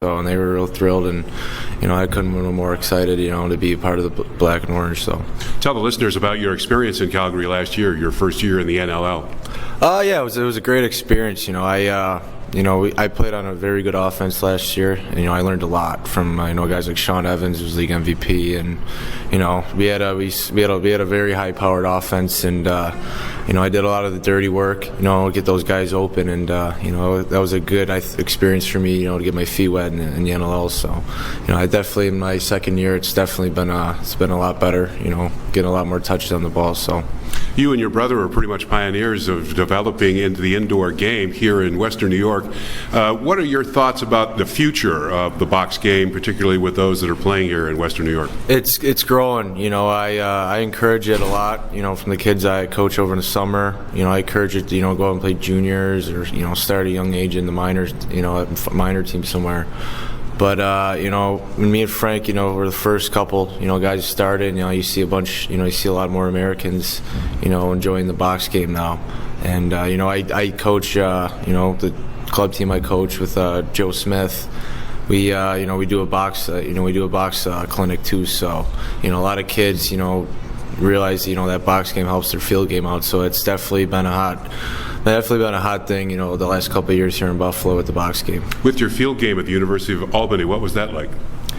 So, and they were real thrilled, and I couldn't be more excited, to be part of the black and orange. So, tell the listeners about your experience in Calgary last year, your first year in the NLL. Yeah, it was a great experience. I played on a very good offense last year, and I learned a lot from guys like Sean Evans, who was league MVP, and we had a very high-powered offense, and I did a lot of the dirty work, get those guys open, and that was a good experience for me, to get my feet wet in the NLL. So, I definitely in my second year, it's definitely been a lot better, getting a lot more touches on the ball. So. You and your brother are pretty much pioneers of developing into the indoor game here in Western New York. What are your thoughts about the future of the box game, particularly with those that are playing here in Western New York? It's growing. I encourage it a lot. From the kids I coach over in the summer. I encourage it to go out and play juniors or start at a young age in the minors. Minor team somewhere. But, when me and Frank, were the first couple, guys started, you see a bunch, you see a lot more Americans, enjoying the box game now. And, I coach, the club team I coach with Joe Smith. We do a box, clinic too. So, a lot of kids, realize, that box game helps their field game out. So it's definitely been a hot thing, the last couple of years here in Buffalo with the box game. With your field game at the University of Albany, what was that like?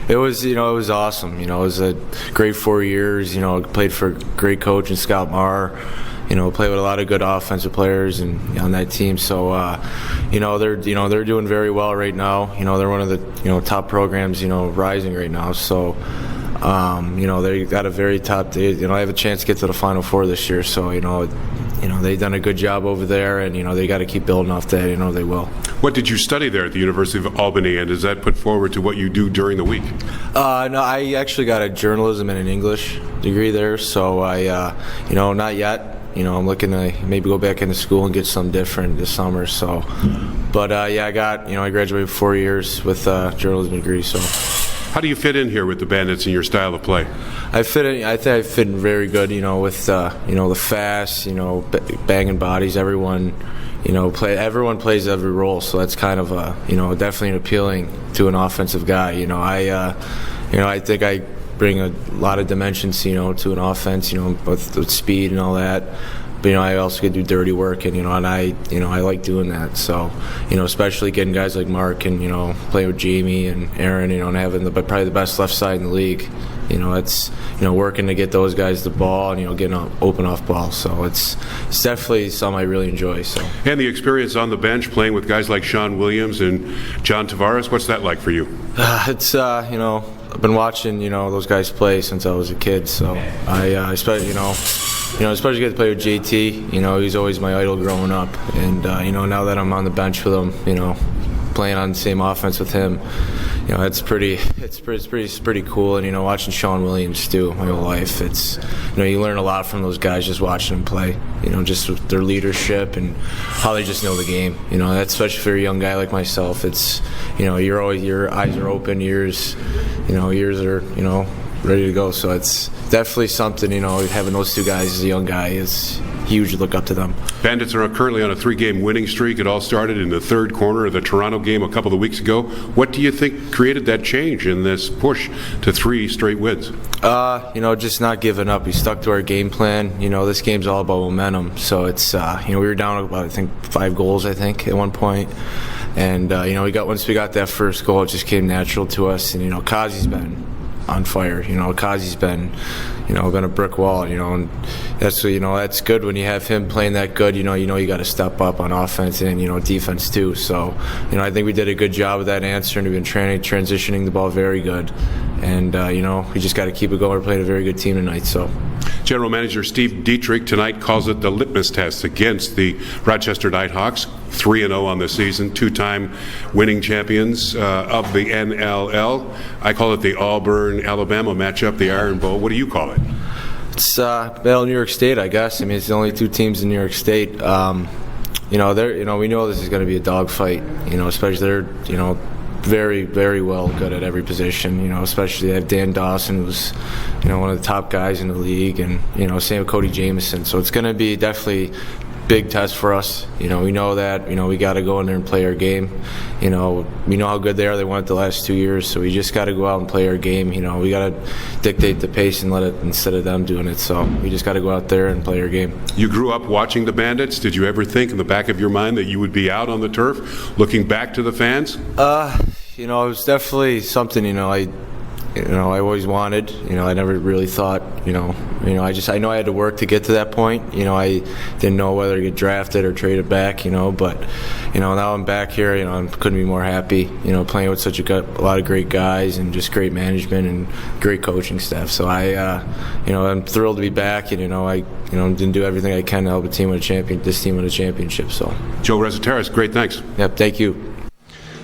It was, it was awesome. It was a great 4 years. Played for a great coach in Scott Marr. Played with a lot of good offensive players and on that team. So, they're doing very well right now. They're one of the top programs, rising right now. So. They got a very top. I have a chance to get to the Final Four this year, so they've done a good job over there, and they got to keep building off that. They will. What did you study there at the University of Albany, and does that put forward to what you do during the week? No, I actually got a journalism and an English degree there, so I, not yet. I'm looking to maybe go back into school and get something different this summer. So, but I graduated 4 years with a journalism degree. So. How do you fit in here with the Bandits and your style of play? I think I fit in very good, with the fast, banging bodies. Everyone plays every role, so that's kind of definitely appealing to an offensive guy. I think I bring a lot of dimensions, to an offense, with speed and all that. But I also get to do dirty work, and I like doing that. So especially getting guys like Mark and playing with Jamie and Aaron, and having probably the best left side in the league. It's working to get those guys the ball and getting open off ball. So it's definitely something I really enjoy. So. And the experience on the bench playing with guys like Sean Williams and John Tavares, what's that like for you? It's I've been watching those guys play since I was a kid. So I especially get to play with JT. He's always my idol growing up, and now that I'm on the bench with him, playing on the same offense with him, it's pretty cool. And watching Sean Williams too, my whole life, it's you learn a lot from those guys just watching them play. Just with their leadership and how they just know the game. That's especially for a young guy like myself. It's you're always, your eyes are open, ears are ready to go. So it's definitely something, having those two guys as a young guy is huge to look up to them. Bandits are currently on a 3-game winning streak. It all started in the third quarter of the Toronto game a couple of weeks ago. What do you think created that change in this push to 3 straight wins? Just not giving up. We stuck to our game plan. This game's all about momentum. So it's, we were down about, 5 goals, at one point. And, once we got that first goal, it just came natural to us. And, Kazi's been on fire. Kazi's been a brick wall. And that's good when you have him playing that good. You got to step up on offense and defense too. So I think we did a good job of that answer, and we've been transitioning the ball very good. And we just got to keep it going. We're playing a very good team tonight. So. General Manager Steve Dietrich tonight calls it the litmus test against the Rochester Knighthawks, 3-0 on the season, 2-time winning champions of the NLL. I call it the Auburn-Alabama matchup, the Iron Bowl. What do you call it? It's Battle of New York State, I guess. It's the only 2 teams in New York State. We know this is going to be a dogfight. Especially they're very, very well good at every position. Especially they have Dan Dawson, who's one of the top guys in the league, and same with Cody Jamieson. So it's going to be definitely big test for us. We know that, we got to go in there and play our game. We know how good they are. They won it the last 2 years, so we just got to go out and play our game. We got to dictate the pace and let it instead of them doing it. So we just got to go out there and play our game. You grew up watching the Bandits. Did you ever think in the back of your mind that you would be out on the turf looking back to the fans? It was definitely something, I always wanted. I never really thought, I know I had to work to get to that point. I didn't know whether to get drafted or traded back, but, now I'm back here, I couldn't be more happy, playing with such a lot of great guys and just great management and great coaching staff. So I'm thrilled to be back, and, I didn't do everything I can to help this team win a championship. So, Joe Resetarits, great, thanks. Yep, thank you.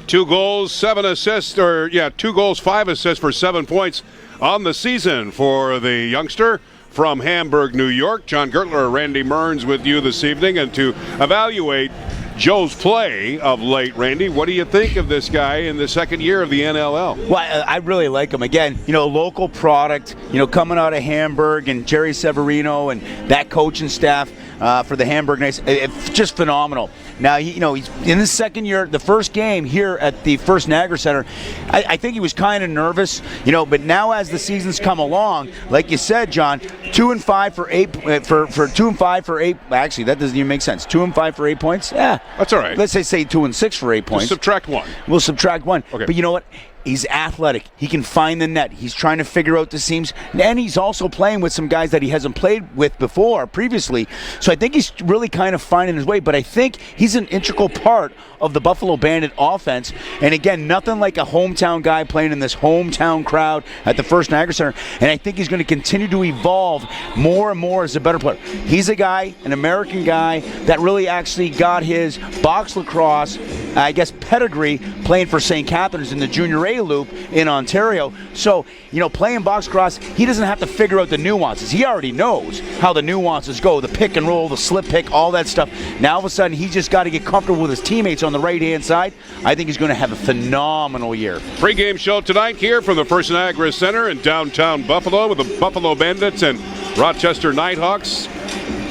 2 goals, 7 assists, 2 goals, 5 assists for 7 points on the season for the youngster from Hamburg, New York. John Gertler, Randy Mearns with you this evening, and to evaluate Joe's play of late. Randy, what do you think of this guy in the second year of the NLL? Well, I really like him. Again, local product, coming out of Hamburg, and Jerry Severino and that coaching staff for the Hamburg Knights, it's just phenomenal. Now, he's in his second year, the first game here at the First Niagara Center. I think he was kind of nervous, but now as the season's come along, like you said, John, 2-5 for 8 for 2-5 for 8. Actually, that doesn't even make sense. 2-5 for 8 points. Yeah, that's all right. Let's say 2-6 for 8 points. Just subtract 1. We'll subtract 1. Okay. But you know what? He's athletic. He can find the net. He's trying to figure out the seams. And he's also playing with some guys that he hasn't played with previously. So I think he's really kind of finding his way. But I think he's an integral part of the Buffalo Bandit offense. And again, nothing like a hometown guy playing in this hometown crowd at the First Niagara Center. And I think he's going to continue to evolve more and more as a better player. He's a guy, an American guy, that really actually got his box lacrosse, pedigree playing for St. Catharines in the Junior A loop in Ontario. So, playing box lacrosse, he doesn't have to figure out the nuances. He already knows how the nuances go, the pick and roll, the slip pick, all that stuff. Now, all of a sudden, he's just got to get comfortable with his teammates on the right-hand side. I think he's going to have a phenomenal year. Pre-game show tonight here from the First Niagara Center in downtown Buffalo with the Buffalo Bandits and Rochester Knighthawks.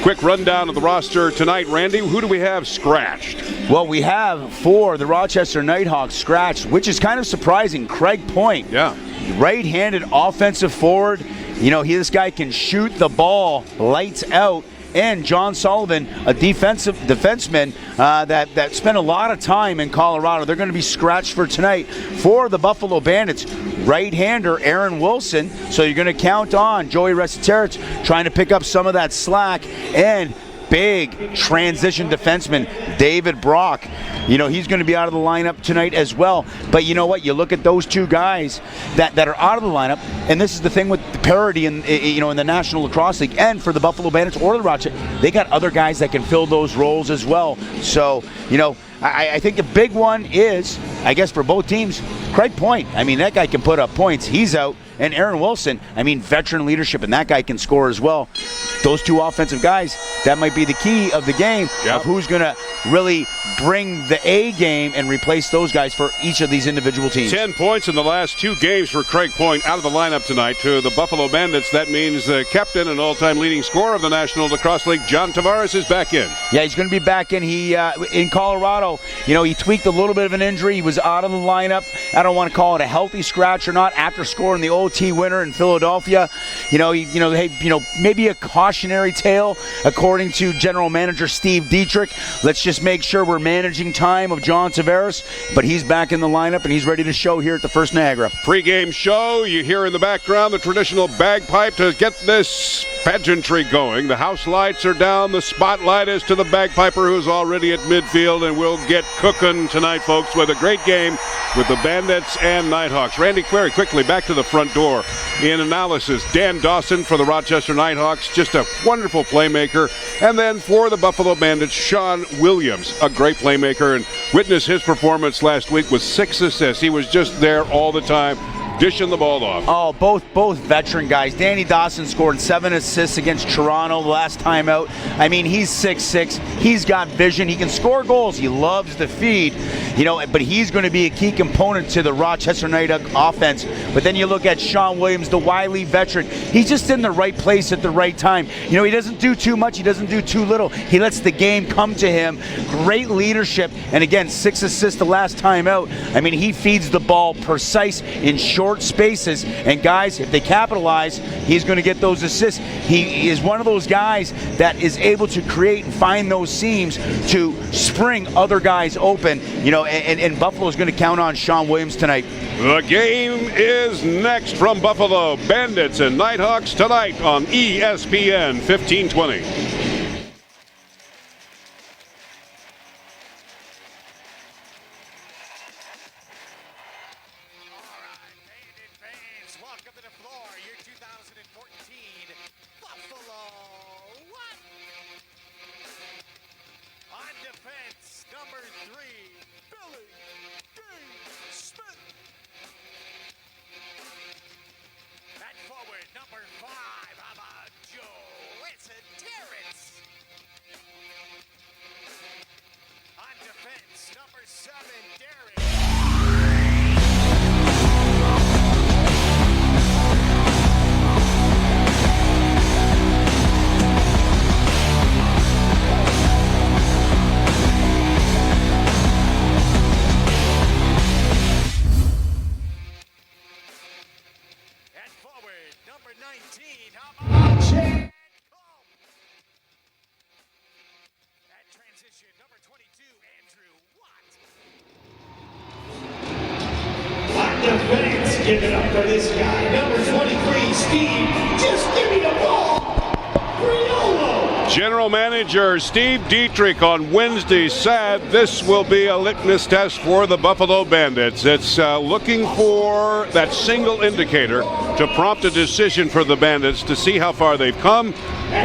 Quick rundown of the roster tonight, Randy. Who do we have scratched? Well, we have for the Rochester Knighthawks scratched, which is kind of surprising. Craig Point, right-handed offensive forward. This guy can shoot the ball lights out. And John Sullivan, a defenseman that spent a lot of time in Colorado. They're going to be scratched for tonight. For the Buffalo Bandits, right-hander Aaron Wilson. So you're going to count on Joey Resetarits trying to pick up some of that slack. And big transition defenseman David Brock. He's going to be out of the lineup tonight as well. But you know what? You look at those two guys that are out of the lineup, and this is the thing with the parity in the National Lacrosse League and for the Buffalo Bandits or the Rochester, they got other guys that can fill those roles as well. So, I think the big one is, for both teams, Craig Point. That guy can put up points. He's out. And Aaron Wilson, veteran leadership, and that guy can score as well. Those two offensive guys, that might be the key of the game of who's going to really bring the A game and replace those guys for each of these individual teams. 10 points in the last 2 games for Craig Point out of the lineup tonight to the Buffalo Bandits. That means the captain and all-time leading scorer of the National Lacrosse League, John Tavares, is back in. Yeah, he's going to be back in. He in Colorado, he tweaked a little bit of an injury. He was out of the lineup. I don't want to call it a healthy scratch or not after scoring the OT winner in Philadelphia. Maybe a cautionary tale according to General Manager Steve Dietrich. Let's just make sure we're managing time of John Tavares, but he's back in the lineup and he's ready to show here at the First Niagara. Pre-game show, you hear in the background the traditional bagpipe to get this pageantry going. The house lights are down, the spotlight is to the bagpiper who's already at midfield, and we'll get cooking tonight, folks, with a great game with the Bandits and Knighthawks. Randy Query, quickly back to the front door in analysis. Dan Dawson for the Rochester Knighthawks, just a wonderful playmaker. And then for the Buffalo Bandits, Sean Williams, a great playmaker, and witness his performance last week with 6 assists. He was just there all the time. dishing the ball off. Oh, both veteran guys. Danny Dawson scored 7 assists against Toronto the last time out. I mean, he's 6'6". He's got vision. He can score goals. He loves the feed. But he's going to be a key component to the Rochester Knighthawks offense. But then you look at Sean Williams, the wily veteran. He's just in the right place at the right time. He doesn't do too much. He doesn't do too little. He lets the game come to him. Great leadership. And again, 6 assists the last time out. I mean, he feeds the ball precise in short spaces. And guys, if they capitalize, he's going to get those assists. He is one of those guys that is able to create and find those seams to spring other guys open. And Buffalo's going to count on Sean Williams tonight. The game is next from Buffalo. Bandits and Knighthawks tonight on ESPN 1520. Give it up for this guy, number 23, Steve. Just give me the ball. Riolo. General Manager Steve Dietrich on Wednesday said this will be a litmus test for the Buffalo Bandits. It's looking for that single indicator to prompt a decision for the Bandits to see how far they've come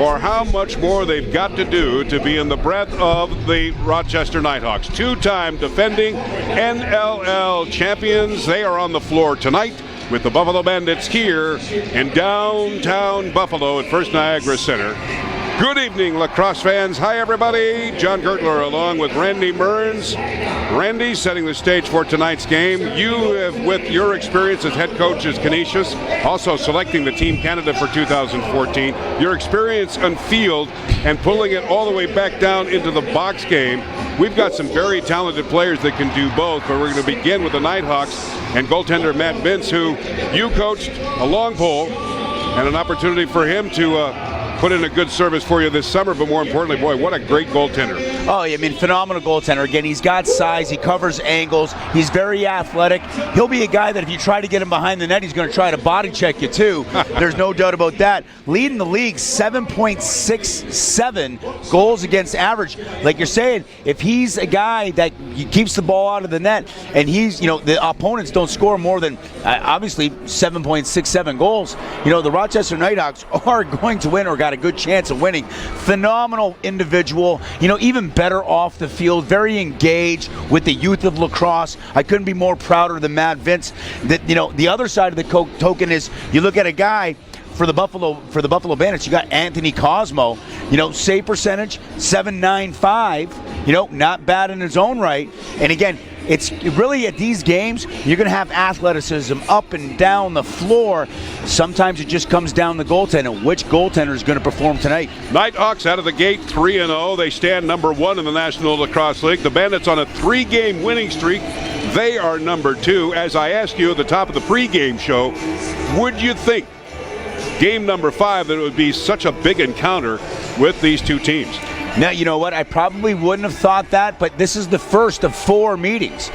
or how much more they've got to do to be in the breadth of the Rochester Knighthawks. Two-time defending NLL champions. They are on the floor tonight with the Buffalo Bandits here in downtown Buffalo at First Niagara Center. Good evening, lacrosse fans. Hi, everybody. John Gertler along with Randy Mearns. Randy setting the stage for tonight's game. You have, with your experience as head coach as Canisius, also selecting the Team Canada for 2014, your experience on field and pulling it all the way back down into the box game. We've got some very talented players that can do both, but we're going to begin with the Knighthawks and goaltender Matt Vince, who you coached a long pole and an opportunity for him to put in a good service for you this summer, but more importantly, boy, what a great goaltender. Oh, I mean, phenomenal goaltender. Again, he's got size, he covers angles, he's very athletic. He'll be a guy that if you try to get him behind the net, he's going to try to body check you too. There's no doubt about that. Leading the league, 7.67 goals against average. Like you're saying, if he's a guy that keeps the ball out of the net, and he's, the opponents don't score more than, obviously, 7.67 goals, the Rochester Knighthawks are going to win or got a good chance of winning. Phenomenal individual, even better off the field, very engaged with the youth of lacrosse. I couldn't be more prouder than Matt Vince. That the other side of the token is you look at a guy for the Buffalo Bandits. You got Anthony Cosmo, save percentage 7.95, not bad in his own right. And again, it's really at these games, you're going to have athleticism up and down the floor. Sometimes it just comes down the goaltender. Which goaltender is going to perform tonight? Nighthawks out of the gate 3-0. They stand number 1 in the National Lacrosse League. The Bandits on a 3-game winning streak. They are number 2. As I asked you at the top of the pregame show, would you think game number 5 that it would be such a big encounter with these two teams? Now, you know what? I probably wouldn't have thought that, but this is the first of 4 meetings.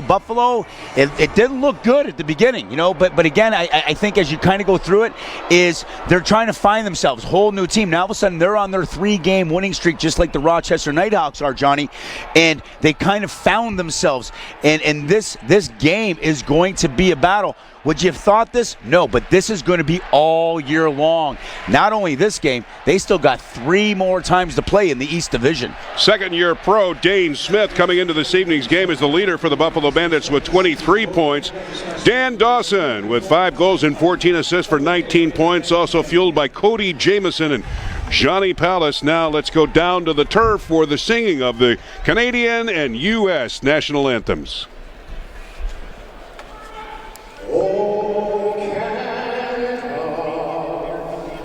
Buffalo, it didn't look good at the beginning, but again, I think as you kind of go through it, is they're trying to find themselves, whole new team. Now, all of a sudden, they're on their 3-game winning streak, just like the Rochester Knighthawks are, Johnny, and they kind of found themselves, and this game is going to be a battle. Would you have thought this? No, but this is going to be all year long. Not only this game, they still got 3 more times to play in the East Division. Second-year pro Dane Smith coming into this evening's game as the leader for the Buffalo Bandits with 23 points. Dan Dawson with 5 goals and 14 assists for 19 points, also fueled by Cody Jamieson and Johnny Pallas. Now let's go down to the turf for the singing of the Canadian and U.S. national anthems. Oh, Canada,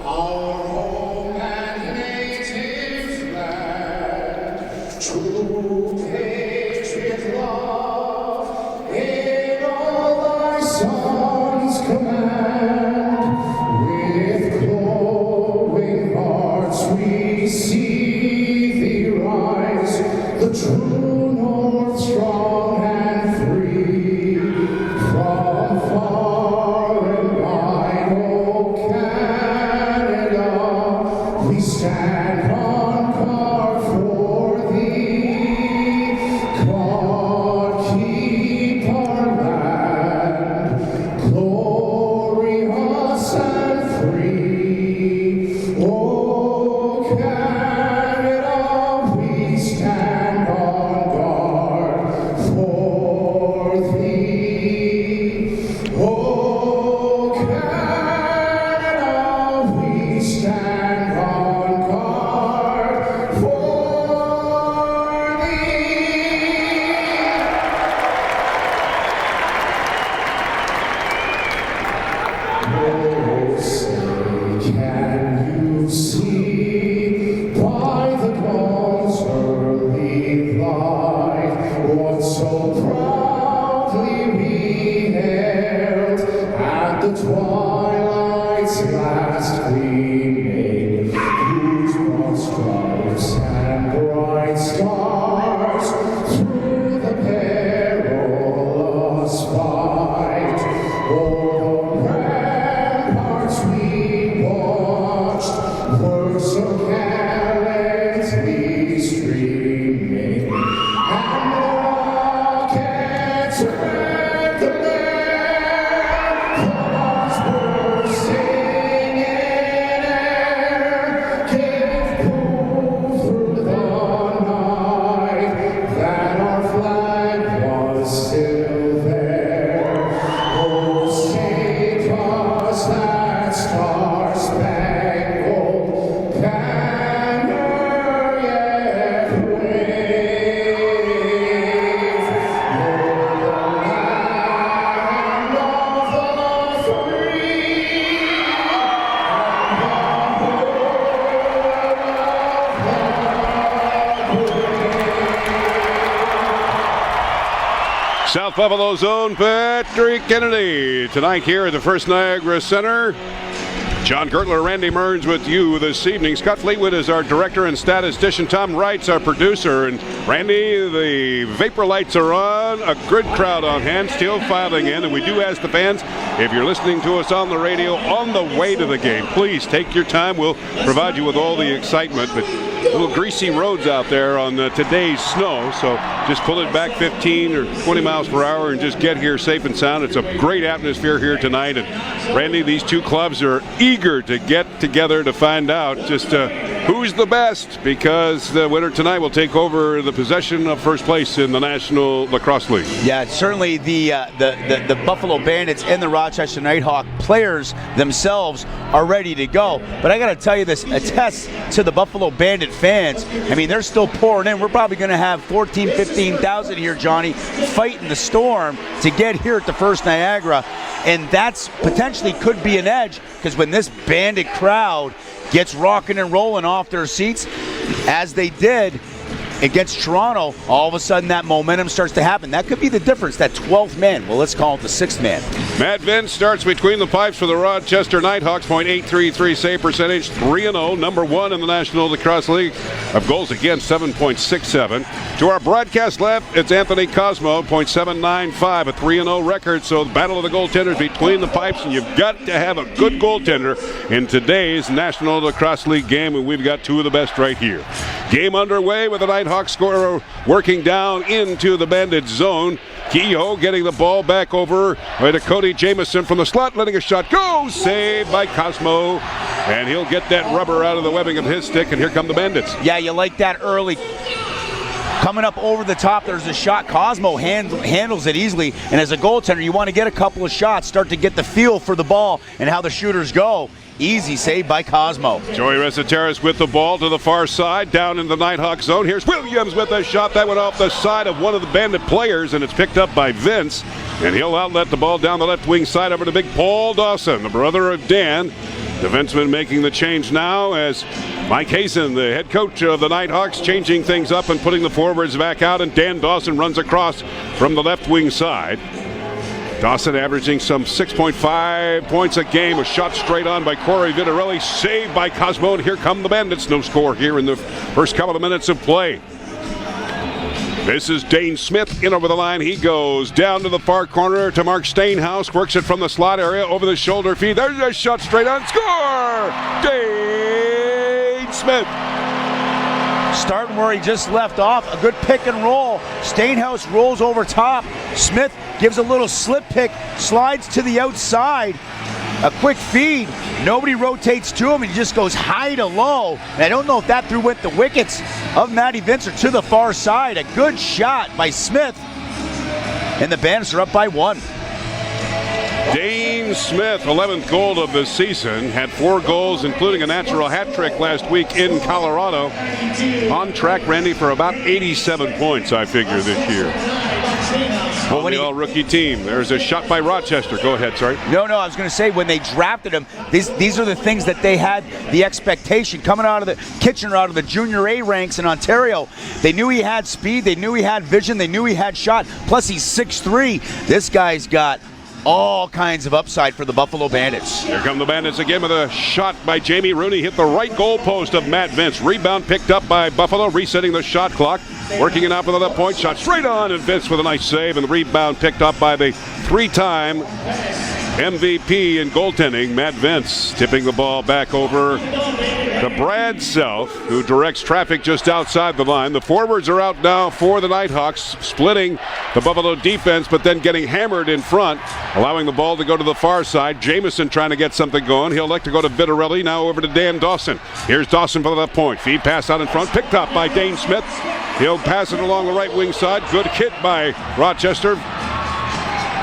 our home and native land, true patriot love, in all thy sons command. With glowing hearts we see thee rise, the true north strong and free. From far and wide, oh Canada, we stand on guard for thee. God keep our land glorious and free. Oh Canada, we stand on guard for thee. Oh Canada, we stand on guard for thee. Oh, say, can you see by the dawn's early light what so proudly we hailed at the twilight's last gleaming, whose broad stripes and bright stars through the perilous fight o'er the ramparts we watched were so gallantly streaming, and the rockets rent the air, colors bursting in air, gave proof through the night that our flag was still there. Oh, save us that star-spangled banner yet wave. O'er the land of the free and the South Buffalo's own Patrick Kennedy tonight here at the First Niagara Center. John Gertler, Randy Mearns with you this evening. Scott Fleetwood is our director and statistician. Tom Wright's our producer. And Randy, the vapor lights are on. A good crowd on hand, still filing in. And we do ask the fans, if you're listening to us on the radio on the way to the game, please take your time. We'll provide you with all the excitement. But little greasy roads out there on today's snow. So just pull it back 15 or 20 miles per hour and just get here safe and sound. It's a great atmosphere here tonight. And Randy, these two clubs are eager to get together to find out just who's the best, because the winner tonight will take over the possession of first place in the National Lacrosse League. Yeah, certainly the Buffalo Bandits and the Rochester Nighthawk players themselves are ready to go. But I got to tell you this, attests to the Buffalo Bandit fans. I mean, they're still pouring in. We're probably going to have 14,000, 15,000 here, Johnny, fighting the storm to get here at the First Niagara. And that's potentially could be an edge, because when this Bandit crowd gets rocking and rolling off their seats, as they did against Toronto, all of a sudden that momentum starts to happen. That could be the difference, that 12th man. Well, let's call it the 6th man. Matt Vince starts between the pipes for the Rochester Nighthawks. .833 save percentage, 3-0, number 1 in the National Lacrosse League of goals against, 7.67. To our broadcast left, it's Anthony Cosmo, .795, a 3-0 record. So the battle of the goaltenders between the pipes, and you've got to have a good goaltender in today's National Lacrosse League game, and we've got two of the best right here. Game underway with the Nighthawks scorer working down into the Bandits zone. Kehoe getting the ball back over to Cody Jamieson from the slot, letting a shot go. Saved by Cosmo. And he'll get that rubber out of the webbing of his stick, and here come the Bandits. Yeah, you like that early. Coming up over the top, there's a shot. Cosmo handles it easily, and as a goaltender, you want to get a couple of shots, start to get the feel for the ball and how the shooters go. Easy save by Cosmo. Joey Reseteras with the ball to the far side, down in the Nighthawk zone. Here's Williams with a shot that went off the side of one of the Bandit players, and it's picked up by Vince. And he'll outlet the ball down the left wing side over to big Paul Dawson, the brother of Dan. Defenseman making the change now as Mike Hazen, the head coach of the Nighthawks, changing things up and putting the forwards back out, and Dan Dawson runs across from the left wing side. Dawson averaging some 6.5 points a game. A shot straight on by Corey Vitarelli. Saved by Cosmo, and here come the Bandits. No score here in the first couple of minutes of play. This is Dane Smith in over the line. He goes down to the far corner to Mark Stainhouse. Works it from the slot area over the shoulder feed. There's a shot straight on. Score! Dane Smith. Starting where he just left off. A good pick and roll. Stainhouse rolls over top. Smith gives a little slip pick. Slides to the outside. A quick feed. Nobody rotates to him, and he just goes high to low. And I don't know if that threw went the wickets of Matty Vince or to the far side. A good shot by Smith. And the Bandits are up by 1. Dane Smith, 11th goal of the season, had 4 goals, including a natural hat trick last week in Colorado. On track, Randy, for about 87 points, I figure, this year. Well, on the all-rookie team. There's a shot by Rochester. Go ahead, sorry. No, I was going to say, when they drafted him, these are the things that they had the expectation. Coming out of the Kitchener, out of the junior A ranks in Ontario, they knew he had speed, they knew he had vision, they knew he had shot. Plus, he's 6'3". This guy's got all kinds of upside for the Buffalo Bandits. Here come the Bandits again with a shot by Jamie Rooney. Hit the right goal post of Matt Vince. Rebound picked up by Buffalo, resetting the shot clock. Working it out for the left point. Shot straight on, and Vince with a nice save. And the rebound picked up by the 3-time MVP in goaltending, Matt Vince. Tipping the ball back over to Brad Self, who directs traffic just outside the line. The forwards are out now for the Nighthawks, splitting the Buffalo defense, but then getting hammered in front, allowing the ball to go to the far side. Jamieson trying to get something going. He'll like to go to Vitarelli. Now over to Dan Dawson. Here's Dawson for the left point. Feed pass out in front, picked up by Dane Smith. He'll pass it along the right wing side. Good hit by Rochester.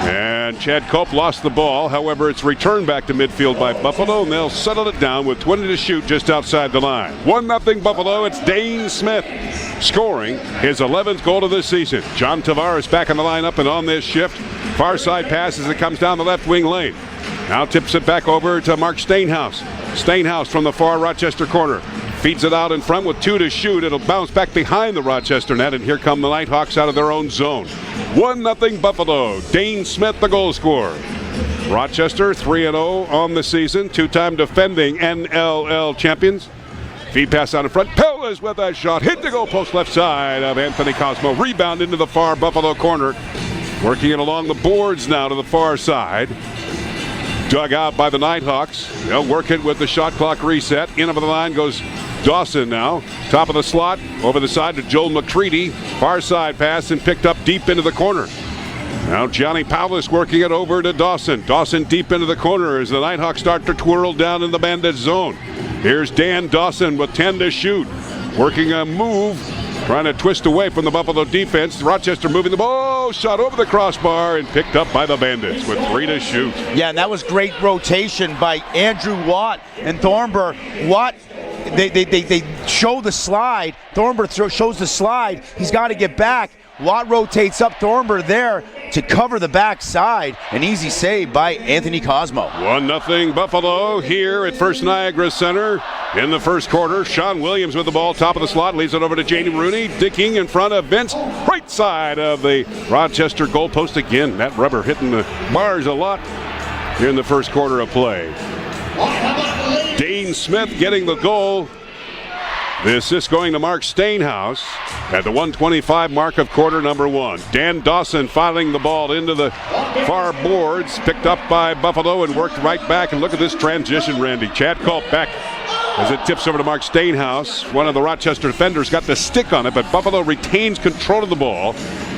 And Chad Cope lost the ball. However, it's returned back to midfield by Buffalo, and they'll settle it down with 20 to shoot just outside the line. 1-0 Buffalo. It's Dane Smith scoring his 11th goal of this season. John Tavares back in the lineup and on this shift. Far side pass as it comes down the left wing lane. Now tips it back over to Mark Stainhouse. Stainhouse from the far Rochester corner. Feeds it out in front with 2 to shoot. It'll bounce back behind the Rochester net, and here come the Nighthawks out of their own zone. 1-0 Buffalo. Dane Smith, the goal scorer. Rochester 3-0 on the season. 2-time defending NLL champions. Feed pass out in front. Pellis with that shot. Hit the goal post left side of Anthony Cosmo. Rebound into the far Buffalo corner. Working it along the boards now to the far side. Dug out by the Nighthawks. They'll work it with the shot clock reset. In over the line goes Dawson now. Top of the slot. Over the side to Joel McCready. Far side pass and picked up deep into the corner. Now Johnny Pavlis working it over to Dawson. Dawson deep into the corner as the Nighthawks start to twirl down in the Bandit zone. Here's Dan Dawson with 10 to shoot. Working a move. Trying to twist away from the Buffalo defense. Rochester moving the ball. Shot over the crossbar and picked up by the Bandits with 3 to shoot. Yeah, and that was great rotation by Andrew Watt and Thornburg. Watt, they show the slide. Thornburg shows the slide. He's got to get back. Watt rotates up. Thornburg there to cover the backside. An easy save by Anthony Cosmo. 1-0 Buffalo here at First Niagara Center in the first quarter. Sean Williams with the ball, top of the slot, leaves it over to Jamie Rooney, dicking in front of Vince, right side of the Rochester goalpost again. That rubber hitting the bars a lot here in the first quarter of play. Dane Smith getting the goal. The assist going to Mark Stainhouse at the 1:25 mark of quarter number 1. Dan Dawson filing the ball into the far boards, picked up by Buffalo and worked right back. And look at this transition, Randy. Chad Culp back as it tips over to Mark Stainhouse. One of the Rochester defenders got the stick on it, but Buffalo retains control of the ball.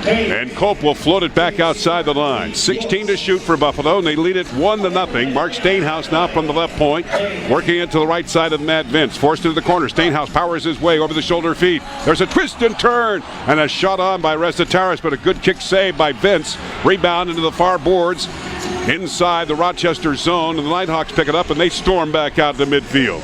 And Cope will float it back outside the line. 16 to shoot for Buffalo, and they lead it 1-0. Mark Stainhouse now from the left point, working it to the right side of Matt Vince. Forced into the corner. Stainhouse powers his way over the shoulder feed. There's a twist and turn, and a shot on by Resetaris, but a good kick save by Vince. Rebound into the far boards inside the Rochester zone, and the Knighthawks pick it up, and they storm back out to midfield.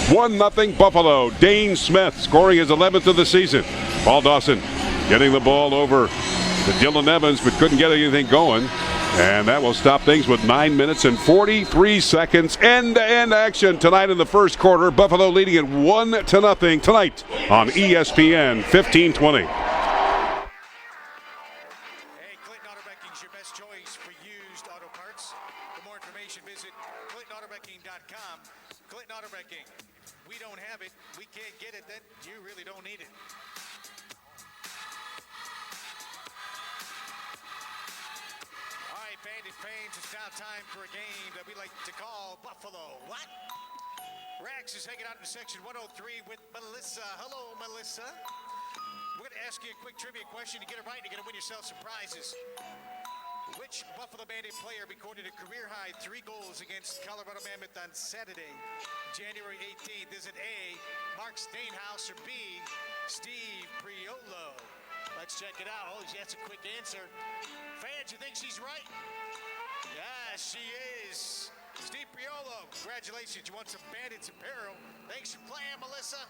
1-0 Buffalo. Dane Smith scoring his 11th of the season. Paul Dawson getting the ball over to Dylan Evans, but couldn't get anything going. And that will stop things with 9 minutes and 43 seconds. End-to-end action tonight in the first quarter. Buffalo leading it 1-0 tonight on ESPN 1520. Hey, Clinton Auto Wrecking is your best choice for used auto parts. For more information, visit ClintonAutoWrecking.com. Clinton Auto Wrecking. We don't have it. We can't get it. Then you really don't need it. All right, Bandit fans, it's now time for a game that we like to call Buffalo. What? Rax is hanging out in section 103 with Melissa. Hello, Melissa. We're going to ask you a quick trivia question. You get it right, you're going to win yourself some prizes. Which Buffalo Bandit player recorded a career-high 3 goals against Colorado Mammoth on Saturday, January 18th? Is it A, Mark Stainhouse, or B, Steve Priolo? Let's check it out. Oh, that's a quick answer. Fans, you think she's right? Yeah, she is. Steve Priolo, congratulations. You won some Bandits apparel. Thanks for playing, Melissa.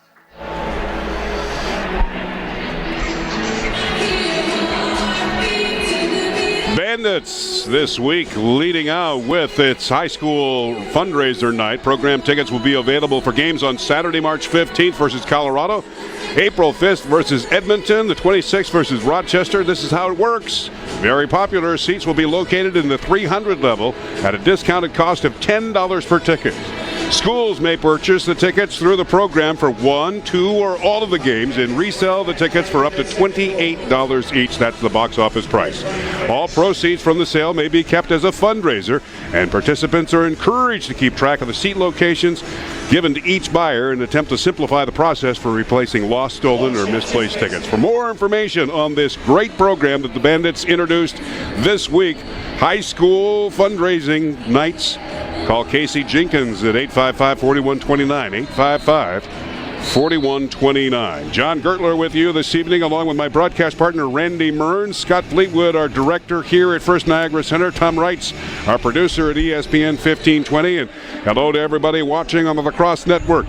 Bandits this week leading out with its high school fundraiser night. Program tickets will be available for games on Saturday, March 15th versus Colorado, April 5th versus Edmonton, the 26th versus Rochester. This is how it works. Very popular. Seats will be located in the 300 level at a discounted cost of $10 per ticket. Schools may purchase the tickets through the program for 1, 2, or all of the games and resell the tickets for up to $28 each. That's the box office price. All proceeds from the sale may be kept as a fundraiser, and participants are encouraged to keep track of the seat locations given to each buyer in an attempt to simplify the process for replacing lost, stolen, or misplaced tickets. For more information on this great program that the Bandits introduced this week, high school fundraising nights, call Casey Jenkins at 855-4129, 855-4129. John Gertler with you this evening, along with my broadcast partner, Randy Mern. Scott Fleetwood, our director here at First Niagara Center. Tom Wrights, our producer at ESPN 1520. And hello to everybody watching on the Lacrosse Network.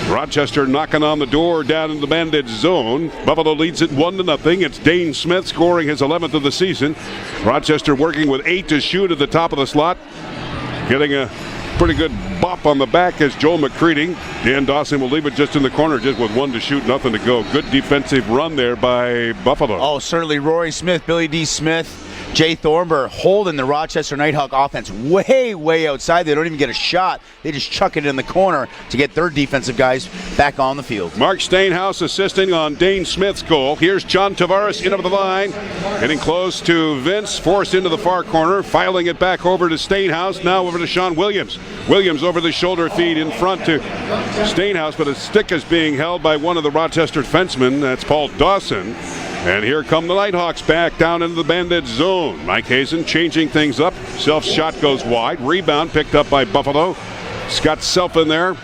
Rochester knocking on the door down in the Bandit zone. Buffalo leads it 1-0. It's Dane Smith scoring his 11th of the season. Rochester working with 8 to shoot at the top of the slot. Getting a pretty good bop on the back as Joel McCready. Dan Dawson will leave it just in the corner, just with 1 to shoot, nothing to go. Good defensive run there by Buffalo. Oh, certainly Rory Smith, Billy D. Smith, Jay Thornburg holding the Rochester Nighthawk offense way outside. They don't even get a shot. They just chuck it in the corner to get their defensive guys back on the field. Mark Stainhouse assisting on Dane Smith's goal. Here's John Tavares in over the line. Getting close to Vince, forced into the far corner. Filing it back over to Stainhouse. Now over to Sean Williams. Williams over the shoulder feed in front to Stainhouse, but a stick is being held by one of the Rochester defensemen. That's Paul Dawson. And here come the Knighthawks back down into the Bandit zone. Mike Hazen changing things up. Self shot goes wide. Rebound picked up by Buffalo. Scott Self in there,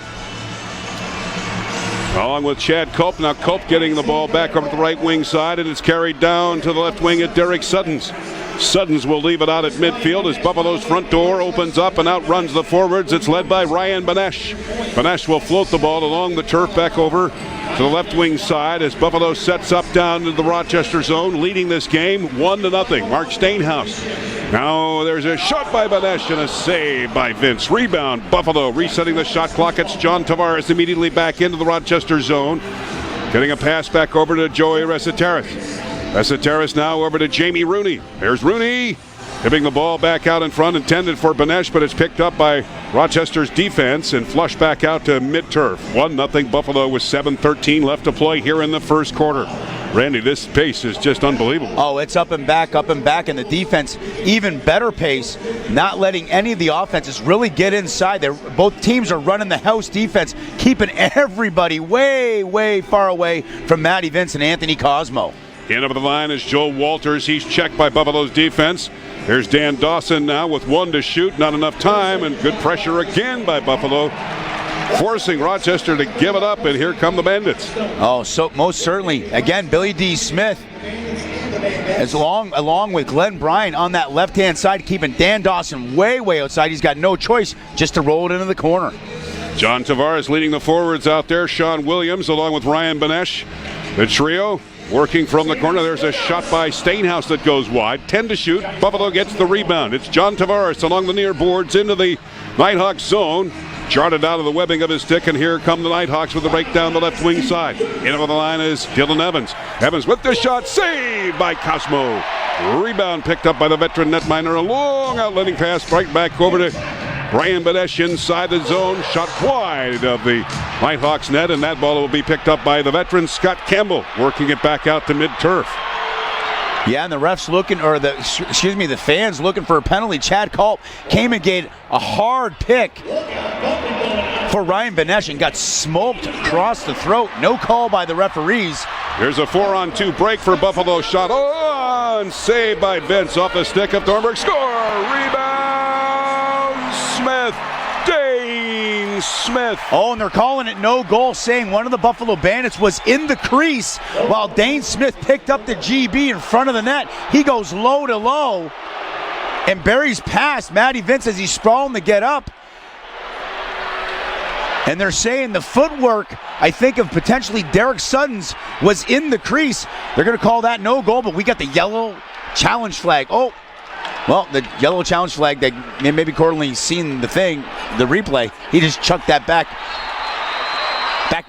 along with Chad Culp. Now Culp getting the ball back over to the right wing side, and it's carried down to the left wing at Derek Suttons. Suttons will leave it out at midfield as Buffalo's front door opens up and outruns the forwards. It's led by Ryan Banesh. Banesh will float the ball along the turf back over to the left wing side as Buffalo sets up down into the Rochester zone, leading this game 1-0. Mark Stainhouse. Now there's a shot by Banesh and a save by Vince. Rebound, Buffalo resetting the shot clock. It's John Tavares immediately back into the Rochester zone. Getting a pass back over to Joey Resetaris. Resetaris now over to Jamie Rooney. There's Rooney. Tipping the ball back out in front, intended for Banesh, but it's picked up by Rochester's defense and flushed back out to mid-turf. 1-0 Buffalo with 7:13 left to play here in the first quarter. Randy, this pace is just unbelievable. Oh, it's up and back, and the defense, even better pace, not letting any of the offenses really get inside. Both teams are running the house defense, keeping everybody way, way far away from Matty Vince and Anthony Cosmo. In over the line is Joe Walters. He's checked by Buffalo's defense. Here's Dan Dawson now with 1 to shoot. Not enough time, and good pressure again by Buffalo, forcing Rochester to give it up, and here come the Bandits. Oh, so most certainly. Again, Billy D. Smith, along with Glenn Bryan on that left-hand side, keeping Dan Dawson way, way outside. He's got no choice just to roll it into the corner. John Tavares leading the forwards out there. Sean Williams along with Ryan Benesh. The trio working from the corner. There's a shot by Stainhouse that goes wide. 10 to shoot. Buffalo gets the rebound. It's John Tavares along the near boards into the Knighthawks zone. Jarted out of the webbing of his stick, and here come the Knighthawks with the break down the left wing side. In over the line is Dylan Evans. Evans with the shot, saved by Cosmo. Rebound picked up by the veteran netminder. A long outletting pass right back over to Ryan Benesh inside the zone. Shot wide of the Knighthawks net, and that ball will be picked up by the veteran Scott Campbell, working it back out to mid-turf. Yeah, and the refs the fans looking for a penalty. Chad Culp came and gave a hard pick for Ryan Benesh and got smoked across the throat. No call by the referees. Here's a 4-on-2 break for Buffalo. Shot on, saved by Vince off the stick of Thornburg. Score! Rebound! Smith! Dane Smith. Oh, and they're calling it no goal, saying one of the Buffalo Bandits was in the crease while Dane Smith picked up the GB in front of the net. He goes low to low and buries past Matty Vince as he's sprawling to get up. And they're saying the footwork, I think, of potentially Derek Sutton's was in the crease. They're going to call that no goal, but we got the yellow challenge flag. Oh, well, the yellow challenge flag, that maybe Corley's seen the replay. He just chucked that back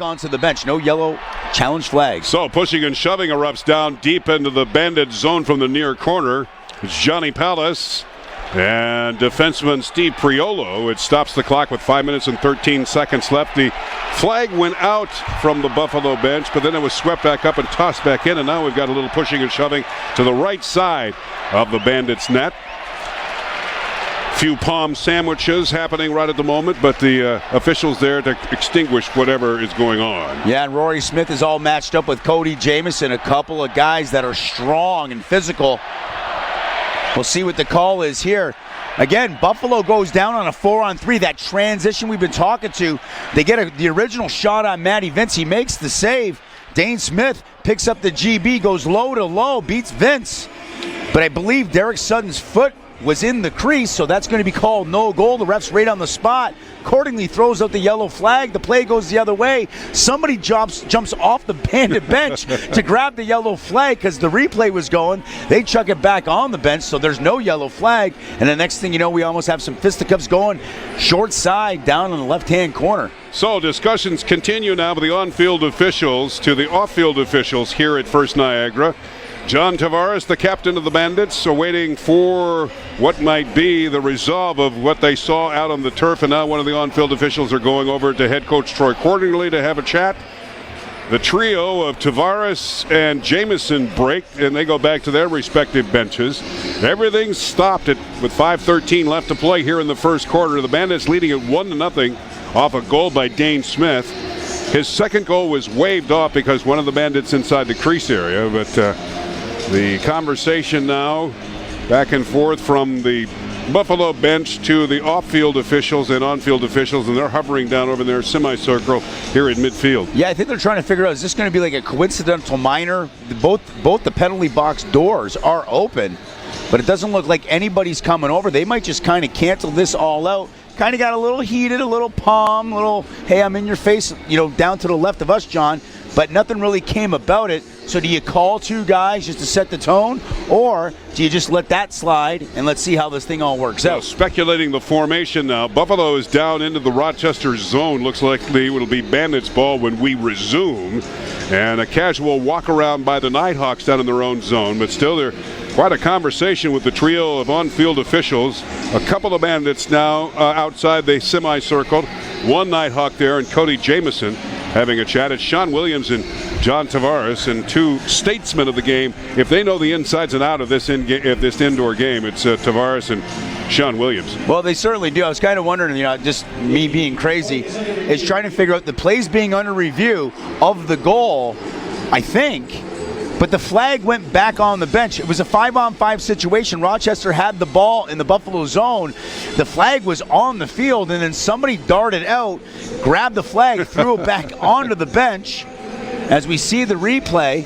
onto the bench. No yellow challenge flag. So pushing and shoving erupts down deep into the Bandit zone from the near corner. It's Johnny Pallas and defenseman Steve Priolo. It stops the clock with 5 minutes and 13 seconds left. The flag went out from the Buffalo bench, but then it was swept back up and tossed back in, and now we've got a little pushing and shoving to the right side of the Bandits net. Few palm sandwiches happening right at the moment, but the officials there to extinguish whatever is going on. Yeah, and Rory Smith is all matched up with Cody Jamieson, a couple of guys that are strong and physical. We'll see what the call is here. Again, Buffalo goes down on a 4-on-3. That transition we've been talking to. They get the original shot on Matty Vince. He makes the save. Dane Smith picks up the GB, goes low to low, beats Vince. But I believe Derek Sutton's foot was in the crease, so that's going to be called no goal. The ref's right on the spot. Accordingly throws out the yellow flag. The play goes the other way. Somebody jumps off the Bandit bench to grab the yellow flag because the replay was going. They chuck it back on the bench, so there's no yellow flag. And the next thing you know, we almost have some fisticuffs going short side down in the left-hand corner. So discussions continue now with the on-field officials to the off-field officials here at First Niagara. John Tavares, the captain of the Bandits, awaiting for what might be the resolve of what they saw out on the turf. And now one of the on-field officials are going over to head coach Troy Cordingley to have a chat. The trio of Tavares and Jamieson break, and they go back to their respective benches. Everything's stopped with 5:13 left to play here in the first quarter. The Bandits leading at 1-0 off a goal by Dane Smith. His second goal was waved off because one of the Bandits inside the crease area, but the conversation now back and forth from the Buffalo bench to the off-field officials and on-field officials, and they're hovering down over their semicircle here at midfield. Yeah, I think they're trying to figure out, is this going to be like a coincidental minor? Both the penalty box doors are open, but it doesn't look like anybody's coming over. They might just kind of cancel this all out. Kind of got a little heated, a little palm, hey, I'm in your face, down to the left of us, John, but nothing really came about it. So do you call two guys just to set the tone, or do you just let that slide and let's see how this thing all works out? Speculating the formation now. Buffalo is down into the Rochester zone. Looks like it'll be Bandits ball when we resume. And a casual walk around by the Knighthawks down in their own zone. But still, they're quite a conversation with the trio of on-field officials. A couple of Bandits now outside the semicircle. One Nighthawk there, and Cody Jamieson. having a chat. It's Sean Williams and John Tavares, and two statesmen of the game. If they know the insides and out of this indoor game, it's Tavares and Sean Williams. Well, they certainly do. I was kind of wondering, just me being crazy, is trying to figure out the plays being under review of the goal, I think. But the flag went back on the bench. It was a 5-on-5 situation. Rochester had the ball in the Buffalo zone. The flag was on the field, and then somebody darted out, grabbed the flag, threw it back onto the bench. As we see the replay,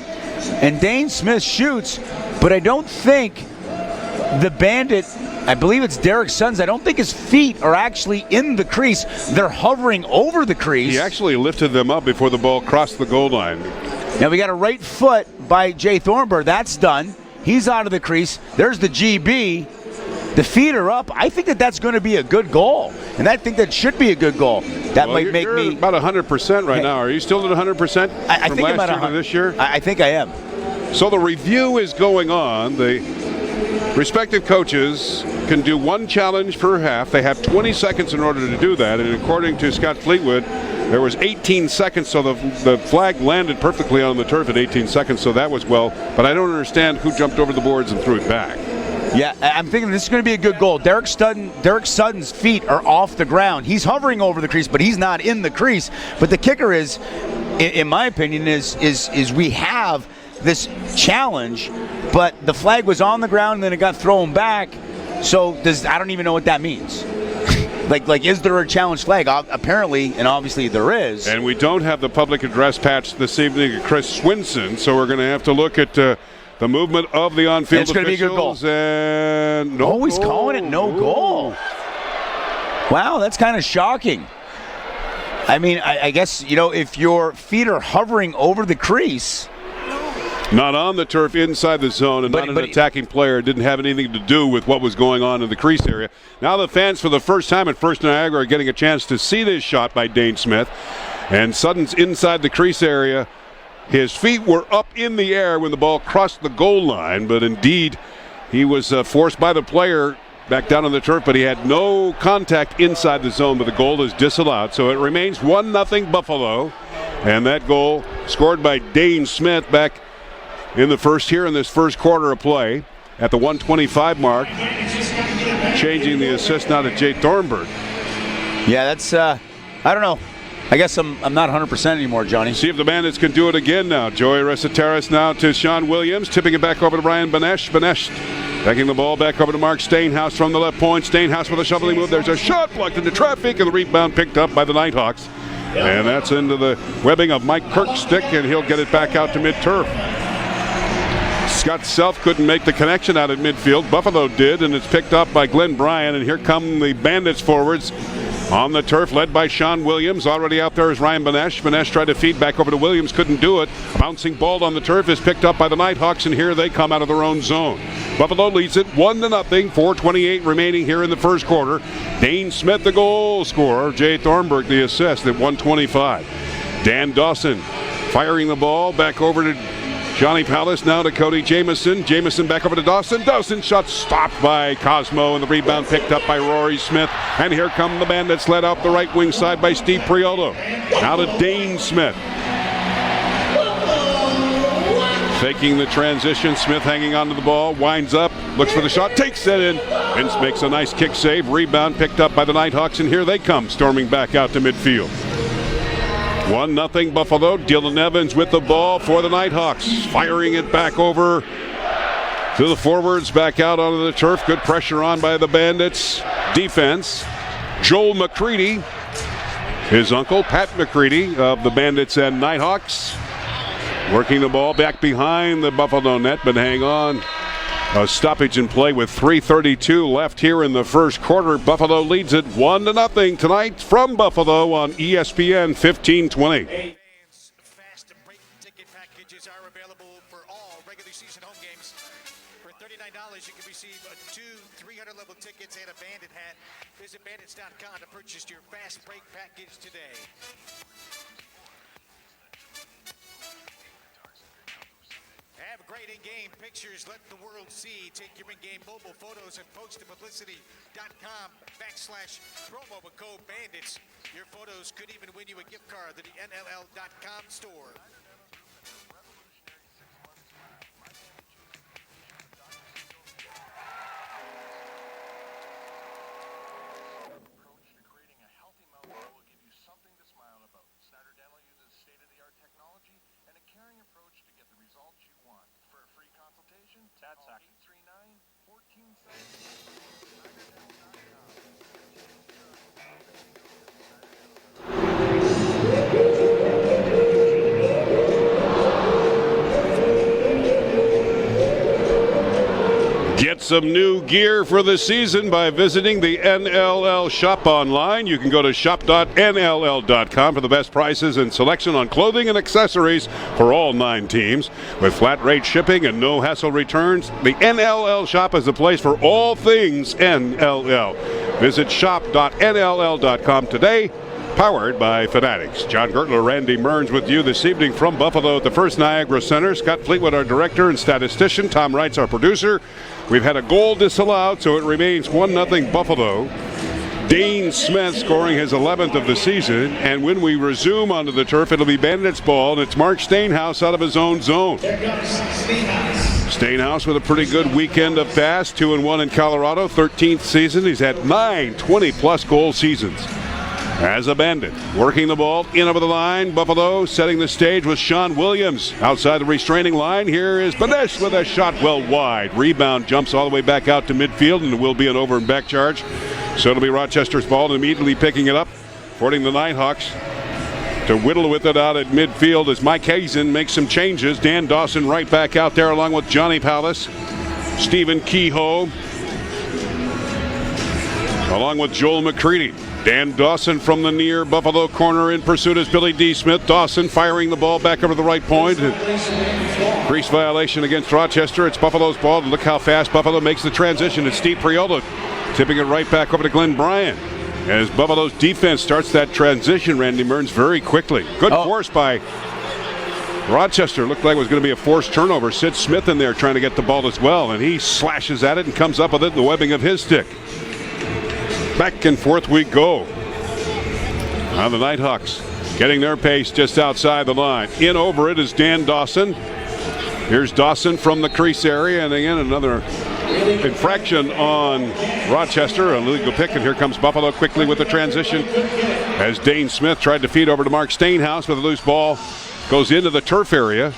and Dane Smith shoots, but I don't think the Bandit, I believe it's Derek Sutton's, I don't think his feet are actually in the crease. They're hovering over the crease. He actually lifted them up before the ball crossed the goal line. Now we got a right foot by Jay Thornburg. That's done. He's out of the crease. There's the GB. The feet are up. I think that's going to be a good goal, and I think that should be a good goal. That might make me about 100% right now. Are you still at 100%? I think from I'm at last year to this year? I think I am. So the review is going on. The respective coaches can do one challenge per half. They have 20 seconds in order to do that, and according to Scott Fleetwood, there was 18 seconds, so the flag landed perfectly on the turf at 18 seconds, so that was well. But I don't understand who jumped over the boards and threw it back. Yeah, I'm thinking this is going to be a good goal. Derek Sutton's feet are off the ground. He's hovering over the crease, but he's not in the crease. But the kicker is, in my opinion, is we have this challenge, but the flag was on the ground and then it got thrown back. So I don't even know what that means. Like, is there a challenge flag? Apparently, and obviously there is. And we don't have the public address patch this evening at Chris Swinson, so we're going to have to look at the movement of the on-field it's going to be a good goal. And no he's calling it no goal. Wow, that's kind of shocking. I mean, I guess, if your feet are hovering over the crease. Not on the turf, inside the zone, and not an attacking player. It didn't have anything to do with what was going on in the crease area. Now the fans, for the first time at First Niagara, are getting a chance to see this shot by Dane Smith. And Sutton's inside the crease area. His feet were up in the air when the ball crossed the goal line, but indeed he was forced by the player back down on the turf, but he had no contact inside the zone, but the goal is disallowed. So it remains 1-0 Buffalo, and that goal scored by Dane Smith back in the first here in this first quarter of play at the 1:25 mark, changing the assist now to Jay Thornburg. Yeah, that's I don't know. I guess I'm not 100% anymore, Johnny. See if the Bandits can do it again now. Joey Resetaris now to Sean Williams, tipping it back over to Ryan Benesh. Benesh taking the ball back over to Mark Stainhouse from the left point. Stainhouse with a shoveling move. There's a shot blocked into traffic, and the rebound picked up by the Knighthawks. And that's into the webbing of Mike Kirk's stick, and he'll get it back out to mid-turf. Scott Self couldn't make the connection out at midfield. Buffalo did, and it's picked up by Glenn Bryan. And here come the Bandits forwards on the turf, led by Sean Williams. Already out there is Ryan Benesh. Benesh tried to feed back over to Williams, couldn't do it. Bouncing ball on the turf is picked up by the Knighthawks, and here they come out of their own zone. Buffalo leads it 1-0, 4:28 remaining here in the first quarter. Dane Smith, the goal scorer. Jay Thornburg, the assist at 1:25. Dan Dawson firing the ball back over to Johnny Pallas, now to Cody Jamieson. Jamieson back over to Dawson. Dawson shot stopped by Cosmo, and the rebound picked up by Rory Smith. And here come the Bandits, led out the right wing side by Steve Priolo. Now to Dane Smith. Faking the transition. Smith hanging onto the ball, winds up, looks for the shot, takes it in. Vince makes a nice kick save. Rebound picked up by the Knighthawks, and here they come, storming back out to midfield. 1-0 Buffalo. Dylan Evans with the ball for the Knighthawks. Firing it back over to the forwards, back out onto the turf. Good pressure on by the Bandits. Defense. Joel McCready, his uncle, Pat McCready of the Bandits and Knighthawks. Working the ball back behind the Buffalo net, but hang on. A stoppage in play with 3:32 left here in the first quarter. Buffalo leads it 1-0 tonight from Buffalo on ESPN 1520. Fast break ticket packages are available for all regular season home games. For $39, you can receive 2 300-level tickets and a Bandit hat. Visit bandits.com to purchase your fast break package today. Have a Great in-game pictures, let the world see. Take your in-game mobile photos and post to publicity.com/promo with code Bandits. Your photos could even win you a gift card to the NLL.com store. That's 839-1470. Get some new gear for the season by visiting the NLL shop online. You can go to shop.nll.com for the best prices and selection on clothing and accessories for all 9 teams. With flat rate shipping and no hassle returns, the NLL shop is the place for all things NLL. Visit shop.nll.com today. Powered by Fanatics. John Gertler, Randy Mearns with you this evening from Buffalo at the First Niagara Center. Scott Fleetwood, our director and statistician. Tom Wrights, our producer. We've had a goal disallowed, so it remains 1-0 Buffalo. Dane Smith scoring his 11th of the season. And when we resume onto the turf, it'll be Bandits ball, and it's Mark Stainhouse out of his own zone. Stainhouse with a pretty good weekend of pass. 2-1 in Colorado, 13th season. He's had 9 20-plus goal seasons as a Bandit. Working the ball in over the line. Buffalo setting the stage with Sean Williams outside the restraining line. Here is Banesh with a shot well wide. Rebound jumps all the way back out to midfield, and it will be an over and back charge. So it'll be Rochester's ball, and immediately picking it up, forcing the Knighthawks to whittle with it out at midfield as Mike Hazen makes some changes. Dan Dawson right back out there along with Johnny Palace, Stephen Kehoe, along with Joel McCready. Dan Dawson from the near Buffalo corner in pursuit is Billy D. Smith. Dawson firing the ball back over the right point. Crease violation against Rochester. It's Buffalo's ball. Look how fast Buffalo makes the transition. It's Steve Priola tipping it right back over to Glenn Bryan. As Buffalo's defense starts that transition, Randy Mearns, very quickly. Good force by Rochester. Looked like it was going to be a forced turnover. Sid Smith in there trying to get the ball as well, and he slashes at it and comes up with it in the webbing of his stick. Back and forth we go. Now the Knighthawks getting their pace just outside the line. In over it is Dan Dawson. Here's Dawson from the crease area, and again another infraction on Rochester. A legal pick, and here comes Buffalo quickly with the transition as Dane Smith tried to feed over to Mark Stainhouse with a loose ball. Goes into the turf area.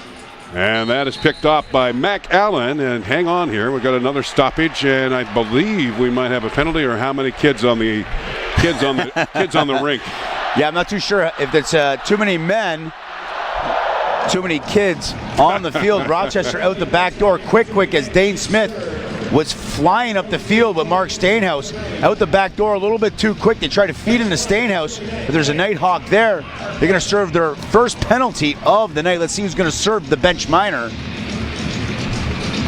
And that is picked off by Mac Allen. And hang on here, we've got another stoppage, and I believe we might have a penalty. Or how many kids on the rink? Yeah, I'm not too sure if it's too many men, too many kids on the field. Rochester out the back door, quick as Dane Smith was flying up the field with Mark Stainhouse out the back door a little bit too quick. They try to feed into Stainhouse, but there's a Nighthawk there. They're going to serve their first penalty of the night. Let's see who's going to serve the bench minor.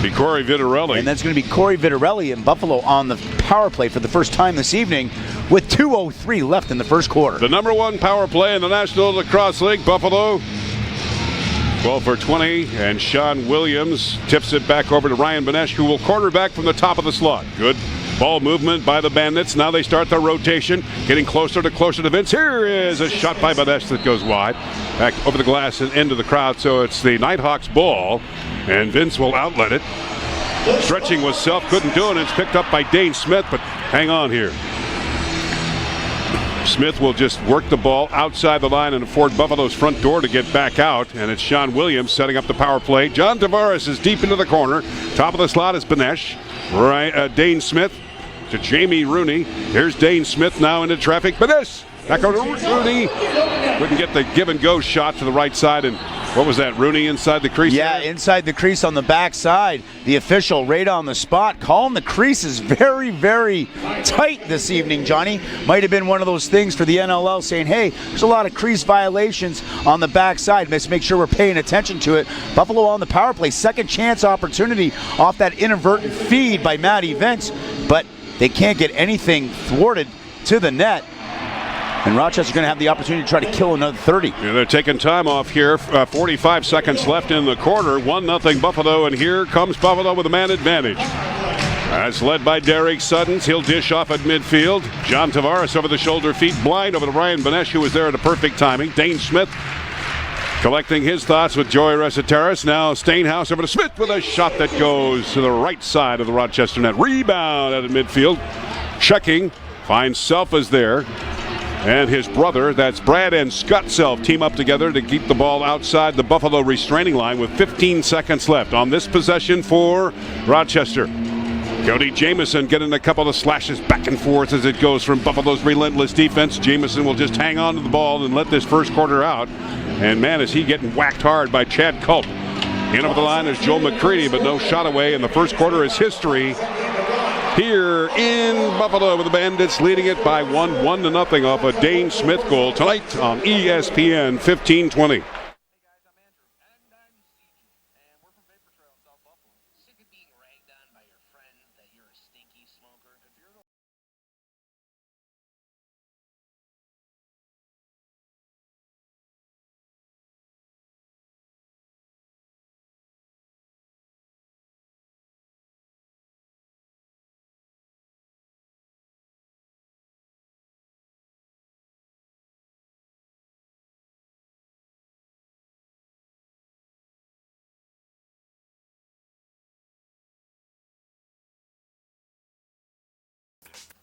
Be Corey Vitarelli. And that's going to be Corey Vitarelli in Buffalo on the power play for the first time this evening with 2:03 left in the first quarter. The number 1 power play in the National Lacrosse League, Buffalo. 12 for 20, and Sean Williams tips it back over to Ryan Banesh, who will quarterback from the top of the slot. Good ball movement by the Bandits. Now they start their rotation, getting closer to Vince. Here is a shot by Banesh that goes wide, back over the glass and into the crowd. So it's the Knighthawks ball, and Vince will outlet it. Stretching was Self, couldn't do it. It's picked up by Dane Smith, but hang on here. Smith will just work the ball outside the line and afford Buffalo's front door to get back out. And it's Sean Williams setting up the power play. John Tavares is deep into the corner. Top of the slot is Banesh. Dane Smith to Jamie Rooney. Here's Dane Smith now into traffic. Banesh back over to Rooney. Couldn't get the give and go shot to the right side. And what was that, Rooney inside the crease? Yeah, inside the crease on the backside. The official right on the spot, calling the creases very, very tight this evening, Johnny. Might have been one of those things for the NLL saying, hey, there's a lot of crease violations on the backside. Let's make sure we're paying attention to it. Buffalo on the power play. Second chance opportunity off that inadvertent feed by Matty Vince, but they can't get anything thwarted to the net. And Rochester's going to have the opportunity to try to kill another 30. Yeah, they're taking time off here. 45 seconds left in the quarter. 1-0 Buffalo, and here comes Buffalo with a man advantage. That's led by Derek Suddens. He'll dish off at midfield. John Tavares over the shoulder feet, blind over to Ryan Benesh, who was there at a perfect timing. Dane Smith collecting his thoughts with Joey Resetaris. Now Stainhouse over to Smith with a shot that goes to the right side of the Rochester net. Rebound out of midfield. Checking, finds Self is there. And his brother, that's Brad and Scott Self, team up together to keep the ball outside the Buffalo restraining line with 15 seconds left on this possession for Rochester. Cody Jamieson getting a couple of slashes back and forth as it goes from Buffalo's relentless defense. Jamieson will just hang on to the ball and let this first quarter out. And man, is he getting whacked hard by Chad Culp. In over the line is Joel McCready, but no shot away. And the first quarter is history here in Buffalo, with the Bandits leading it by 1-0 off a Dane Smith goal tonight on ESPN 1520.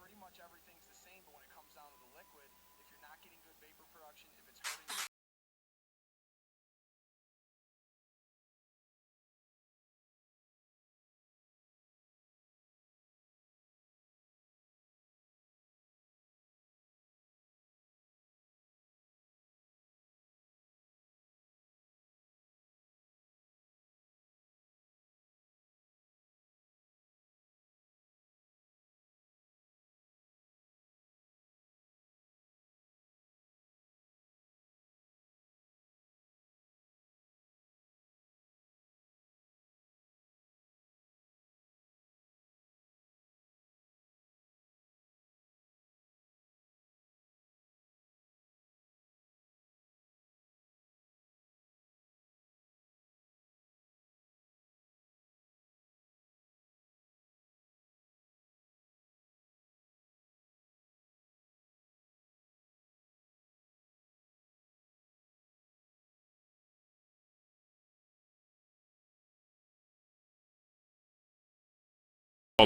Pretty much everything's the same, but when it comes down to the liquid, if you're not getting good vapor production, if it's hurting you.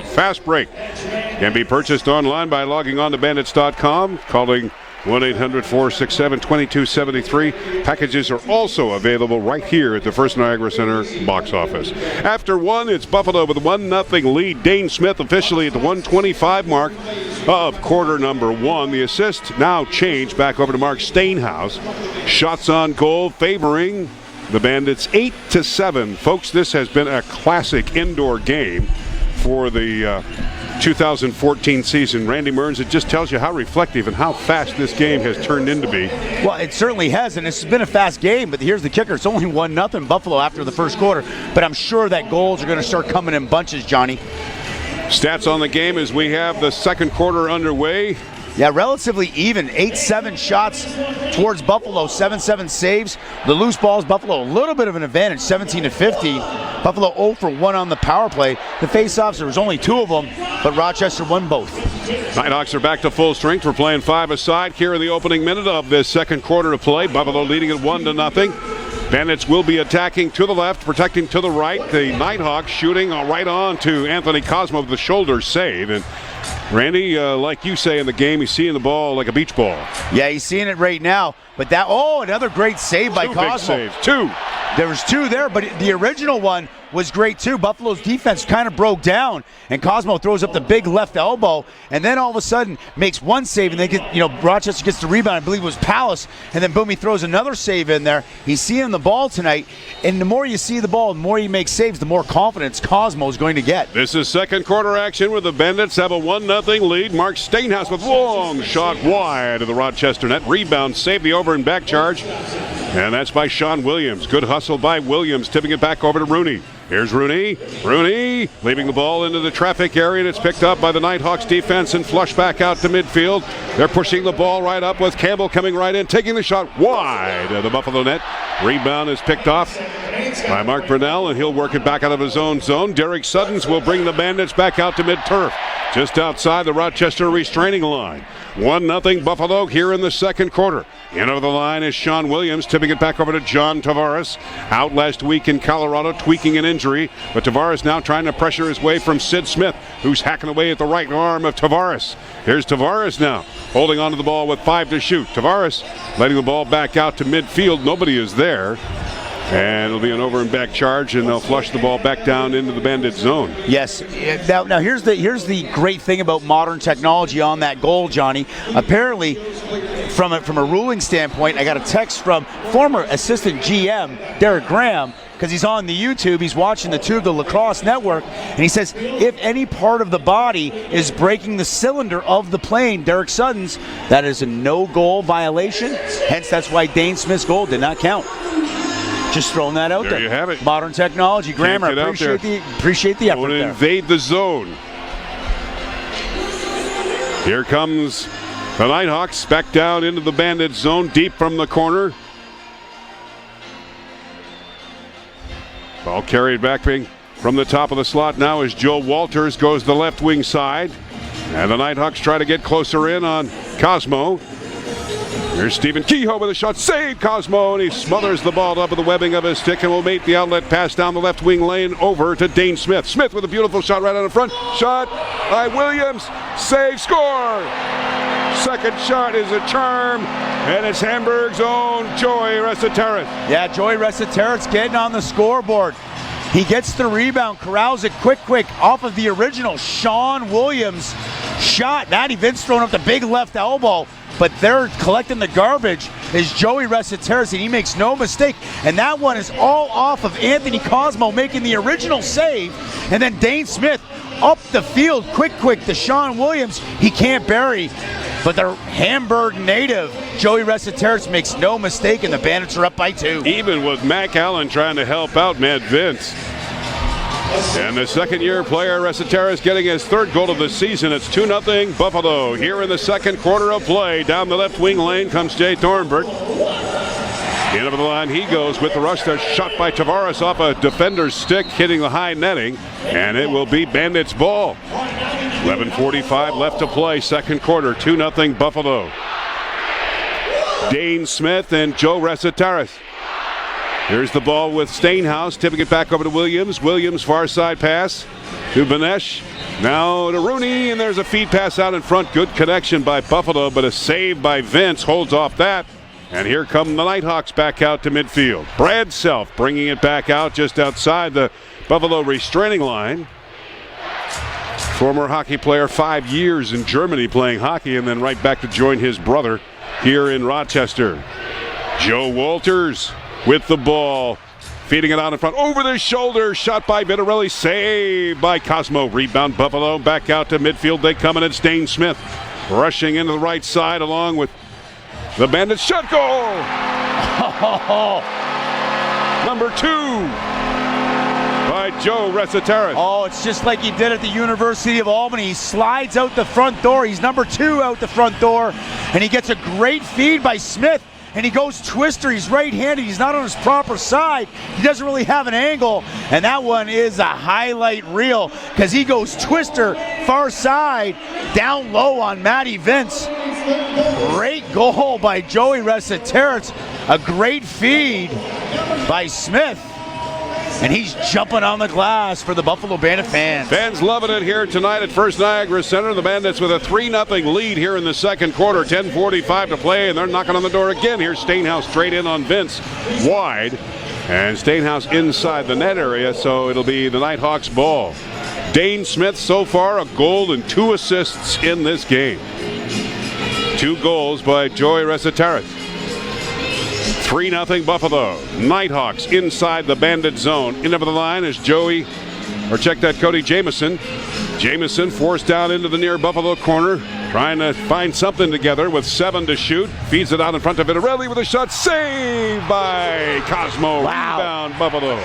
Fast Break can be purchased online by logging on to bandits.com, calling 1-800-467-2273. Packages are also available right here at the First Niagara Center box office. After one, it's Buffalo with a 1-0 lead. Dane Smith officially at the 125 mark of quarter number one. The assist now changed back over to Mark Stainhouse. Shots on goal favoring the Bandits 8-7. Folks, this has been a classic indoor game for the 2014 season. Randy Mearns, it just tells you how reflective and how fast this game has turned into be. Well, it certainly has, and it's been a fast game, but here's the kicker. It's only 1-0 Buffalo after the first quarter, but I'm sure that goals are going to start coming in bunches, Johnny. Stats on the game as we have the second quarter underway. Yeah, relatively even. 8-7 shots towards Buffalo, 7-7 saves. The loose balls, Buffalo a little bit of an advantage, 17-50. Buffalo 0 for 1 on the power play. The face-offs, there was only 2 of them, but Rochester won both. Knighthawks are back to full strength. We're playing 5-a-side here in the opening minute of this second quarter of play. Buffalo leading at 1-0. Bandits will be attacking to the left, protecting to the right. The Knighthawks shooting right on to Anthony Cosmo with the shoulder save. And Randy, like you say in the game, he's seeing the ball like a beach ball. Yeah, he's seeing it right now. But that, another great save by Cosmo. Big saves, 2. There was 2 there, but the original one was great too. Buffalo's defense kind of broke down, and Cosmo throws up the big left elbow, and then all of a sudden makes 1 save, and they get, Rochester gets the rebound. I believe it was Palace, and then boom, he throws another save in there. He's seeing the ball tonight, and the more you see the ball, the more you make saves, the more confidence Cosmo is going to get. This is second quarter action where the Bandits have a 1-0 lead. Mark Stainhouse with long shot wide of the Rochester net. Rebound, save the over and back charge. And that's by Sean Williams. Good hustle by Williams, tipping it back over to Rooney. Here's Rooney. Rooney leaving the ball into the traffic area, and it's picked up by the Knighthawks defense and flushed back out to midfield. They're pushing the ball right up with Campbell coming right in, taking the shot wide of the Buffalo net. Rebound is picked off by Mark Brunell, and he'll work it back out of his own zone. Derek Suddens will bring the Bandits back out to mid-turf, just outside the Rochester restraining line. 1-0 Buffalo here in the second quarter. In over the line is Sean Williams, tipping it back over to John Tavares. Out last week in Colorado, tweaking an injury, but Tavares now trying to pressure his way from Sid Smith, who's hacking away at the right arm of Tavares. Here's Tavares now, holding onto the ball with 5 to shoot. Tavares letting the ball back out to midfield. Nobody is there. And it'll be an over and back charge, and they'll flush the ball back down into the Bandit zone. Yes. Now here's the great thing about modern technology on that goal, Johnny. Apparently, from a ruling standpoint, I got a text from former assistant GM Derek Graham, because he's on the YouTube, he's watching the Tube, the Lacrosse Network, and he says if any part of the body is breaking the cylinder of the plane, Derek Suddens, that is a no-goal violation. Hence, that's why Dane Smith's goal did not count. Just throwing that out there. There you have it. Modern technology. Graham, I appreciate the effort there. Invade the zone. Here comes the Knighthawks back down into the Bandit zone, deep from the corner. Ball carried back from the top of the slot now as Joe Walters goes the left wing side. And the Knighthawks try to get closer in on Cosmo. Here's Stephen Kehoe with a shot. Save Cosmo, and he smothers the ball up with the webbing of his stick and will make the outlet pass down the left wing lane over to Dane Smith. Smith with a beautiful shot right on the front. Shot by Williams. Save, score. Second shot is a charm, and it's Hamburg's own Joey Resetarits. Yeah, Joey Resetarits getting on the scoreboard. He gets the rebound, corrals it quick off of the original Sean Williams shot. Matty Vince throwing up the big left elbow, but they're collecting the garbage is Joey Resetarits, and he makes no mistake. And that one is all off of Anthony Cosmo making the original save, and then Dane Smith up the field quick to Sean Williams. He can't bury, but the Hamburg native Joey Resetarits makes no mistake, and the Bandits are up by 2. Even with Mac Allen trying to help out Matt Vince. And the second-year player, Resetarits, getting his third goal of the season. It's 2-0 Buffalo here in the second quarter of play. Down the left wing lane comes Jay Thornburg. In over the line he goes with the rush there. Shot by Tavares off a defender's stick, hitting the high netting. And it will be Bandits' ball. 11:45 left to play, second quarter. 2-0 Buffalo. Dane Smith and Joe Resetarits. Here's the ball with Stainhouse, tipping it back over to Williams. Williams, far side pass to Benesh. Now to Rooney, and there's a feed pass out in front. Good connection by Buffalo, but a save by Vince holds off that. And here come the Knighthawks back out to midfield. Brad Self bringing it back out just outside the Buffalo restraining line. Former hockey player, 5 years in Germany playing hockey, and then right back to join his brother here in Rochester. Joe Walters with the ball, feeding it out in front, over the shoulder, shot by Vittorelli, saved by Cosmo. Rebound Buffalo, back out to midfield. They come in, it's Dane Smith rushing into the right side along with the Bandits. Shot goal! Number 2 by Joe Resetarits. Oh, it's just like he did at the University of Albany. He slides out the front door. He's number 2 out the front door, and he gets a great feed by Smith. And he goes twister. He's right-handed. He's not on his proper side. He doesn't really have an angle. And that one is a highlight reel because he goes twister, far side, down low on Matty Vince. Great goal by Joey Resetarits. A great feed by Smith. And he's jumping on the glass for the Buffalo Bandit fans. Fans loving it here tonight at First Niagara Center. The Bandits with a 3-0 lead here in the second quarter. 10:45 to play, and they're knocking on the door again. Here's Stainhouse straight in on Vince. Wide. And Stainhouse inside the net area, so it'll be the Knighthawks ball. Dane Smith so far a goal and 2 assists in this game. 2 goals by Joey Resetarits. 3-0 Buffalo. Knighthawks inside the Bandit zone. In over the line is Cody Jamieson. Jamieson forced down into the near Buffalo corner, trying to find something together with 7 to shoot. Feeds it out in front of Vittorelli with a shot. Saved by Cosmo. Wow. Rebound Buffalo.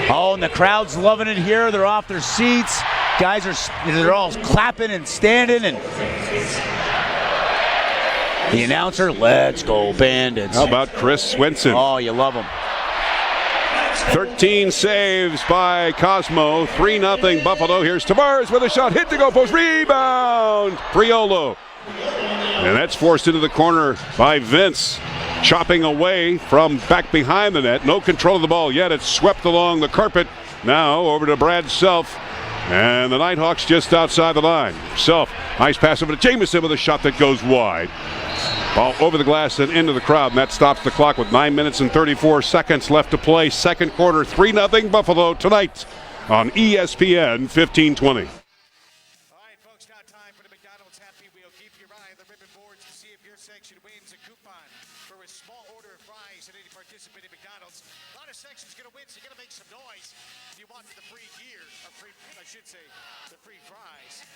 Oh, and the crowd's loving it here. They're off their seats. Guys they're all clapping and standing, and the announcer, let's go Bandits. How about Chris Swenson? Oh, you love him. 13 saves by Cosmo. 3-0 Buffalo. Here's Tavares with a shot. Hit the goal post. Rebound. Priolo. And that's forced into the corner by Vince. Chopping away from back behind the net. No control of the ball yet. It's swept along the carpet. Now over to Brad Self. And the Knighthawks just outside the line. Self, nice pass over to Jamieson with a shot that goes wide. Ball over the glass and into the crowd, and that stops the clock with 9 minutes and 34 seconds left to play. Second quarter, 3-0 Buffalo tonight on ESPN 1520. All right, folks, now time for the McDonald's Happy Wheel. Keep your eye on the ribbon boards to see if your section wins a coupon for a small order of fries at any participating McDonald's. A lot of sections going to win, so you got to make some noise if you want the free gear, or free, I should say, the free fries.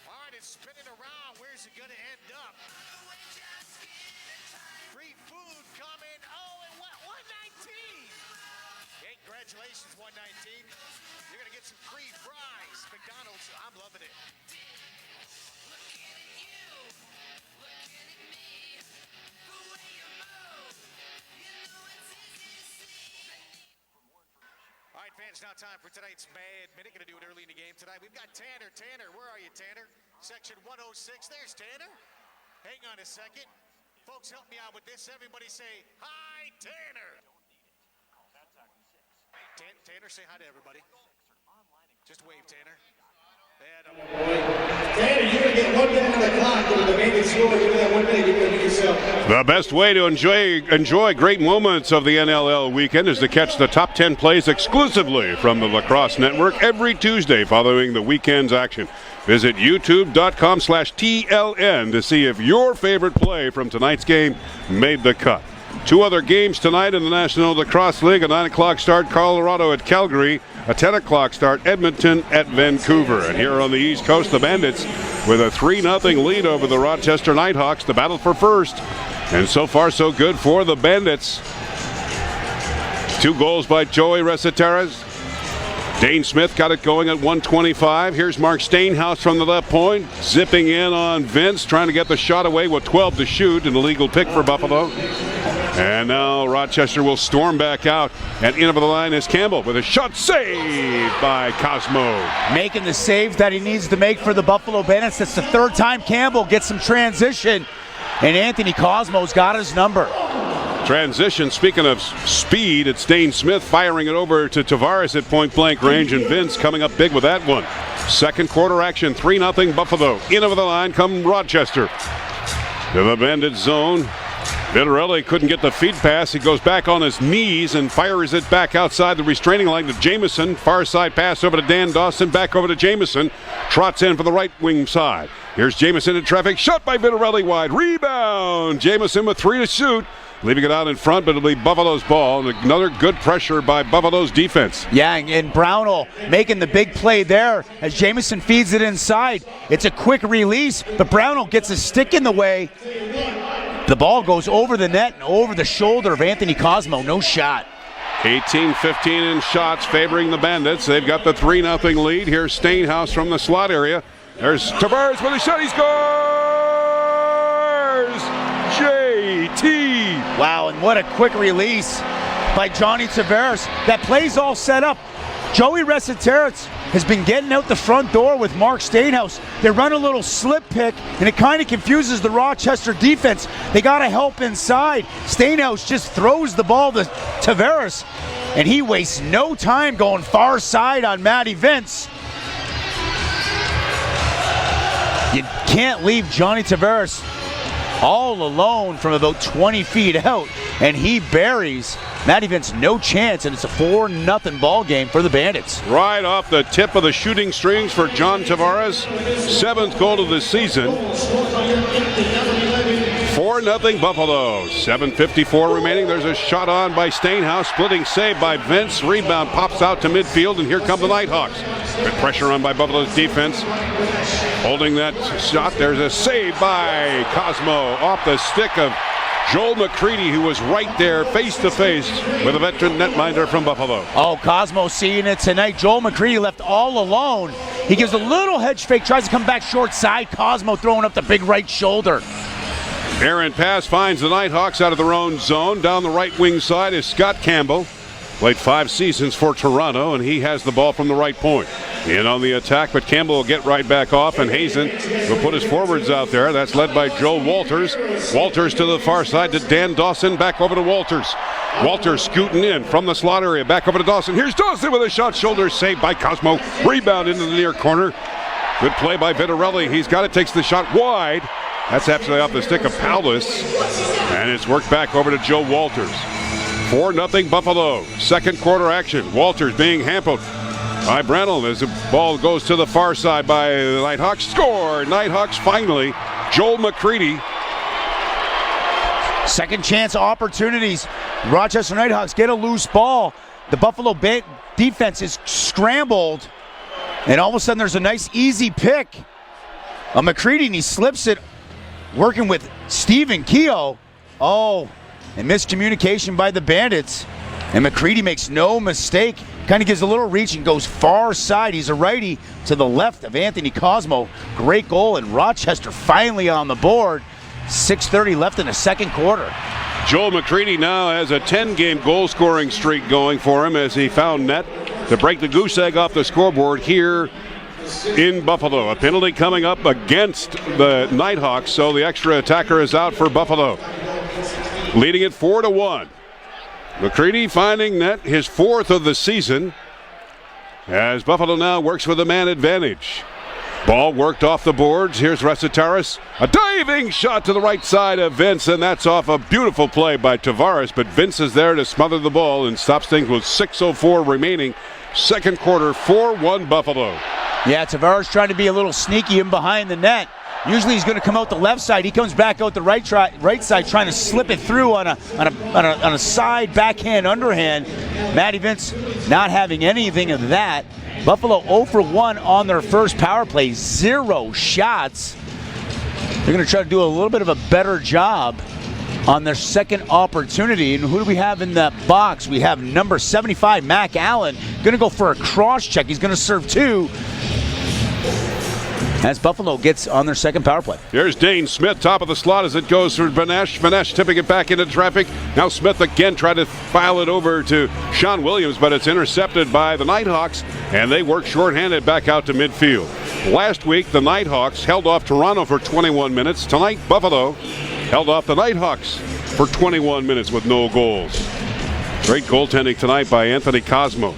All right, it's spinning around. Where's it going to end up? Free food coming. Oh, and what? 119. Hey, congratulations, 119. You're going to get some free fries. McDonald's, I'm loving it. All right, fans, now time for tonight's Mad Minute. Going to do it early in the game tonight. We've got Tanner. Tanner, where are you, Tanner? Section 106. There's Tanner. Hang on a second. Folks, help me out with this. Everybody say, hi, Tanner. Tanner, say hi to everybody. Just wave, Tanner. Tanner, you're going to get 1 minute on the clock. With the Bandits score, give me that 1 minute. You're going to do yourself. The best way to enjoy great moments of the NLL weekend is to catch the top 10 plays exclusively from the Lacrosse Network every Tuesday following the weekend's action. Visit youtube.com/TLN to see if your favorite play from tonight's game made the cut. 2 other games tonight in the National Lacrosse League. A 9 o'clock start, Colorado at Calgary. A 10 o'clock start, Edmonton at Vancouver. And here on the East Coast, the Bandits with a 3-0 lead over the Rochester Knighthawks. The battle for first. And so far, so good for the Bandits. 2 goals by Joey Resetares. Dane Smith got it going at 125. Here's Mark Stainhouse from the left point. Zipping in on Vince, trying to get the shot away with 12 to shoot. An illegal pick for Buffalo. And now Rochester will storm back out. And in over the line is Campbell with a shot saved by Cosmo. Making the saves that he needs to make for the Buffalo Bandits. That's the 3rd time Campbell gets some transition. And Anthony Cosmo's got his number. Transition, speaking of speed, it's Dane Smith firing it over to Tavares at point-blank range, and Vince coming up big with that one. Second quarter action, 3-0 Buffalo. In over the line come Rochester. To the Bandit zone. Vitarelli couldn't get the feed pass. He goes back on his knees and fires it back outside the restraining line to Jamieson. Far side pass over to Dan Dawson, back over to Jamieson. Trots in for the right wing side. Here's Jamieson in traffic. Shot by Vitarelli wide. Rebound. Jamieson with 3 to shoot. Leaving it out in front, but it'll be Buffalo's ball. And another good pressure by Buffalo's defense. Yeah, and Brownell making the big play there as Jamieson feeds it inside. It's a quick release, but Brownell gets a stick in the way. The ball goes over the net and over the shoulder of Anthony Cosmo. No shot. 18-15 in shots favoring the Bandits. They've got the 3-0 lead. Here's Stainhouse from the slot area. There's Tavares with a shot. He scores! JT! Wow, and what a quick release by Johnny Tavares. That play's all set up. Joey Resetares has been getting out the front door with Mark Stainhouse. They run a little slip pick, and it kind of confuses the Rochester defense. They got to help inside. Stainhouse just throws the ball to Tavares, and he wastes no time going far side on Matty Vince. You can't leave Johnny Tavares all alone from about 20 feet out, and he buries Matty Vince. No chance, and it's a 4-0 ball game for the Bandits. Right off the tip of the shooting strings for John Tavares. 7th goal of the season. 4-0 Buffalo. 7:54 remaining. There's a shot on by Stainhouse. Splitting save by Vince. Rebound pops out to midfield, and here come the Knighthawks. Good pressure on by Buffalo's defense. Holding that shot. There's a save by Cosmo off the stick of Joel McCready, who was right there face-to-face with a veteran netminder from Buffalo. Oh, Cosmo seeing it tonight. Joel McCready left all alone. He gives a little hedge fake, tries to come back short side. Cosmo throwing up the big right shoulder. Errant pass finds the Knighthawks out of their own zone. Down the right wing side is Scott Campbell. Played 5 seasons for Toronto, and he has the ball from the right point. In on the attack, but Campbell will get right back off, and Hazen will put his forwards out there. That's led by Joe Walters. Walters to the far side to Dan Dawson, back over to Walters. Walters scooting in from the slot area, back over to Dawson. Here's Dawson with a shot, shoulder saved by Cosmo. Rebound into the near corner. Good play by Vitarelli. He's got it, takes the shot wide. That's absolutely off the stick of Paulus, and it's worked back over to Joe Walters. 4-0 Buffalo. Second quarter action. Walters being hampered by Brennel as the ball goes to the far side by the Knighthawks. Score! Knighthawks finally. Joel McCready. Second chance opportunities. Rochester Knighthawks get a loose ball. The Buffalo defense is scrambled. And all of a sudden there's a nice easy pick. McCready, and he slips it. Working with Stephen Keogh. Oh, and miscommunication by the Bandits. And McCready makes no mistake. Kind of gives a little reach and goes far side. He's a righty to the left of Anthony Cosmo. Great goal, and Rochester finally on the board. 6:30 left in the second quarter. Joel McCready now has a 10-game goal-scoring streak going for him as he found net to break the goose egg off the scoreboard here in Buffalo. A penalty coming up against the Knighthawks, so the extra attacker is out for Buffalo. Leading it 4-1. McCready finding net, his 4th of the season, as Buffalo now works with a man advantage. Ball worked off the boards. Here's Resetaris. A diving shot to the right side of Vince, and that's off a beautiful play by Tavares, but Vince is there to smother the ball and stops things with 6:04 remaining. Second quarter, 4-1 Buffalo. Yeah, Tavares trying to be a little sneaky in behind the net. Usually he's going to come out the left side. He comes back out the right side, trying to slip it through on a side backhand underhand. Matty Vince not having anything of that. Buffalo 0 for 1 on their first power play, 0 shots. They're going to try to do a little bit of a better job on their second opportunity. And who do we have in that box? We have number 75, Mac Allen, going to go for a cross check. He's going to serve 2. As Buffalo gets on their second power play. Here's Dane Smith, top of the slot as it goes for Benesh. Benesh tipping it back into traffic. Now Smith again tried to file it over to Sean Williams, but it's intercepted by the Knighthawks, and they work shorthanded back out to midfield. Last week, the Knighthawks held off Toronto for 21 minutes. Tonight, Buffalo held off the Knighthawks for 21 minutes with no goals. Great goaltending tonight by Anthony Cosmo.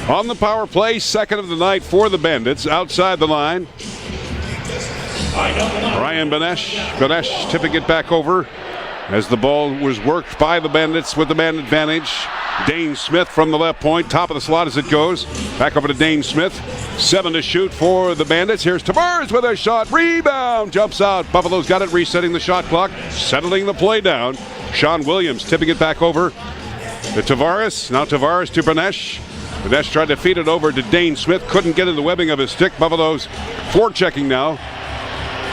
On the power play, second of the night for the Bandits, outside the line. Ryan Benesh. Benesh tipping it back over as the ball was worked by the Bandits with the man advantage. Dane Smith from the left point, top of the slot as it goes. Back over to Dane Smith. 7 to shoot for the Bandits. Here's Tavares with a shot. Rebound. Jumps out. Buffalo's got it, resetting the shot clock, settling the play down. Sean Williams tipping it back over to Tavares. Now Tavares to Benesh. Benesh tried to feed it over to Dane Smith. Couldn't get in the webbing of his stick. Buffalo's forechecking now.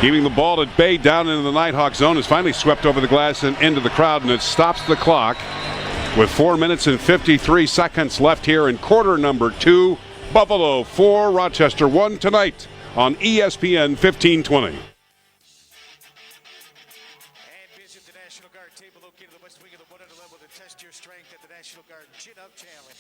Keeping the ball at bay down into the Nighthawk zone. Is finally swept over the glass and into the crowd, and it stops the clock with 4 minutes and 53 seconds left here in quarter number 2. Buffalo 4, Rochester 1 tonight on ESPN 1520. And visit the National Guard table located in the west wing of the 100 level to test your strength at the National Guard Chin Up Challenge.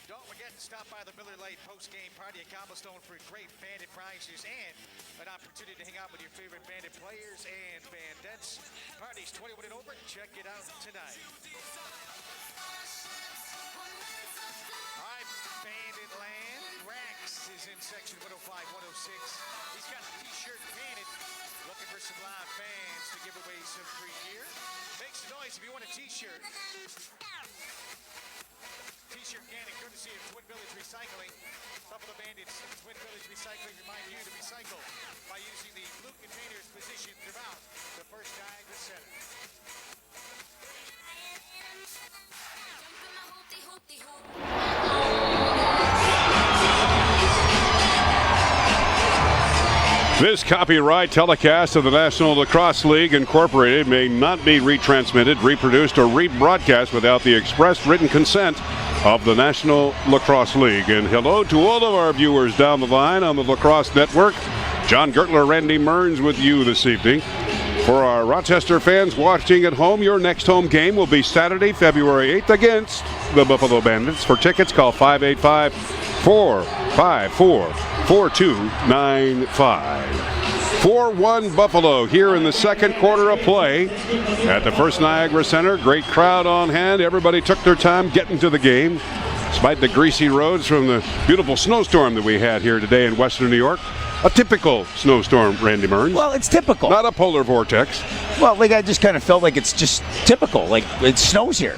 Don't forget to stop by the Miller Lite post-game party at Cobblestone for great Bandit prizes and an opportunity to hang out with your favorite Bandit players and Bandits. Parties 21 and over. Check it out tonight. All right, Bandit Land. Rax is in section 105, 106. He's got a t-shirt Bandit. Looking for some live fans to give away some free gear. Make some noise if you want a t-shirt. T-shirt cannon courtesy of Twin Village Recycling. Buffalo Bandits, Twin Village Recycling remind you to recycle by using the blue containers positioned throughout the first diagonal center. This copyright telecast of the National Lacrosse League Incorporated may not be retransmitted, reproduced, or rebroadcast without the express written consent of the National Lacrosse League. And hello to all of our viewers down the line on the Lacrosse Network. John Gertler, Randy Mearns with you this evening. For our Rochester fans watching at home, your next home game will be Saturday, February 8th against the Buffalo Bandits. For tickets, call 585-454-4295. 4-1 Buffalo here in the second quarter of play at the First Niagara Center. Great crowd on hand. Everybody took their time getting to the game, despite the greasy roads from the beautiful snowstorm that we had here today in Western New York. A typical snowstorm, Randy Mearns. Well, it's typical. Not a polar vortex. Well, like I just kind of felt like it's just typical. Like it snows here.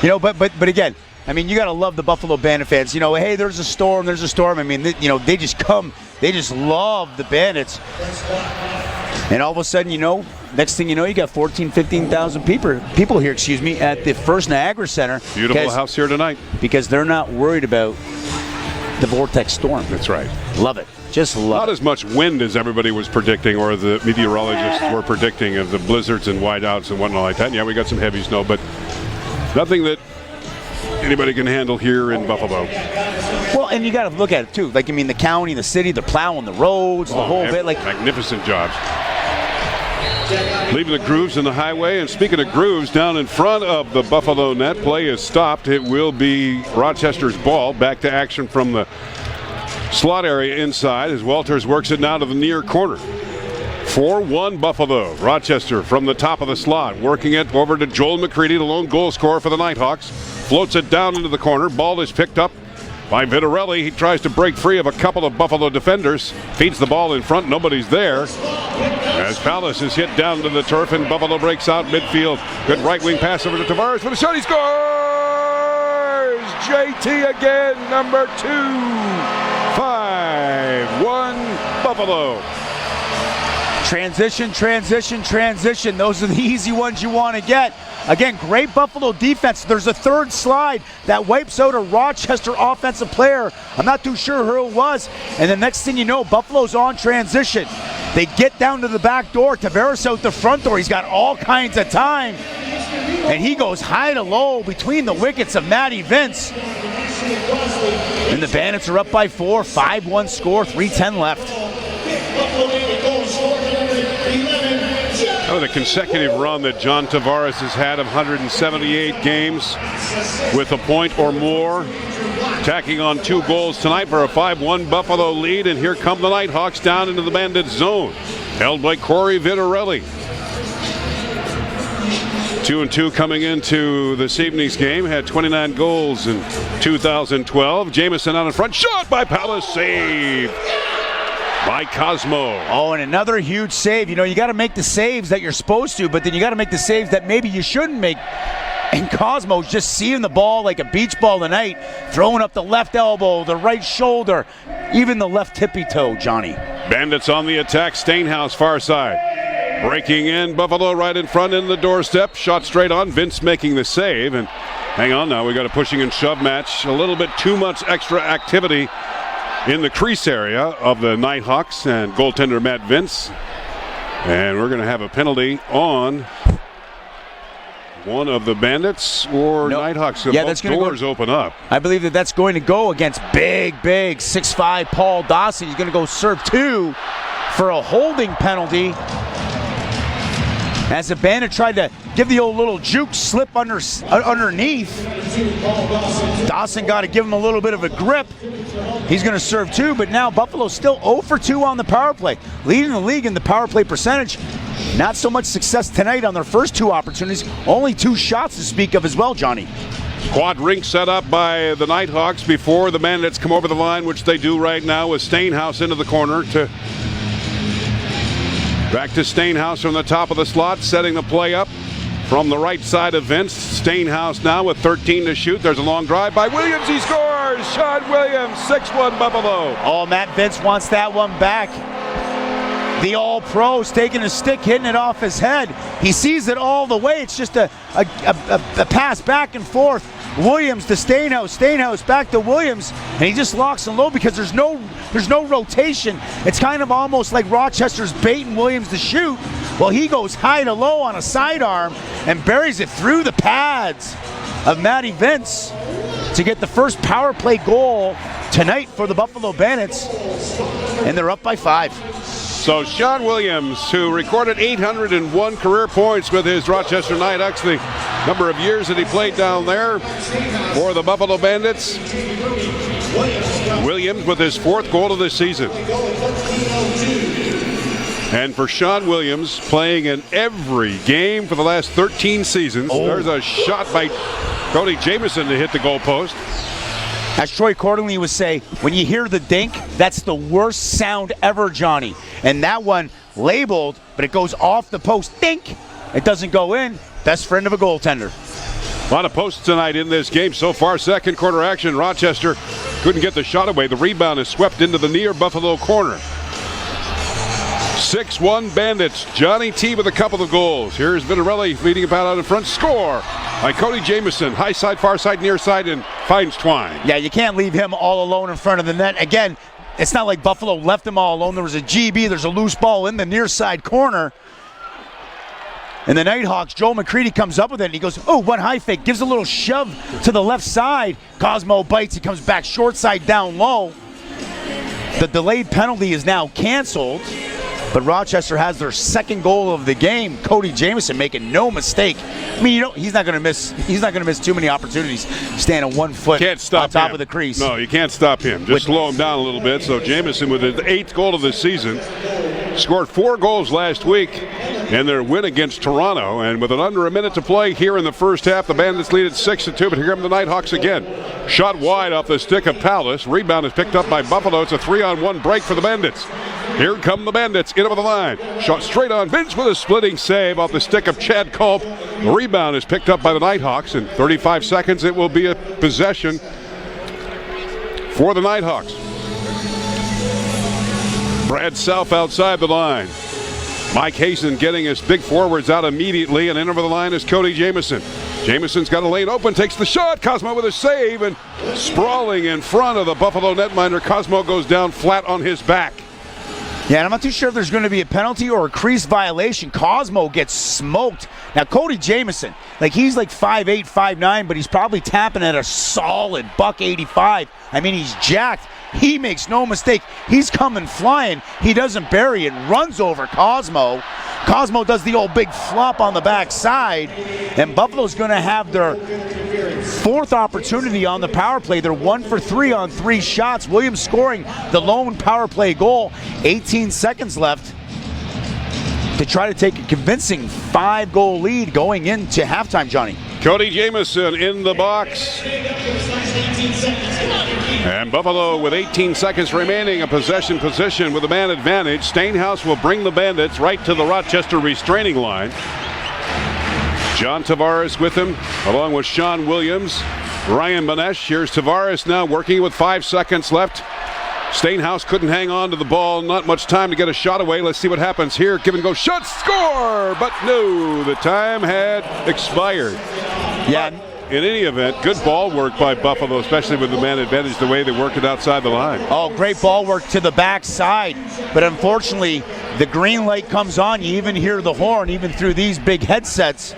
But again, I mean, you got to love the Buffalo Bandit fans. Hey, there's a storm. I mean, they just come. They just love the Bandits. And all of a sudden, next thing you know, you got 15,000 people here, at the First Niagara Center. Beautiful house here tonight. Because they're not worried about the vortex storm. That's right. Love it. Just love it. Not as much wind as everybody was predicting, or the meteorologists were predicting, of the blizzards and whiteouts and whatnot like that. Yeah, we got some heavy snow, but nothing that anybody can handle here in Buffalo. Well, and you got to look at it too. Like, I mean, the county, the city, they're plowing the roads, the whole bit. Like magnificent jobs. Leaving the grooves in the highway. And speaking of grooves, down in front of the Buffalo net, play is stopped. It will be Rochester's ball. Back to action from the slot area inside as Walters works it now to the near corner. 4-1 Buffalo. Rochester from the top of the slot, working it over to Joel McCready, the lone goal scorer for the Knighthawks. Floats it down into the corner. Ball is picked up by Vitarelli. He tries to break free of a couple of Buffalo defenders. Feeds the ball in front. Nobody's there. As Palace is hit down to the turf and Buffalo breaks out midfield. Good right wing pass over to Tavares for the shot. He scores! JT again, number 2. 5-1 Buffalo. Transition. Those are the easy ones you want to get. Again, great Buffalo defense. There's a third slide that wipes out a Rochester offensive player. I'm not too sure who it was. And the next thing you know, Buffalo's on transition. They get down to the back door. Tavares out the front door. He's got all kinds of time. And he goes high to low between the wickets of Matty Vince. And the Bandits are up by 4. 5-1 score, 3:10 left. The consecutive run that John Tavares has had of 178 games with a point or more. Tacking on 2 goals tonight for a 5-1 Buffalo lead. And here come the Knighthawks down into the Bandits zone. Held by Corey Vitarelli. 2-2 coming into this evening's game. Had 29 goals in 2012. Jamison out in front. Shot by Palace. Save by Cosmo. Oh, and another huge save. You got to make the saves that you're supposed to, but then you got to make the saves that maybe you shouldn't make. And Cosmo's just seeing the ball like a beach ball tonight, throwing up the left elbow, the right shoulder, even the left tippy toe, Johnny. Bandits on the attack. Stainhouse far side. Breaking in, Buffalo right in front in the doorstep. Shot straight on. Vince making the save. And hang on now, we got a pushing and shove match. A little bit too much extra activity in the crease area of the Knighthawks and goaltender Matt Vince. And we're going to have a penalty on one of the Bandits or Knighthawks. Yeah, both doors open up. I believe that's going to go against big 6'5" Paul Dawson. He's going to go serve 2 for a holding penalty. As the Bandit tried to give the old little juke slip underneath. Dawson got to give him a little bit of a grip. He's going to serve 2, but now Buffalo's still 0 for 2 on the power play. Leading the league in the power play percentage. Not so much success tonight on their first 2 opportunities. Only 2 shots to speak of as well, Johnny. Quad rink set up by the Knighthawks before the Bandits come over the line, which they do right now with Stainhouse into the corner to back to Stainhouse from the top of the slot, setting the play up from the right side of Vince. Stainhouse now with 13 to shoot. There's a long drive by Williams. He scores! Sean Williams, 6-1 Buffalo. Oh, Matt Vince wants that one back. The All-Pro's taking a stick, hitting it off his head. He sees it all the way. It's just a pass back and forth. Williams to Stainhouse back to Williams, and he just locks him low because there's no rotation. It's kind of almost like Rochester's baiting Williams to shoot. Well, he goes high to low on a sidearm and buries it through the pads of Matty Vince to get the first power play goal tonight for the Buffalo Bandits, and they're up by 5. So Sean Williams, who recorded 801 career points with his Rochester Knighthawks, the number of years that he played down there for the Buffalo Bandits. Williams with his 4th goal of the season. And for Sean Williams, playing in every game for the last 13 seasons, there's a shot by Cody Jamieson to hit the goalpost. As Troy Cordingley would say, when you hear the dink, that's the worst sound ever, Johnny. And that one labeled, but it goes off the post. Dink! It doesn't go in. Best friend of a goaltender. A lot of posts tonight in this game so far. Second quarter action. Rochester couldn't get the shot away. The rebound is swept into the near Buffalo corner. 6-1 Bandits. Johnny T with a couple of goals. Here's Vitarelli leading about out in front. Score by Cody Jamieson. High side, far side, near side, and finds Twine. Yeah, you can't leave him all alone in front of the net. Again, it's not like Buffalo left him all alone. There was a GB. There's a loose ball in the near side corner. And the Knighthawks, Joel McCready comes up with it, and he goes, oh, one high fake. Gives a little shove to the left side. Cosmo bites. He comes back short side down low. The delayed penalty is now canceled. But Rochester has their second goal of the game. Cody Jamieson making no mistake. I mean, he's not going to miss. He's not going to miss too many opportunities. Standing 1 foot can't stop on top him. of the crease. No, you can't stop him. Just slow him down a little bit. So Jamieson with his 8th goal of the season, scored 4 goals last week in their win against Toronto. And with under a minute to play here in the first half, the Bandits lead at 6-2. But here come the Knighthawks again. Shot wide off the stick of Palace. Rebound is picked up by Buffalo. It's a 3-on-1 break for the Bandits. Here come the Bandits in over the line. Shot straight on. Vince with a splitting save off the stick of Chad Culp. The rebound is picked up by the Knighthawks. In 35 seconds, it will be a possession for the Knighthawks. Brad Self outside the line. Mike Hazen getting his big forwards out immediately, and in over the line is Cody Jamieson. Jamieson's got a lane open, takes the shot. Cosmo with a save, and sprawling in front of the Buffalo netminder. Cosmo goes down flat on his back. Yeah, and I'm not too sure if there's going to be a penalty or a crease violation. Cosmo gets smoked. Now, Cody Jamieson, he's like 5'8", 5'9", but he's probably tapping at a solid $185. I mean, he's jacked. He makes no mistake. He's coming flying. He doesn't bury it, runs over Cosmo. Cosmo does the old big flop on the backside, and Buffalo's going to have their 4th opportunity on the power play. They're 1 for 3 on 3 shots. Williams scoring the lone power play goal. 18 seconds left to try to take a convincing 5-goal lead going into halftime, Johnny. Cody Jamieson in the box. And Buffalo with 18 seconds remaining, a possession position with a man advantage. Stainhouse will bring the Bandits right to the Rochester restraining line. John Tavares with him, along with Sean Williams, Ryan Banesh. Here's Tavares now working with 5 seconds left. Stainhouse couldn't hang on to the ball. Not much time to get a shot away. Let's see what happens here. Give and go shot, score! But no, the time had expired. Yeah. In any event, good ball work by Buffalo, especially with the man advantage, the way they worked it outside the line. Oh, great ball work to the backside. But unfortunately, the green light comes on. You even hear the horn, even through these big headsets,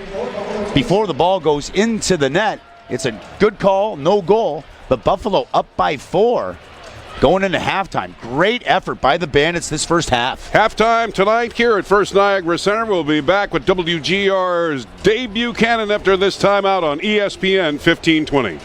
before the ball goes into the net. It's a good call, no goal, but Buffalo up by 4. Going into halftime. Great effort by the Bandits this first half. Halftime tonight here at First Niagara Center. We'll be back with WGR's Dave Buchanan after this timeout on ESPN 1520.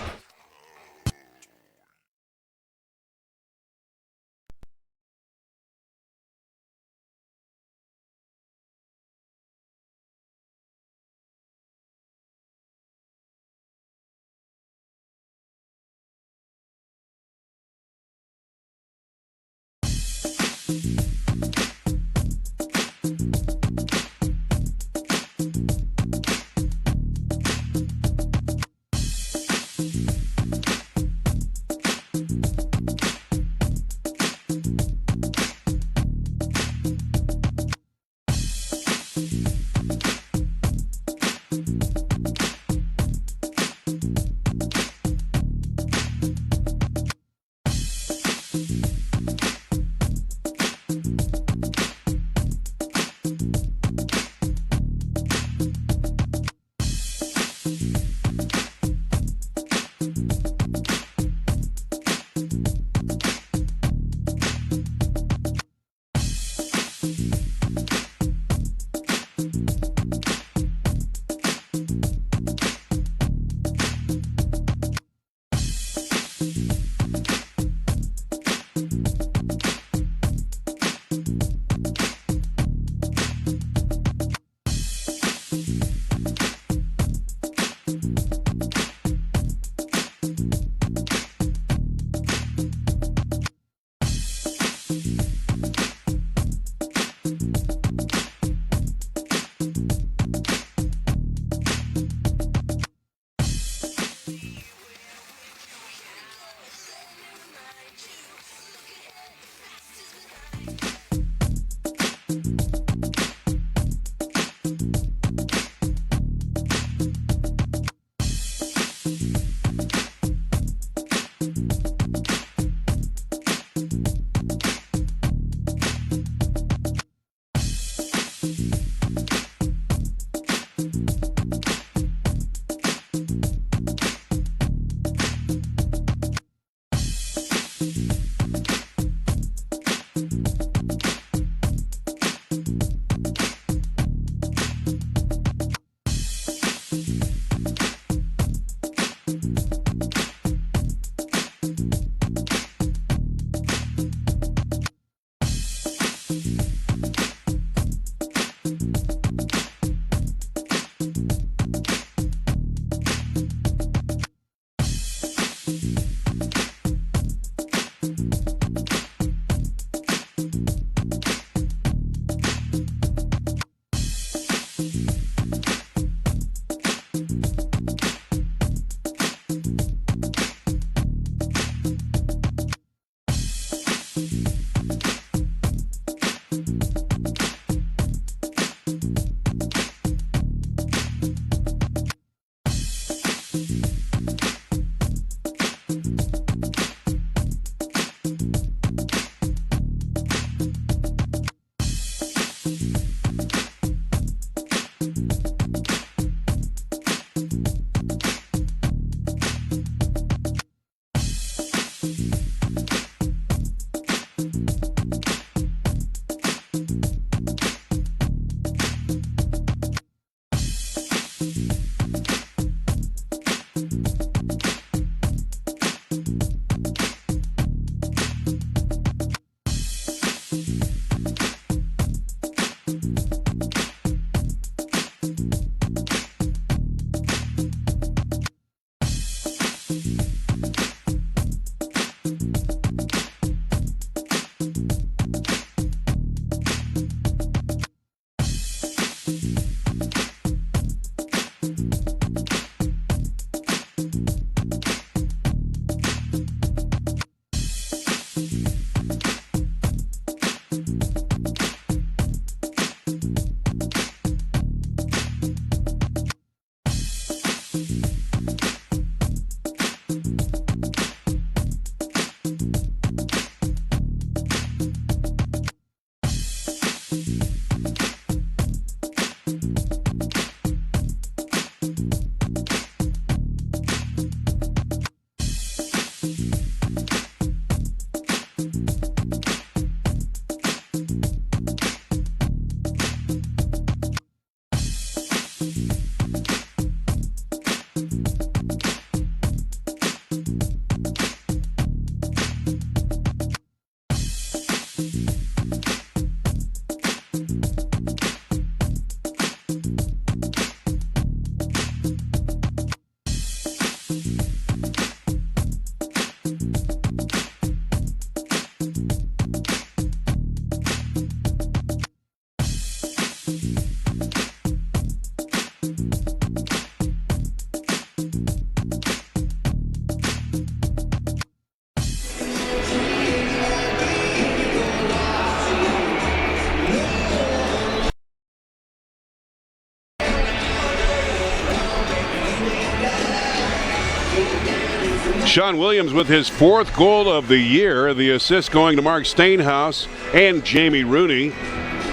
Sean Williams with his 4th goal of the year. The assist going to Mark Stainhouse and Jamie Rooney.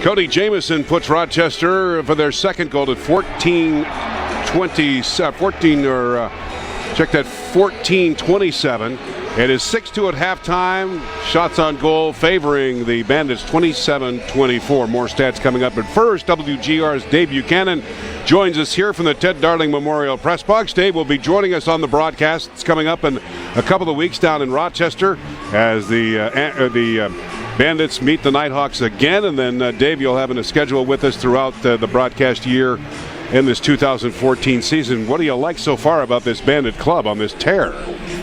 Cody Jamieson puts Rochester for their 2nd goal at 14-27. It is 6-2 at halftime. Shots on goal favoring the Bandits 27-24. More stats coming up. But first, WGR's Dave Buchanan joins us here from the Ted Darling Memorial Press Box. Dave will be joining us on the broadcast. It's coming up in a couple of weeks down in Rochester as the Bandits meet the Knighthawks again. And then, Dave, you'll have a schedule with us throughout the broadcast year in this 2014 season. What do you like so far about this Bandit club on this tear?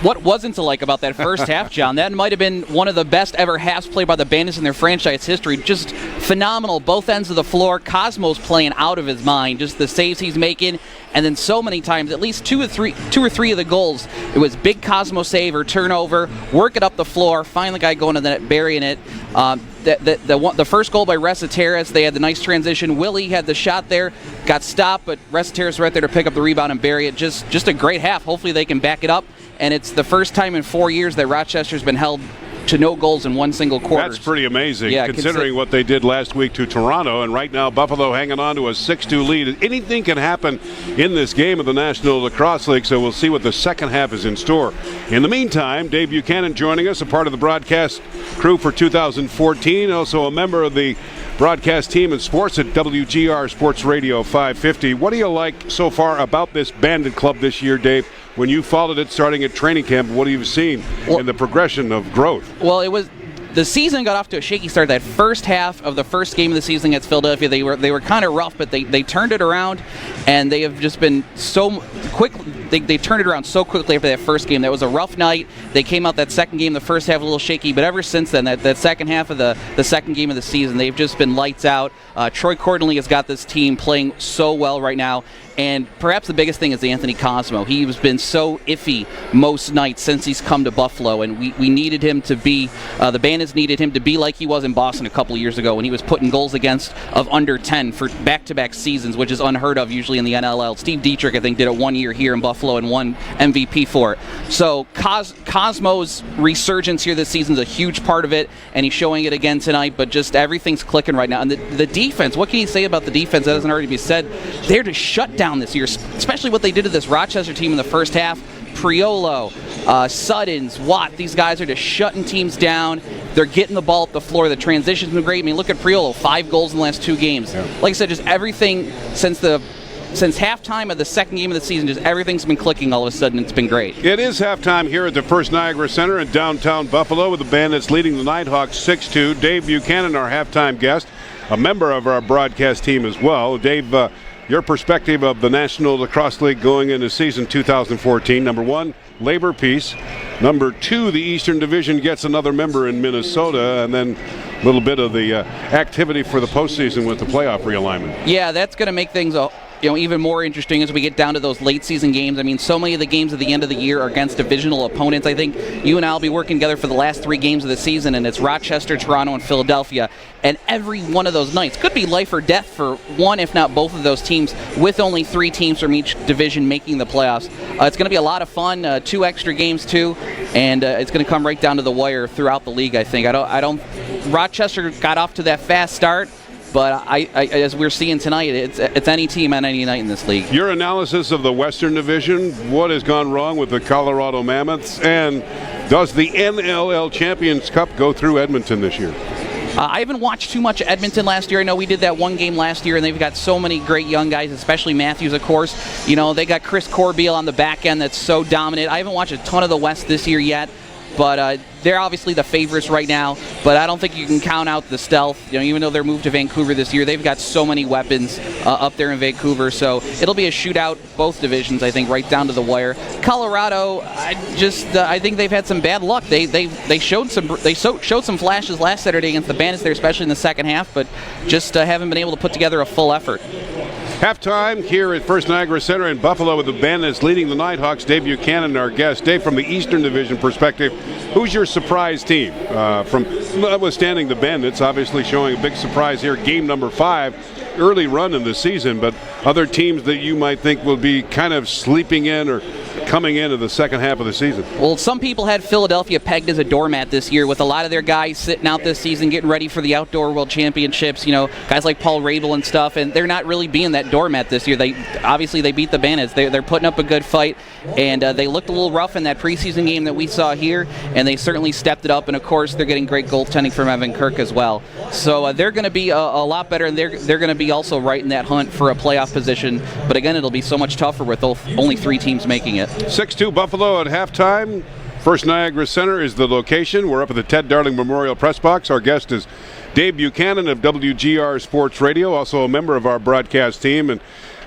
What wasn't to like about that first half, John? That might have been one of the best ever halves played by the Bandits in their franchise history. Just phenomenal, both ends of the floor. Cosmo's playing out of his mind, just the saves he's making. And then so many times, at least two or three of the goals, it was big Cosmo save or turnover, work it up the floor, find the guy going to the net, burying it. The first goal by Reciteras, they had the nice transition. Willie had the shot there, got stopped, but Reciteras right there to pick up the rebound and bury it. Just a great half. Hopefully they can back it up. And it's the first time in 4 years that Rochester's been held to no goals in one single quarter. That's pretty amazing, considering what they did last week to Toronto. And right now, Buffalo hanging on to a 6-2 lead. Anything can happen in this game of the National Lacrosse League, so we'll see what the second half is in store. In the meantime, Dave Buchanan joining us, a part of the broadcast crew for 2014, also a member of the broadcast team in sports at WGR Sports Radio 550. What do you like so far about this Bandit Club this year, Dave? When you followed it starting at training camp, what have you seen in the progression of growth? Well, the season got off to a shaky start. That first half of the first game of the season against Philadelphia, they were kind of rough, but they turned it around, and they have just been so quick. They turned it around so quickly after that first game. That was a rough night. They came out that second game, the first half a little shaky, but ever since then, that second half of the second game of the season, they've just been lights out. Troy Cordonley has got this team playing so well right now. And perhaps the biggest thing is Anthony Cosmo. He's been so iffy most nights since he's come to Buffalo, and we needed him to be, the Bandits needed him to be like he was in Boston a couple of years ago when he was putting goals against of under 10 for back-to-back seasons, which is unheard of usually in the NLL. Steve Dietrich, I think, did it 1 year here in Buffalo and won MVP for it. So Cosmo's resurgence here this season is a huge part of it, and he's showing it again tonight, but just everything's clicking right now. And the defense, what can you say about the defense that hasn't already been said? They're to shut down this year, especially what they did to this Rochester team in the first half. Priolo, Suddens, Watt, these guys are just shutting teams down. They're getting the ball up the floor. The transition's been great. I mean, look at Priolo, 5 goals in the last 2 games. Yeah. Like I said, just everything since halftime of the second game of the season, just everything's been clicking all of a sudden. It's been great. It is halftime here at the First Niagara Center in downtown Buffalo, with the Bandits leading the Knighthawks 6-2. Dave Buchanan, our halftime guest, a member of our broadcast team as well. Dave, your perspective of the National Lacrosse League going into season 2014. Number 1, labor peace. Number 2, the Eastern Division gets another member in Minnesota, and then a little bit of the activity for the postseason with the playoff realignment. Yeah, that's going to make things even more interesting as we get down to those late season games. I mean, so many of the games at the end of the year are against divisional opponents. I think you and I will be working together for the last 3 games of the season, and it's Rochester, Toronto, and Philadelphia. And every one of those nights could be life or death for one, if not both of those teams, with only 3 teams from each division making the playoffs. It's going to be a lot of fun, 2 extra games too, and it's going to come right down to the wire throughout the league, I think. Rochester got off to that fast start, but as we're seeing tonight, it's any team on any night in this league. Your analysis of the Western Division, what has gone wrong with the Colorado Mammoths, and does the NLL Champions Cup go through Edmonton this year? I haven't watched too much Edmonton last year. I know we did that one game last year, and they've got so many great young guys, especially Matthews, of course. You know, they got Chris Corbeil on the back end that's so dominant. I haven't watched a ton of the West this year yet, but they're obviously the favorites right now. But I don't think you can count out the Stealth. You know, even though they're moved to Vancouver this year, they've got so many weapons up there in Vancouver. So it'll be a shootout, both divisions, I think, right down to the wire. Colorado, I think they've had some bad luck. They showed some flashes last Saturday against the Bandits there, especially in the second half, but just haven't been able to put together a full effort. Halftime here at First Niagara Center in Buffalo with the Bandits leading the Knighthawks. Dave Buchanan, our guest. Dave, from the Eastern Division perspective, who's your surprise team? From notwithstanding the Bandits, obviously showing a big surprise here, game number 5, early run in the season, but other teams that you might think will be kind of sleeping in or coming into the second half of the season? Well, some people had Philadelphia pegged as a doormat this year, with a lot of their guys sitting out this season, getting ready for the Outdoor World Championships. You know, guys like Paul Rabel and stuff, and they're not really being that doormat this year. They beat the Bandits. They're putting up a good fight, and they looked a little rough in that preseason game that we saw here, and they certainly stepped it up. And of course, they're getting great goaltending from Evan Kirk as well. So they're going to be a lot better, and they're going to be also right in that hunt for a playoff position. But again, it'll be so much tougher with only 3 teams making it. 6-2 Buffalo at halftime. First Niagara Center is the location. We're up at the Ted Darling Memorial Press Box. Our guest is Dave Buchanan of WGR Sports Radio, also a member of our broadcast team. And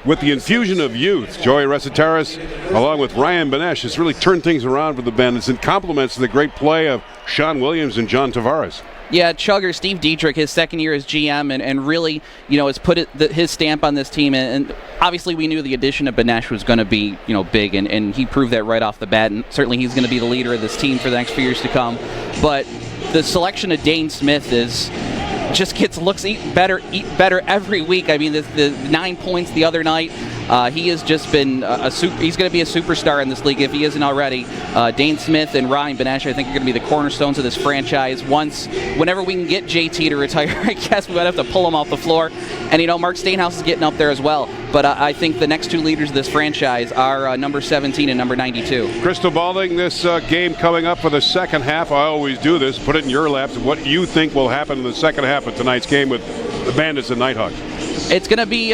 with the infusion of youth, Joey Resetaris, along with Ryan Benesh, has really turned things around for the Bandits and compliments the great play of Sean Williams and John Tavares. Yeah, Chugger, Steve Dietrich, his second year as GM, and really, has put his stamp on this team. And obviously, we knew the addition of Benesh was going to be, big, and he proved that right off the bat. And certainly, he's going to be the leader of this team for the next few years to come. But the selection of Dane Smith looks better every week. I mean, the 9 points the other night. He has just been he's going to be a superstar in this league if he isn't already. Dane Smith and Ryan Benesh, I think, are going to be the cornerstones of this franchise. Whenever we can get JT to retire, I guess we might have to pull him off the floor. And Mark Stainhouse is getting up there as well. But I think the next 2 leaders of this franchise are number 17 and number 92. Crystal balling this game coming up for the second half. I always do this. Put it in your laps. What you think will happen in the second half of tonight's game with the Bandits and Knighthawks? It's going to be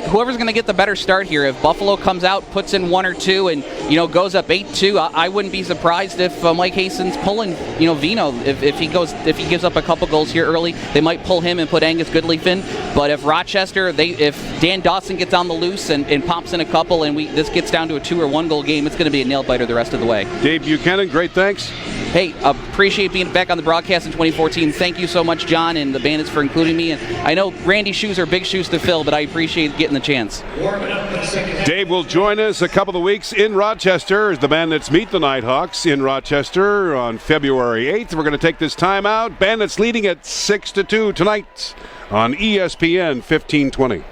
whoever's going to get the better start here. If Buffalo comes out, puts in 1 or 2, and goes up 8-2, I wouldn't be surprised if Mike Hastings pulling Vino. If he gives up a couple goals here early, they might pull him and put Angus Goodleaf in. But if Rochester, if Dan Dawson gets on the loose and pops in a couple, and this gets down to a 2 or 1 goal game, it's going to be a nail biter the rest of the way. Dave Buchanan, great thanks. Hey, appreciate being back on the broadcast in 2014. Thank you so much, John, and the Bandits for including me. And I know Randy's shoes are big shoes to fill, but I appreciate getting the chance. Dave will join us a couple of weeks in Rochester as the Bandits meet the Knighthawks in Rochester on February 8th. We're going to take this time out. Bandits leading at 6-2 tonight on ESPN 1520.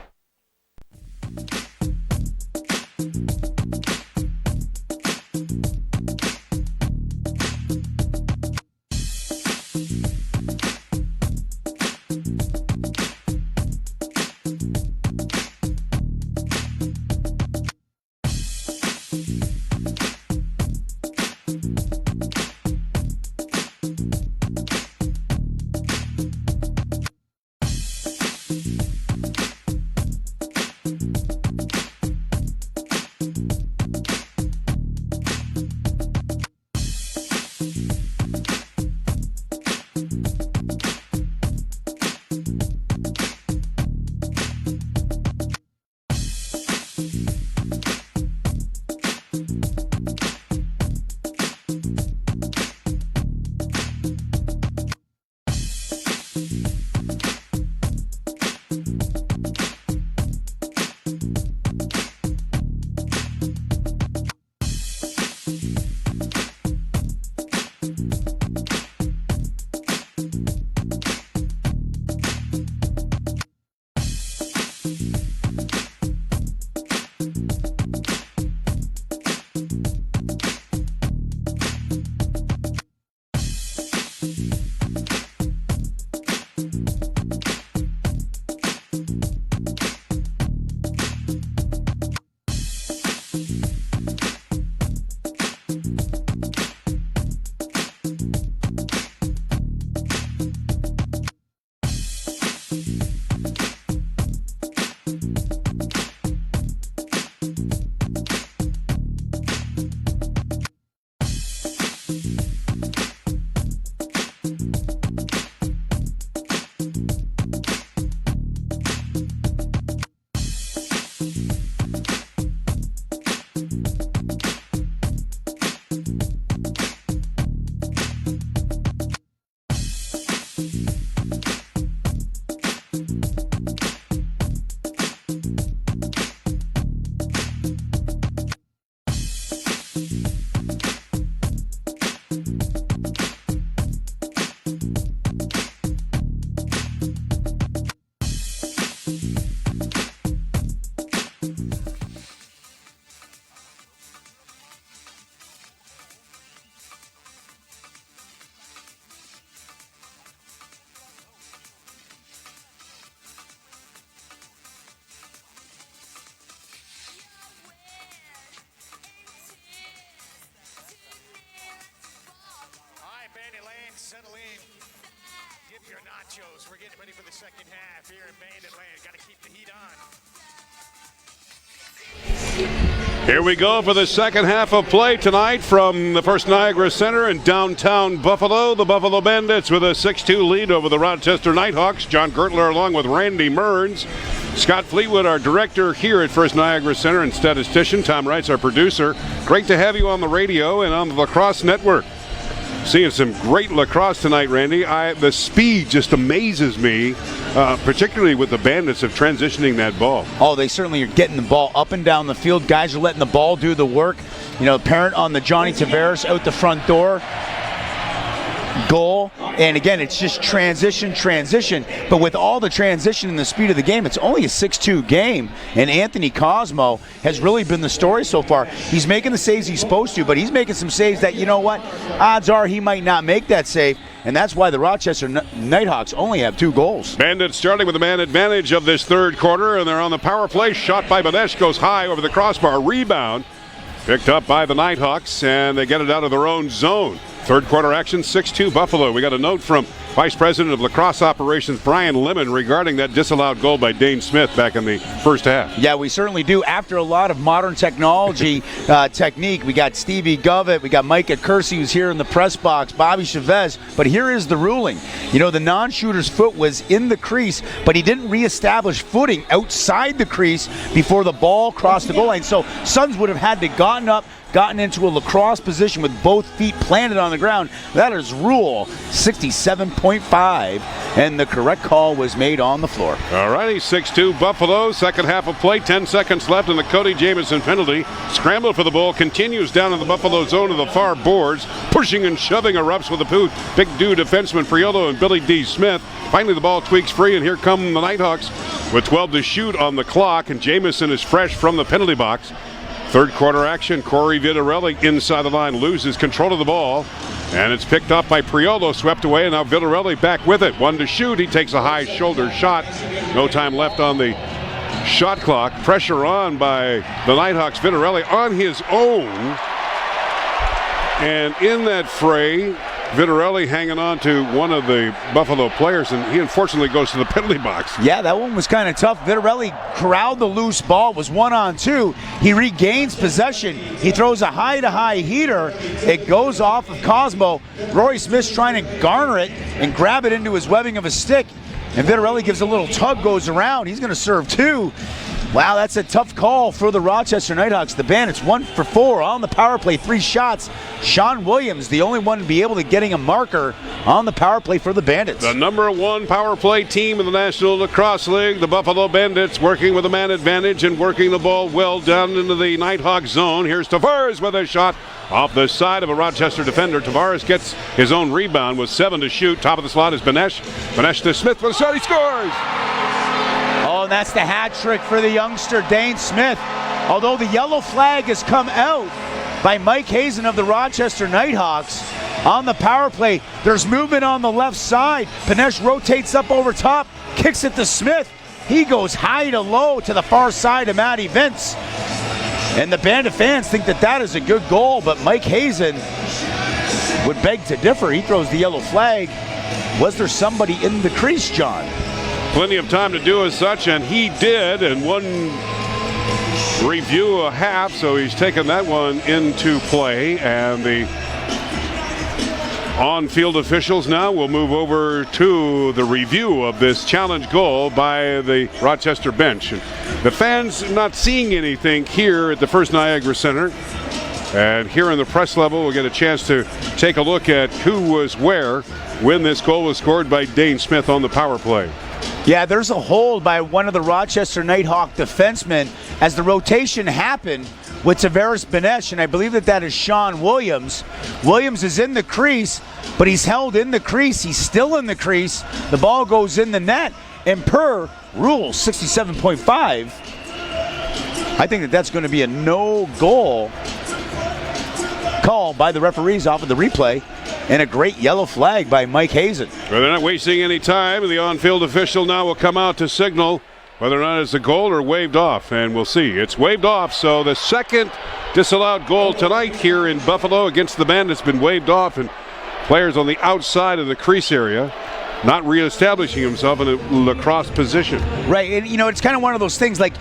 Nachos. We're getting ready for the second half here in Bandit Land. Got to keep the heat on. Here we go for the second half of play tonight from the First Niagara Center in downtown Buffalo. The Buffalo Bandits with a 6-2 lead over the Rochester Knighthawks. John Gertler along with Randy Mearns. Scott Fleetwood, our director here at First Niagara Center and statistician. Tom Wright's our producer. Great to have you on the radio and on the Lacrosse Network. Seeing some great lacrosse tonight, Randy. The speed just amazes me, particularly with the Bandits of transitioning that ball. Oh, they certainly are getting the ball up and down the field. Guys are letting the ball do the work. You know, parent on the Johnny Tavares out the front door. Goal, and again, it's just transition. But with all the transition and the speed of the game, it's only a 6-2 game, and Anthony Cosmo has really been the story so far. He's making the saves he's supposed to, but he's making some saves that, you know what, odds are he might not make that save, and that's why the Rochester Knighthawks only have 2 goals. Bandits starting with a man advantage of this third quarter, and they're on the power play. Shot by Banesh goes high over the crossbar. Rebound picked up by the Knighthawks, and they get it out of their own zone. Third quarter action, 6-2 Buffalo. We got a note from Vice President of Lacrosse Operations, Brian Lemon, regarding that disallowed goal by Dane Smith back in the first half. Yeah, we certainly do. After a lot of modern technology technique, we got Stevie Govett, we got Micah Kersey, who's here in the press box, Bobby Chavez, but here is the ruling. You know, the non-shooter's foot was in the crease, but he didn't reestablish footing outside the crease before the ball crossed the goal line. So Suns would have had to gotten into a lacrosse position with both feet planted on the ground. That is rule 67.5, and the correct call was made on the floor. All righty, 6-2 Buffalo. Second half of play, 10 seconds left, and the Cody Jamieson penalty. Scramble for the ball continues down in the Buffalo zone of the far boards. Pushing and shoving erupts with the big dude defenseman Priolo and Billy D. Smith. Finally, the ball tweaks free, and here come the Knighthawks with 12 to shoot on the clock, and Jamieson is fresh from the penalty box. Third quarter action, Corey Vitarelli inside the line loses control of the ball, and it's picked up by Priolo, swept away, and now Vitarelli back with it. 1 to shoot, he takes a high shoulder shot. No time left on the shot clock. Pressure on by the Knighthawks. Vitarelli on his own, and in that fray, Vitarelli hanging on to one of the Buffalo players, and he unfortunately goes to the penalty box. Yeah, that one was kind of tough. Vitarelli corralled the loose ball, was 1-on-2. He regains possession. He throws a high-to-high heater. It goes off of Cosmo. Rory Smith's trying to garner it and grab it into his webbing of a stick, and Vitarelli gives a little tug, goes around. He's going to serve 2. Wow, that's a tough call for the Rochester Knighthawks. The Bandits 1 for 4 on the power play, 3 shots. Sean Williams, the only one to be able to getting a marker on the power play for the Bandits. The number 1 power play team in the National Lacrosse League, the Buffalo Bandits, working with a man advantage and working the ball well down into the Nighthawk zone. Here's Tavares with a shot off the side of a Rochester defender. Tavares gets his own rebound with 7 to shoot. Top of the slot is Banesh. Banesh to Smith with a shot. He scores! Oh, and that's the hat trick for the youngster, Dane Smith. Although the yellow flag has come out by Mike Hazen of the Rochester Knighthawks on the power play. There's movement on the left side. Banesh rotates up over top, kicks it to Smith. He goes high to low to the far side of Matty Vince. And the Bandit fans think that that is a good goal, but Mike Hazen would beg to differ. He throws the yellow flag. Was there somebody in the crease, John? Plenty of time to do as such, and he did, and 1 review a half, so he's taken that one into play, and the on-field officials now will move over to the review of this challenge goal by the Rochester bench. And the fans not seeing anything here at the First Niagara Center, and here in the press level we'll get a chance to take a look at who was where when this goal was scored by Dane Smith on the power play. Yeah, there's a hold by one of the Rochester Nighthawk defensemen as the rotation happened with Tavares Banesh, and I believe that is Sean Williams. Williams is in the crease, but he's held in the crease. He's still in the crease. The ball goes in the net, and per rule 67.5, I think that that's going to be a no-goal call by the referees off of the replay. And a great yellow flag by Mike Hazen. Well, they're not wasting any time. The on-field official now will come out to signal whether or not it's a goal or waved off, and we'll see. It's waved off, so the second disallowed goal tonight here in Buffalo against the Bandits has been waved off, and players on the outside of the crease area. not reestablishing himself in a lacrosse position. Right, and it's kind of one of those things like,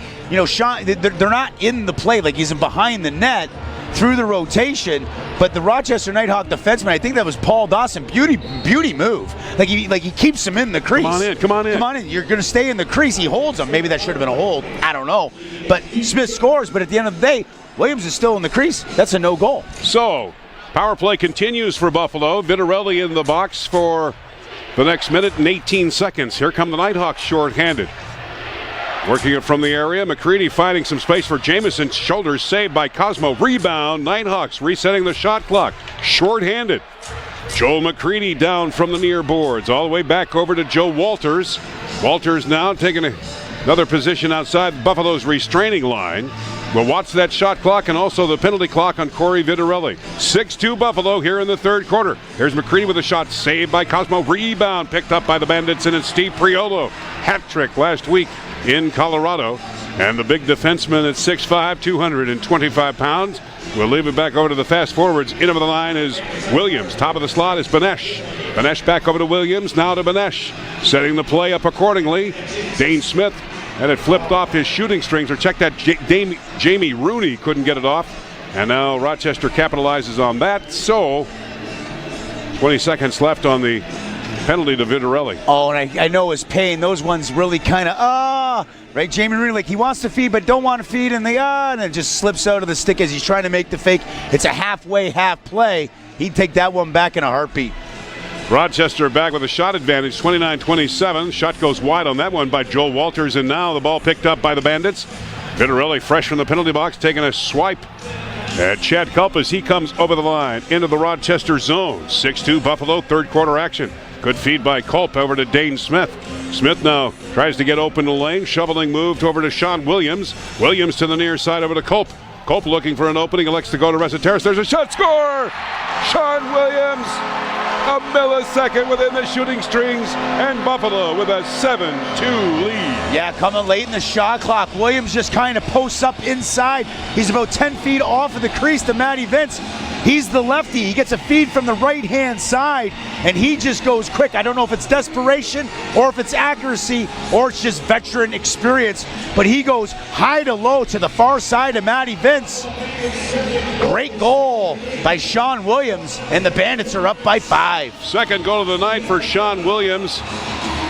Sean, they're not in the play, like he's behind the net through the rotation, but the Rochester Nighthawk defenseman, I think that was Paul Dawson, beauty move. Like he keeps him in the crease. Come on in. You're going to stay in the crease. He holds him. Maybe that should have been a hold. I don't know. But Smith scores, but at the end of the day, Williams is still in the crease. That's a no goal. So, power play continues for Buffalo. Vitarelli in the box for the next minute and 18 seconds. Here come the Nighthawks shorthanded. Working it from the area. McCready finding some space for Jamison. Shoulders saved by Cosmo. Rebound. Nighthawks resetting the shot clock. Shorthanded. Joel McCready down from the near boards. All the way back over to Joe Walters. Walters now taking another position outside Buffalo's restraining line. We'll watch that shot clock and also the penalty clock on Corey Vitarelli. 6-2 Buffalo here in the third quarter. Here's McCready with a shot saved by Cosmo. Rebound picked up by the Bandits, and it's Steve Priolo. Hat trick last week in Colorado. And the big defenseman at 6'5", 225 pounds. We'll leave it back over to the fast forwards. In over the line is Williams. Top of the slot is Benesh. Benesh back over to Williams. Now to Benesh. Setting the play up accordingly. Dane Smith had it flipped off his shooting strings. Or check that, Jamie Rooney couldn't get it off. And now Rochester capitalizes on that. So 20 seconds left on the penalty to Vitarelli. Oh, and I know his pain. Those ones really kind of, right? Jamie Rooney, like he wants to feed but don't want to feed, and and it just slips out of the stick as he's trying to make the fake. It's a half play. He'd take that one back in a heartbeat. Rochester back with a shot advantage, 29-27. Shot goes wide on that one by Joel Walters, and now the ball picked up by the Bandits. Vitarelli fresh from the penalty box, taking a swipe at Chad Culp as he comes over the line into the Rochester zone. 6-2 Buffalo, third quarter action. Good feed by Culp over to Dane Smith. Smith now tries to get open the lane. Shoveling moved over to Sean Williams. Williams to the near side over to Culp. Culp looking for an opening, elects to go to Reseteris. There's a shot, score! Sean Williams, a millisecond within the shooting strings, and Buffalo with a 7-2 lead. Yeah, coming late in the shot clock. Williams just kind of posts up inside. He's about 10 feet off of the crease to Matty Vince. He's the lefty. He gets a feed from the right-hand side, and he just goes quick. I don't know if it's desperation or if it's accuracy or it's just veteran experience, but he goes high to low to the far side of Matty Vince. Great goal by Sean Williams, and the Bandits are up by 5. Second goal of the night for Sean Williams.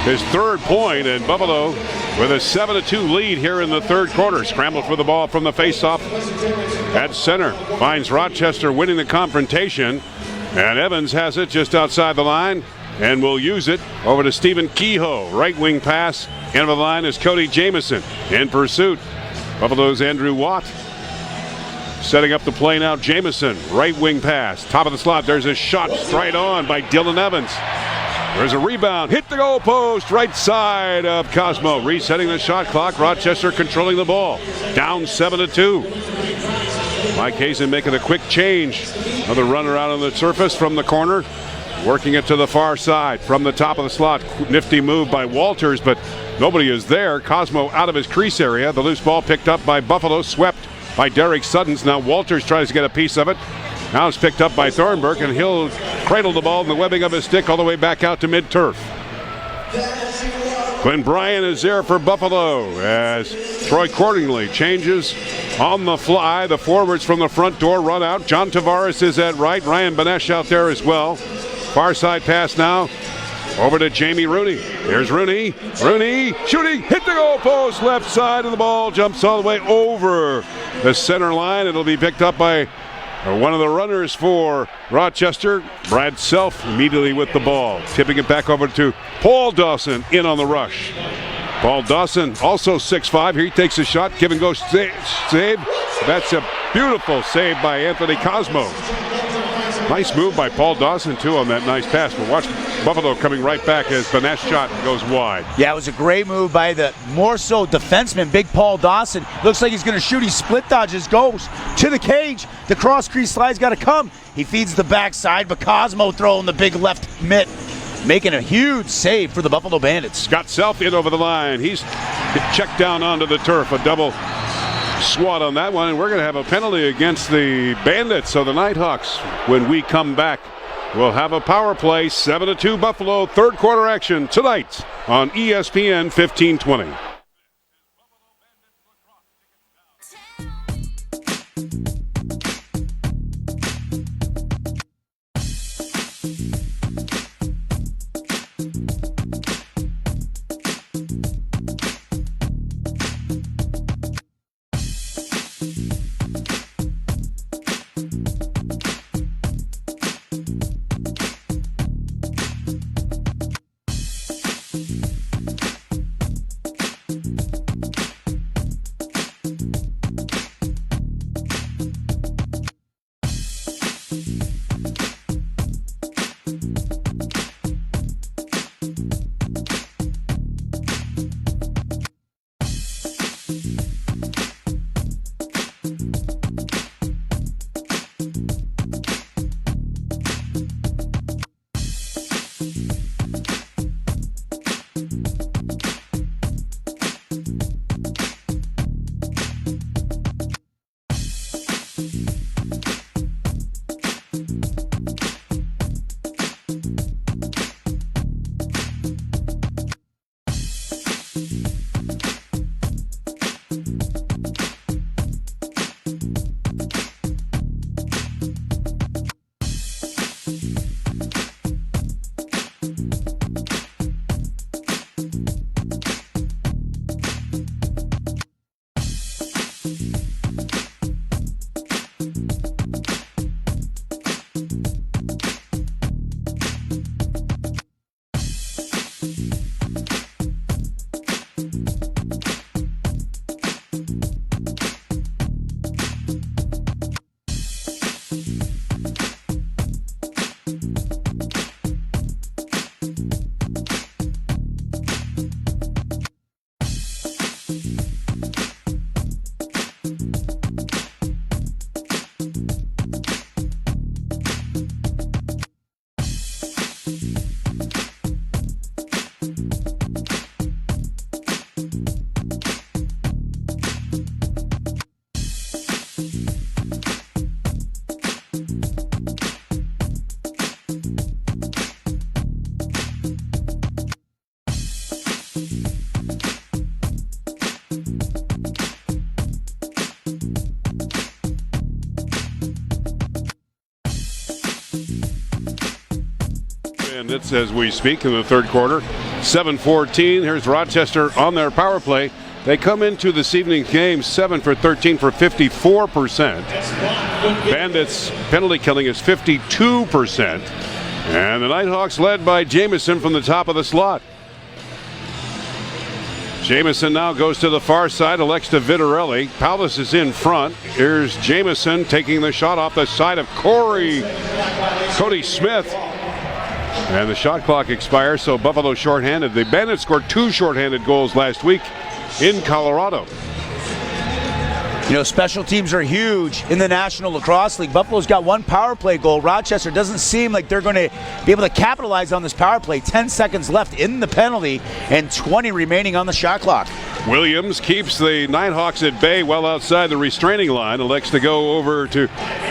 His third point, and Buffalo with a 7-2 lead here in the third quarter. Scrambled for the ball from the faceoff at center. Finds Rochester winning the confrontation, and Evans has it just outside the line and will use it over to Stephen Kehoe. Right wing pass. End of the line is Cody Jamison in pursuit. Buffalo's Andrew Watt setting up the play now. Jamison, right wing pass. Top of the slot. There's a shot straight on by Dylan Evans. There's a rebound, hit the goal post, right side of Cosmo. Resetting the shot clock, Rochester controlling the ball. Down 7-2. Mike Hazen making a quick change. Another runner out on the surface from the corner. Working it to the far side from the top of the slot. Nifty move by Walters, but nobody is there. Cosmo out of his crease area. The loose ball picked up by Buffalo, swept by Derek Suddens. Now Walters tries to get a piece of it. Now it's picked up by Thornburg, and he'll cradle the ball in the webbing of his stick all the way back out to mid-turf. Glenn Bryan is there for Buffalo as Troy Cordingley changes on the fly. The forwards from the front door run out. John Tavares is at right. Ryan Benesh out there as well. Far side pass now over to Jamie Rooney. Here's Rooney. Rooney shooting, hit the goal post, left side of the ball, jumps all the way over the center line. It'll be picked up by one of the runners for Rochester, Brad Self, immediately with the ball. Tipping it back over to Paul Dawson in on the rush. Paul Dawson, also 6'5". Here he takes a shot. Give and go save. That's a beautiful save by Anthony Cosmo. Nice move by Paul Dawson, too, on that nice pass. But watch Buffalo coming right back as Benesh shot goes wide. Yeah, it was a great move by the more so defenseman, big Paul Dawson. Looks like he's going to shoot. He split dodges, goes to the cage. The cross crease slide's got to come. He feeds the backside, but Cosmo throwing the big left mitt, making a huge save for the Buffalo Bandits. Scott Self in over the line. He's checked down onto the turf. A double swat on that one, and we're going to have a penalty against the Bandits. So the Nighthawks, when we come back will have a power play. 7-2 Buffalo. Third quarter action tonight on ESPN 1520. Bandits as we speak in the third quarter. 7-14. Here's Rochester on their power play. They come into this evening's game 7 for 13 for 54%. Bandits penalty killing is 52%. And the Knighthawks led by Jamison from the top of the slot. Jamison now goes to the far side, elects to Vitarelli. Paulus is in front. Here's Jamison taking the shot off the side of Cody Smith. And the shot clock expires, so Buffalo shorthanded. The Bandits scored 2 shorthanded goals last week in Colorado. You know, special teams are huge in the National Lacrosse League. Buffalo's got 1 power play goal. Rochester doesn't seem like they're going to be able to capitalize on this power play. 10 seconds left in the penalty and 20 remaining on the shot clock. Williams keeps the Knighthawks at bay well outside the restraining line. Elects to go over to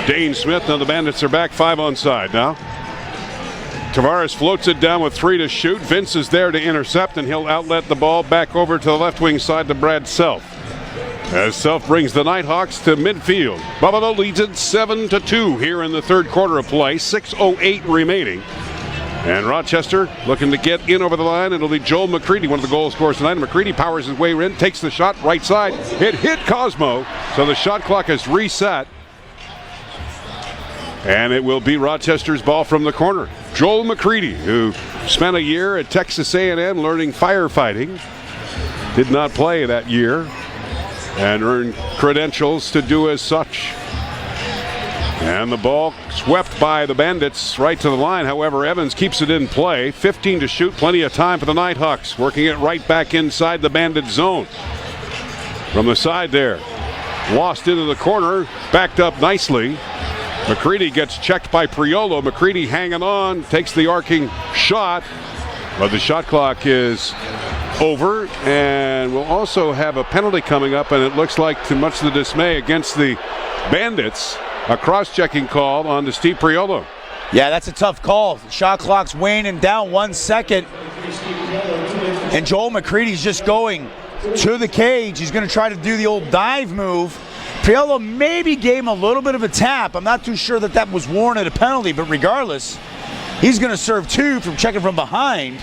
Dane Smith. Now the Bandits are back 5 on side now. Tavares floats it down with 3 to shoot. Vince is there to intercept, and he'll outlet the ball back over to the left wing side to Brad Self. As Self brings the Knighthawks to midfield. Buffalo leads it 7-2 here in the third quarter of play. 6:08 remaining. And Rochester looking to get in over the line. It'll be Joel McCready, one of the goal scorers tonight. McCready powers his way in, takes the shot right side. It hit Cosmo, so the shot clock is reset. And it will be Rochester's ball from the corner. Joel McCready, who spent a year at Texas A&M learning firefighting, did not play that year and earned credentials to do as such. And the ball swept by the Bandits right to the line. However, Evans keeps it in play. 15 to shoot, plenty of time for the Knighthawks, working it right back inside the Bandit zone. From the side there, lost into the corner, backed up nicely. McCready gets checked by Priolo. McCready hanging on, takes the arcing shot, but the shot clock is over, and we'll also have a penalty coming up, and it looks like, to much of the dismay against the Bandits, a cross-checking call on to Steve Priolo. Yeah, that's a tough call. Shot clock's waning down 1 second. And Joel McCready's just going to the cage. He's going to try to do the old dive move. Priolo maybe gave him a little bit of a tap. I'm not too sure that was warranted a penalty, but regardless, he's going to serve 2 from checking from behind.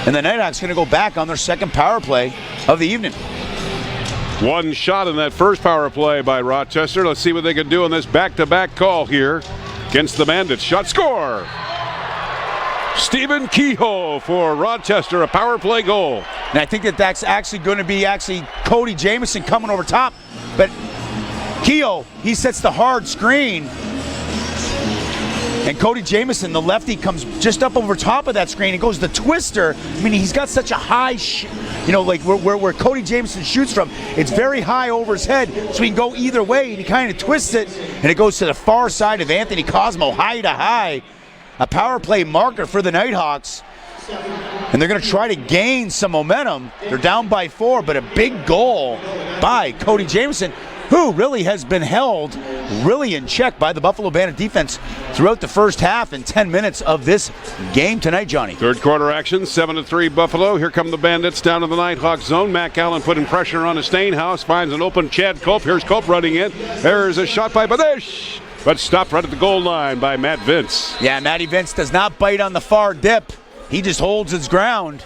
And the Knighthawks going to go back on their second power play of the evening. One shot in that first power play by Rochester. Let's see what they can do in this back-to-back call here against the Bandits. Shot, score! Stephen Kehoe for Rochester, a power play goal. And I think that's actually going to be Cody Jamieson coming over top. But Kehoe, he sets the hard screen. And Cody Jamieson, the lefty, comes just up over top of that screen and goes the twister. I mean, he's got such a high, like where Cody Jamieson shoots from, it's very high over his head, so he can go either way, and he kind of twists it, and it goes to the far side of Anthony Cosmo, high to high. A power play marker for the Knighthawks. And they're going to try to gain some momentum. They're down by 4, but a big goal by Cody Jamieson, who really has been held really in check by the Buffalo Bandit defense throughout the first half and 10 minutes of this game tonight, Johnny. Third quarter action, 7-3 Buffalo. Here come the Bandits down to the Nighthawks zone. Mac Allen putting pressure on Steinhaus, finds an open Chad Cope. Here's Cope running in. There's a shot by Badish, but stopped right at the goal line by Matt Vince. Yeah, Matty Vince does not bite on the far dip. He just holds his ground.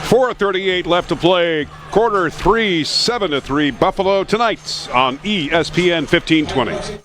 4:38 left to play. Quarter 3, 7-3 Buffalo tonight on ESPN 1520.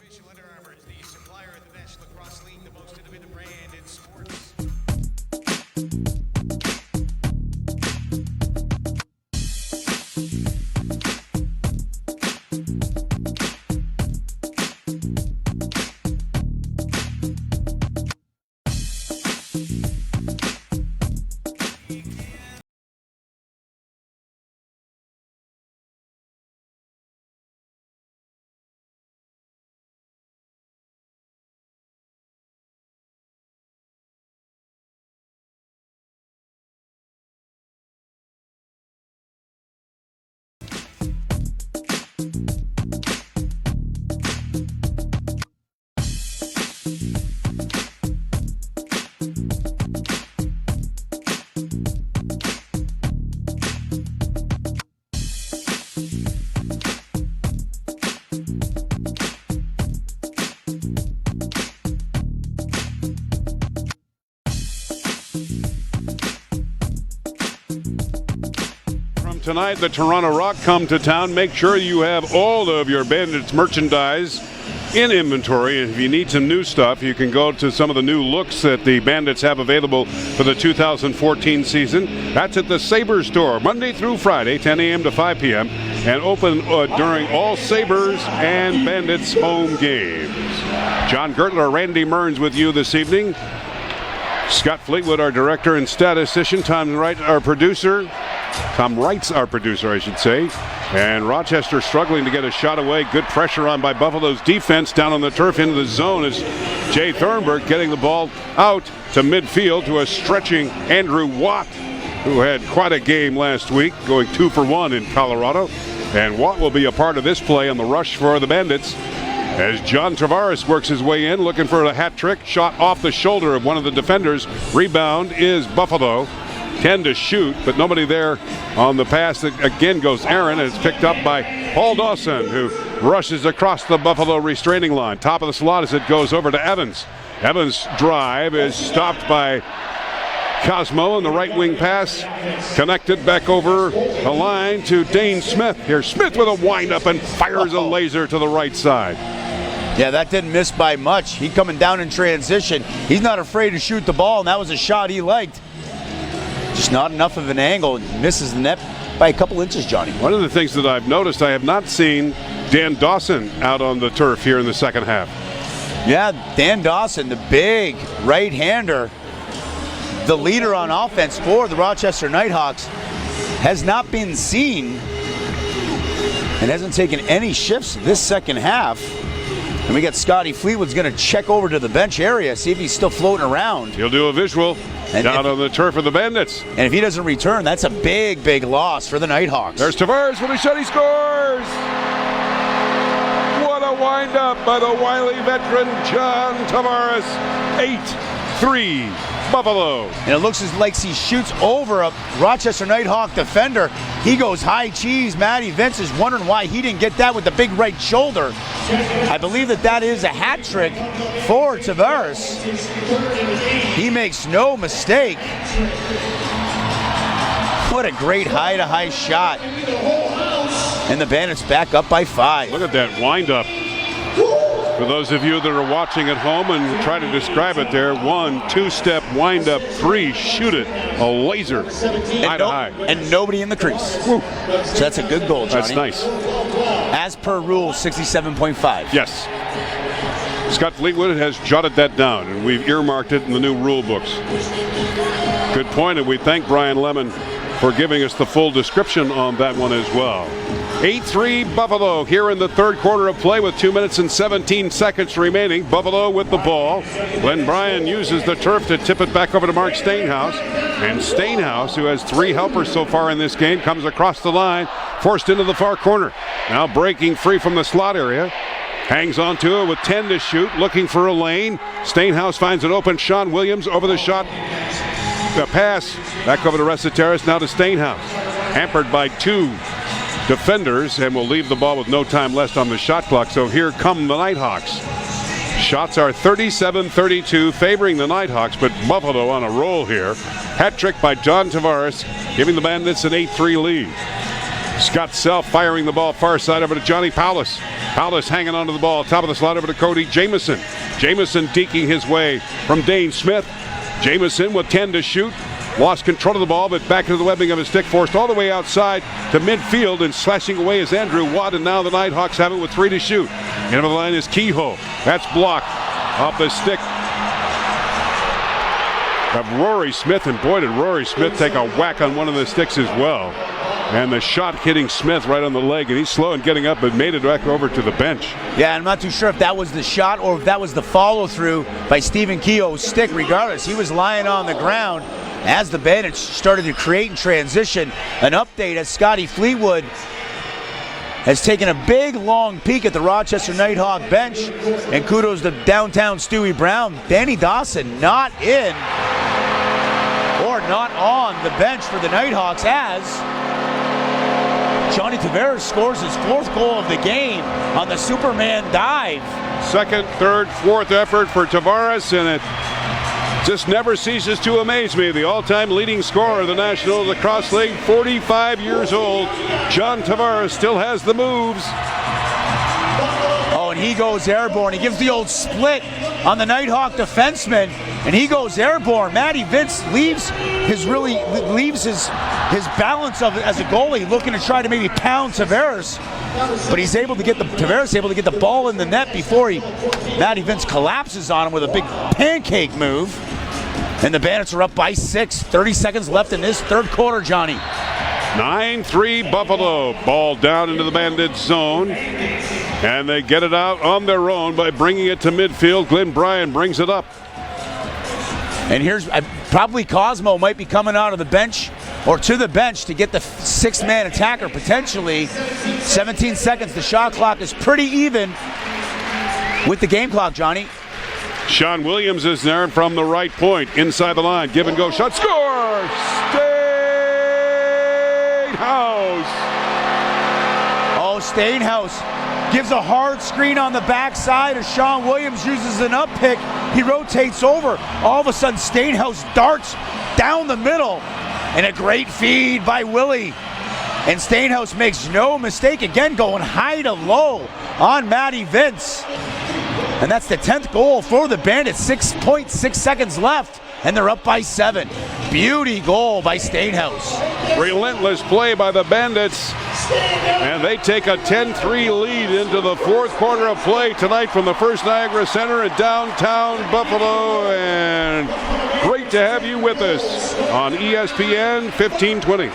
Tonight, the Toronto Rock come to town. Make sure you have all of your Bandits merchandise in inventory. And if you need some new stuff, you can go to some of the new looks that the Bandits have available for the 2014 season. That's at the Sabres store, Monday through Friday, 10 a.m. to 5 p.m., and open during all Sabres and Bandits home games. John Gertler, Randy Mearns with you this evening. Scott Fleetwood, our director and statistician. Tom Wright, our producer. Tom Wright's our producer, I should say. And Rochester struggling to get a shot away. Good pressure on by Buffalo's defense down on the turf into the zone as Jay Thornburg getting the ball out to midfield to a stretching Andrew Watt, who had quite a game last week, going 2 for 1 in Colorado. And Watt will be a part of this play on the rush for the Bandits as John Tavares works his way in, looking for a hat trick. Shot off the shoulder of one of the defenders. Rebound is Buffalo. 10 to shoot, but nobody there on the pass. That again goes Aaron, and it's picked up by Paul Dawson, who rushes across the Buffalo restraining line. Top of the slot as it goes over to Evans. Evans' drive is stopped by Cosmo, and the right wing pass connected back over the line to Dane Smith. Here's Smith with a windup and fires a laser to the right side. Yeah, that didn't miss by much. He coming down in transition. He's not afraid to shoot the ball, and that was a shot he liked. Just not enough of an angle. Misses the net by a couple inches, Johnny. One of the things that I've noticed, I have not seen Dan Dawson out on the turf here in the second half. Yeah, Dan Dawson, the big right-hander, the leader on offense for the Rochester Knighthawks, has not been seen and hasn't taken any shifts this second half. And we got Scotty Fleetwood's going to check over to the bench area, see if he's still floating around. He'll do a visual down on the turf of the Bandits. And if he doesn't return, that's a big, big loss for the Knighthawks. There's Tavares with a shot. He scores! What a a wind-up by the wily veteran John Tavares. 8-3 Buffalo. And it looks like he shoots over a Rochester Nighthawk defender. He goes high cheese. Matty Vince is wondering why he didn't get that with the big right shoulder. I believe that is a hat trick for Tavares. He makes no mistake. What a great high-to-high shot. And the Bandits back up by 5. Look at that wind-up. For those of you that are watching at home and try to describe it there, 1 2-step wind-up, 3 shoot it, a laser, high-to-high. And nobody in the crease. Woo. So that's a good goal, Johnny. That's nice. As per rule 67.5. Yes. Scott Fleetwood has jotted that down, and we've earmarked it in the new rule books. Good point, and we thank Brian Lemon for giving us the full description on that one as well. 8-3 Buffalo here in the third quarter of play with 2 minutes and 17 seconds remaining. Buffalo with the ball. Glenn Bryan uses the turf to tip it back over to Mark Stainhouse. And Stainhouse, who has 3 helpers so far in this game, comes across the line, forced into the far corner. Now breaking free from the slot area. Hangs on to it with 10 to shoot, looking for a lane. Stainhouse finds an open Sean Williams over the shot. The pass back over to Reciteris, now to Stainhouse. Hampered by 2 defenders, and will leave the ball with no time left on the shot clock. So here come the Knighthawks. Shots are 37-32, favoring the Knighthawks, but Buffalo on a roll here. Hat trick by John Tavares, giving the Bandits an 8-3 lead. Scott Self firing the ball far side over to Johnny Paulus. Paulus hanging onto the ball, top of the slot over to Cody Jamieson. Jamieson deking his way from Dane Smith. Jamieson with 10 to shoot. Lost control of the ball, but back into the webbing of his stick, forced all the way outside to midfield, and slashing away is Andrew Watt, and now the Knighthawks have it with 3 to shoot. Into the line is Kehoe. That's blocked off the stick of Rory Smith, and boy did Rory Smith take a whack on one of the sticks as well. And the shot hitting Smith right on the leg, and he's slow in getting up, but made it back over to the bench. Yeah, I'm not too sure if that was the shot or if that was the follow-through by Stephen Kehoe's stick. Regardless, he was lying on the ground as the Bandits started to create and transition. An update as Scotty Fleetwood has taken a big, long peek at the Rochester Nighthawk bench. And kudos to downtown Stewie Brown. Danny Dawson not in or not on the bench for the Nighthawks as Johnny Tavares scores his 4th goal of the game on the Superman dive. Second, third, 4th effort for Tavares, and it just never ceases to amaze me. The all-time leading scorer of the National Lacrosse League, 45 years old. John Tavares still has the moves. Oh, and he goes airborne. He gives the old split on the Nighthawk defenseman, and he goes airborne. Matty Vince leaves his balance of as a goalie, looking to try to maybe pound Tavares, but he's able to get the ball in the net before Matty Vince collapses on him with a big pancake move. And the Bandits are up by 6. 30 seconds left in this third quarter, Johnny. 9-3 Buffalo. Ball down into the Bandits zone. And they get it out on their own by bringing it to midfield. Glenn Bryan brings it up. And here's probably Cosmo might be coming out of the bench or to the bench to get the 6-man attacker potentially. 17 seconds. The shot clock is pretty even with the game clock, Johnny. Sean Williams is there from the right point, inside the line. Give and go shot. Score! Stainhouse! Oh, Stainhouse gives a hard screen on the backside as Sean Williams uses an up pick. He rotates over. All of a sudden, Stainhouse darts down the middle. And a great feed by Willie. And Stainhouse makes no mistake, again going high to low on Matty Vince. And that's the 10th goal for the Bandits. 6.6 seconds left, and they're up by 7. Beauty goal by Stainhouse. Relentless play by the Bandits. And they take a 10-3 lead into the 4th quarter of play tonight from the First Niagara Center in downtown Buffalo. And great to have you with us on ESPN 1520.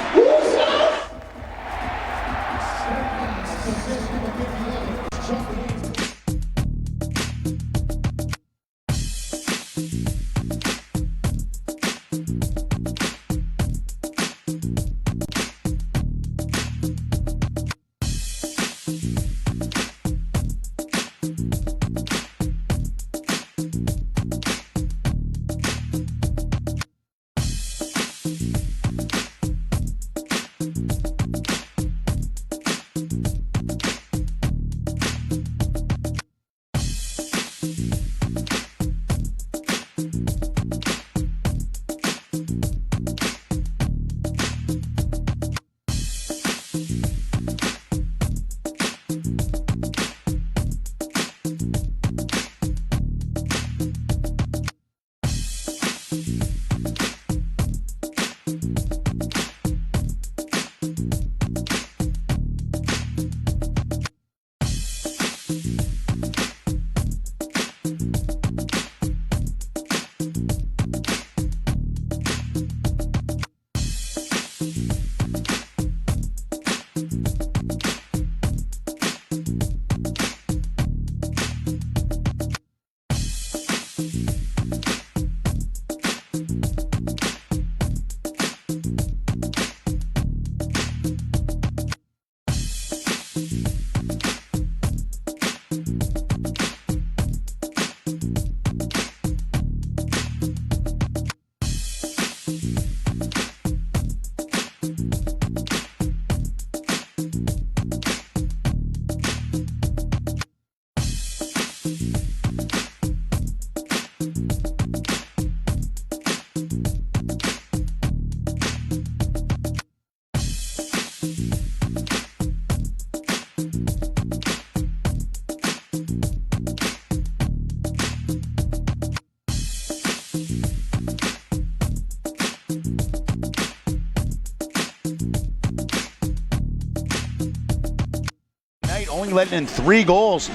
Only letting in 3 goals.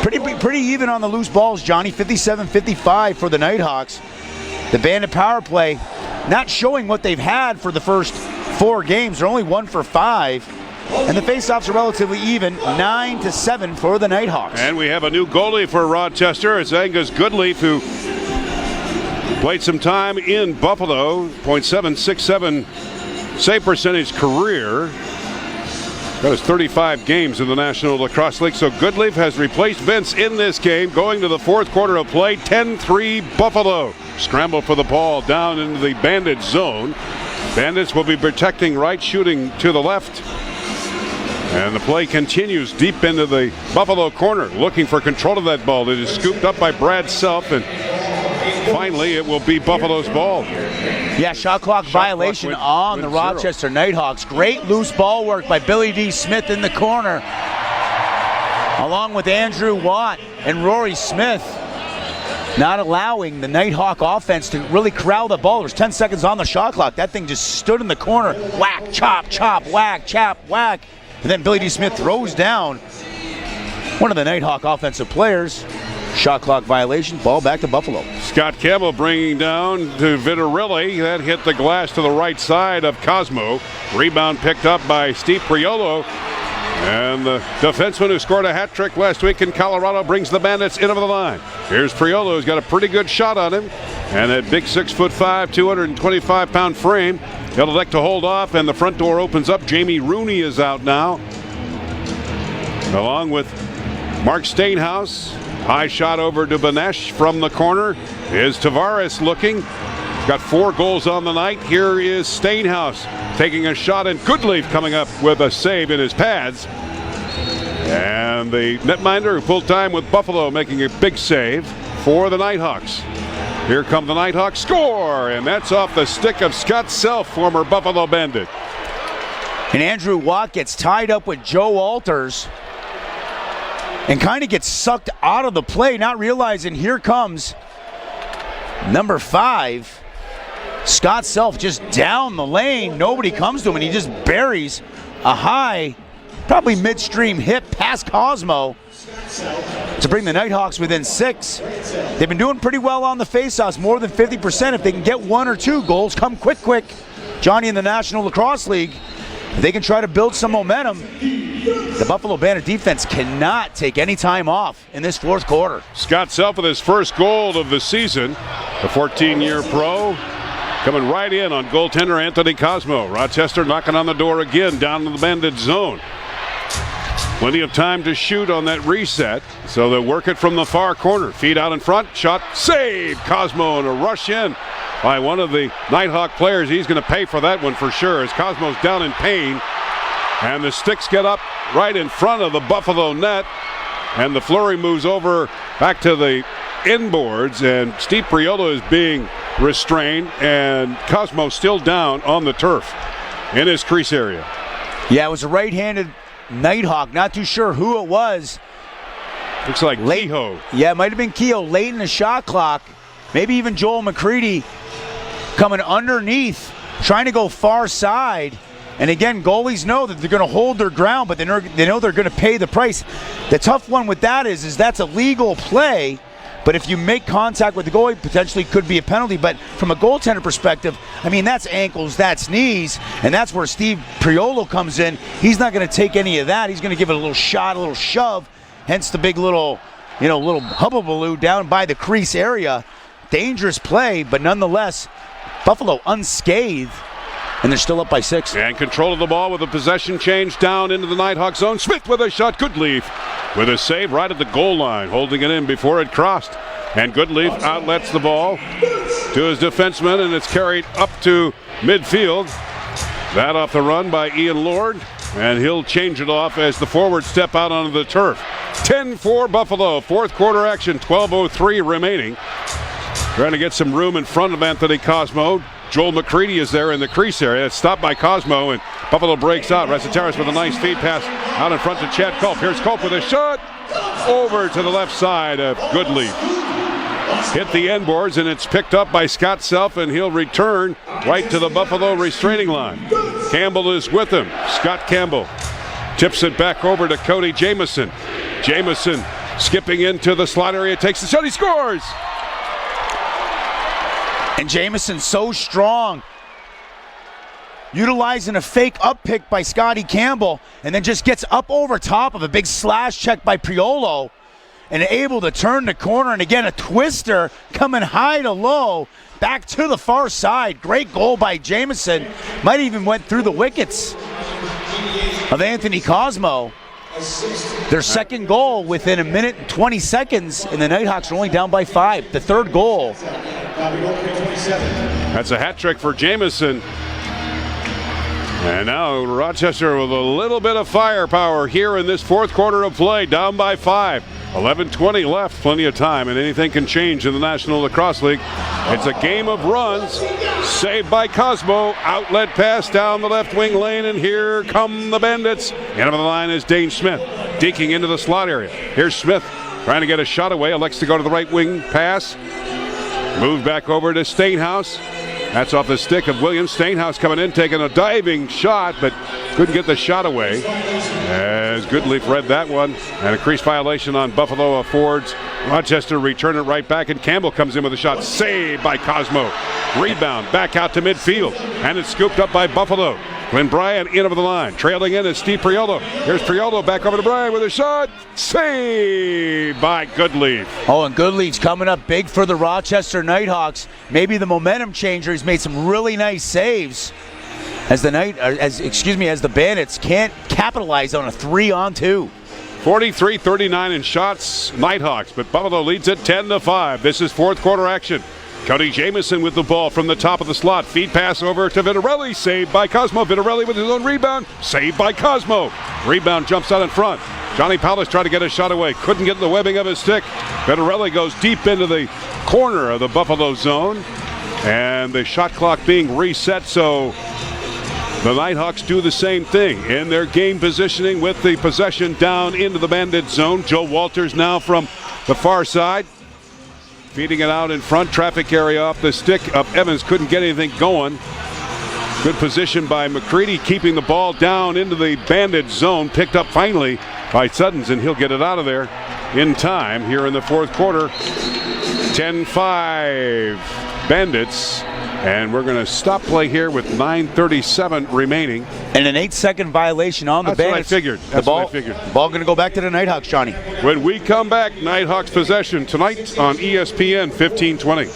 Pretty even on the loose balls, Johnny. 57-55 for the Knighthawks. The Bandit power play not showing what they've had for the first 4 games. They're only 1 for 5. And the faceoffs are relatively even, 9-7 for the Knighthawks. And we have a new goalie for Rochester. It's Angus Goodleaf, who played some time in Buffalo. .767 save percentage career. Got his 35 games in the National Lacrosse League. So Goodleaf has replaced Vince in this game, going to the 4th quarter of play. 10-3 Buffalo. Scramble for the ball down into the Bandit zone. Bandits will be protecting right, shooting to the left. And the play continues deep into the Buffalo corner, looking for control of that ball. It is scooped up by Brad Self, and finally it will be Buffalo's ball. Yeah, shot clock violation on the Rochester Knighthawks. Great loose ball work by Billy D. Smith in the corner, along with Andrew Watt and Rory Smith, not allowing the Nighthawk offense to really corral the ball. There's 10 seconds on the shot clock. That thing just stood in the corner. Whack, chop, chop, whack, chop, whack. And then Billy D. Smith throws down one of the Nighthawk offensive players. Shot clock violation, ball back to Buffalo. Scott Campbell bringing down to Viterilli. That hit the glass to the right side of Cosmo. Rebound picked up by Steve Priolo. And the defenseman who scored a hat trick last week in Colorado brings the Bandits into the line. Here's Priolo, who's got a pretty good shot on him. And that big 6'5", 225-pound frame. He'll elect to hold off, and the front door opens up. Jamie Rooney is out now, along with Mark Stainhouse. High shot over to Banesh from the corner. Is Tavares looking. Got 4 goals on the night. Here is Stainhouse taking a shot, and Goodleaf coming up with a save in his pads. And the netminder who pulled time with Buffalo making a big save for the Knighthawks. Here come the Knighthawks, score! And that's off the stick of Scott Self, former Buffalo Bandit. And Andrew Watt gets tied up with Joe Alters and kind of gets sucked out of the play, not realizing here comes number 5. Scott Self just down the lane. Nobody comes to him, and he just buries a high, probably midstream hit past Cosmo to bring the Knighthawks within 6. They've been doing pretty well on the faceoffs, more than 50%. If they can get 1 or 2 goals, come quick. Johnny, in the National Lacrosse League, if they can try to build some momentum, the Buffalo Bandit defense cannot take any time off in this 4th quarter. Scott Self with his first goal of the season, the 14-year pro, coming right in on goaltender Anthony Cosmo. Rochester knocking on the door again down in the Bandit zone. Plenty of time to shoot on that reset, so they'll work it from the far corner. Feed out in front, shot, save! Cosmo, and a rush in by one of the Nighthawk players. He's going to pay for that one for sure, as Cosmo's down in pain. And the sticks get up right in front of the Buffalo net, and the flurry moves over back to the inboards, and Steve Priolo is being restrained, and Cosmo still down on the turf in his crease area. Yeah, it was a right-handed Nighthawk. Not too sure who it was. Looks like Kehoe. Yeah, it might have been Kehoe late in the shot clock. Maybe even Joel McCready coming underneath, trying to go far side. And again, goalies know that they're going to hold their ground, but they know they're going to pay the price. The tough one with that is that's a legal play, but if you make contact with the goalie, potentially could be a penalty. But from a goaltender perspective, I mean, that's ankles, that's knees, and that's where Steve Priolo comes in. He's not going to take any of that. He's going to give it a little shot, a little shove, hence the big little hubbubaloo down by the crease area. Dangerous play, but nonetheless, Buffalo unscathed, and they're still up by 6. And control of the ball with a possession change down into the Nighthawk zone. Smith with a shot. Goodleaf with a save right at the goal line, holding it in before it crossed. And Goodleaf outlets the ball to his defenseman, and it's carried up to midfield. That off the run by Ian Lord, and he'll change it off as the forwards step out onto the turf. 10-4 Buffalo, 4th quarter action, 12:03 remaining. Trying to get some room in front of Anthony Cosmo. Joel McCready is there in the crease area. It's stopped by Cosmo, and Buffalo breaks out. Resetaris with a nice feed pass out in front to Chad Culp. Here's Culp with a shot over to the left side of Goodleaf. Hit the end boards, and it's picked up by Scott Self, and he'll return right to the Buffalo restraining line. Campbell is with him. Scott Campbell tips it back over to Cody Jamieson. Jamieson skipping into the slot area, takes the shot, he scores! And Jamieson so strong, utilizing a fake up pick by Scotty Campbell, and then just gets up over top of a big slash check by Priolo, and able to turn the corner, and again a twister coming high to low, back to the far side. Great goal by Jamieson. Might even went through the wickets of Anthony Cosmo. Their second goal within a minute and 20 seconds, and the Knighthawks are only down by 5. The third goal. That's a hat trick for Jamieson. And now Rochester with a little bit of firepower here in this fourth quarter of play, down by 5. 11:20 left, plenty of time, and anything can change in the National Lacrosse League. It's a game of runs. Saved by Cosmo. Outlet pass down the left wing lane, and here come the Bandits. End of the line is Dane Smith, deking into the slot area. Here's Smith trying to get a shot away. Elects to go to the right wing pass. Moved back over to Stainhouse. That's off the stick of Williams. Stainhouse coming in, taking a diving shot, but couldn't get the shot away. As Goodleaf read that one. And a crease violation on Buffalo affords Rochester return it right back, and Campbell comes in with a shot. Saved by Cosmo. Rebound back out to midfield. And it's scooped up by Buffalo. Glenn Bryan in over the line. Trailing in is Steve Priolo. Here's Priolo back over to Bryan with a shot. Saved by Goodleaf. Oh, and Goodleaf's coming up big for the Rochester Knighthawks. Maybe the momentum changer. He's made some really nice saves as the Bandits can't capitalize on a 3-on-2. 43-39 in shots, Knighthawks, but Buffalo leads it 10-5. This is fourth quarter action. Cody Jamieson with the ball from the top of the slot. Feed pass over to Vitarelli. Saved by Cosmo. Vitarelli with his own rebound. Saved by Cosmo. Rebound jumps out in front. Johnny Paulus tried to get a shot away. Couldn't get in the webbing of his stick. Vitarelli goes deep into the corner of the Buffalo zone. And the shot clock being reset, so the Knighthawks do the same thing in their game positioning with the possession down into the Bandit zone. Joe Walters now from the far side. Feeding it out in front, traffic area off the stick of Evans, couldn't get anything going. Good position by McCready, keeping the ball down into the Bandit zone. Picked up finally by Suddens, and he'll get it out of there in time here in the fourth quarter. 10-5 Bandits, and we're going to stop play here with 9:37 remaining. And an 8-second violation on the Bandits. That's what I figured. The ball going to go back to the Knighthawks, Johnny. When we come back, Knighthawks possession tonight on ESPN 1520.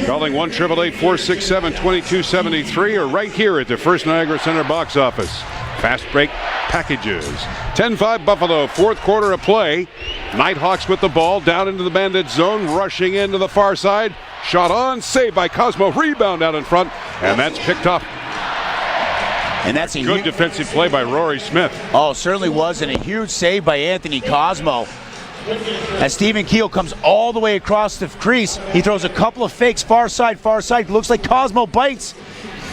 Calling 1-888-467-2273 or right here at the First Niagara Center box office. Fast break packages. 10-5 Buffalo, fourth quarter of play. Knighthawks with the ball down into the Bandit zone, rushing into the far side. Shot on, saved by Cosmo. Rebound out in front, and that's picked up. And that's a good defensive play by Rory Smith. Oh, certainly was, and a huge save by Anthony Cosmo. As Stephen Keel comes all the way across the crease, he throws a couple of fakes, far side, looks like Cosmo bites.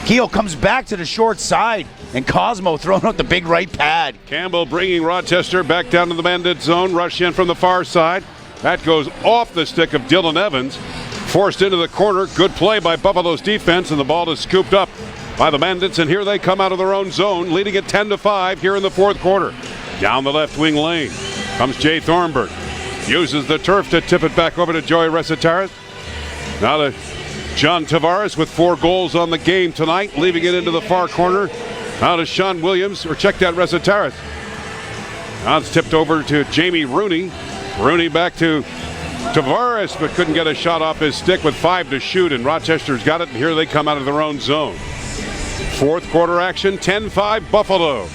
Keel comes back to the short side, and Cosmo throwing out the big right pad. Campbell bringing Rochester back down to the Bandit zone, rush in from the far side. That goes off the stick of Dylan Evans, forced into the corner. Good play by Buffalo's defense, and the ball is scooped up by the Bandits, and here they come out of their own zone, leading it 10-5 here in the fourth quarter. Down the left wing lane comes Jay Thornburg. Uses the turf to tip it back over to Joey Resetares. Now to John Tavares with 4 goals on the game tonight, leaving it into the far corner. Now to Sean Williams, or check that Resetares. Now it's tipped over to Jamie Rooney. Rooney back to Tavares, but couldn't get a shot off his stick with 5 to shoot, and Rochester's got it, and here they come out of their own zone. Fourth quarter action, 10-5 Buffalo.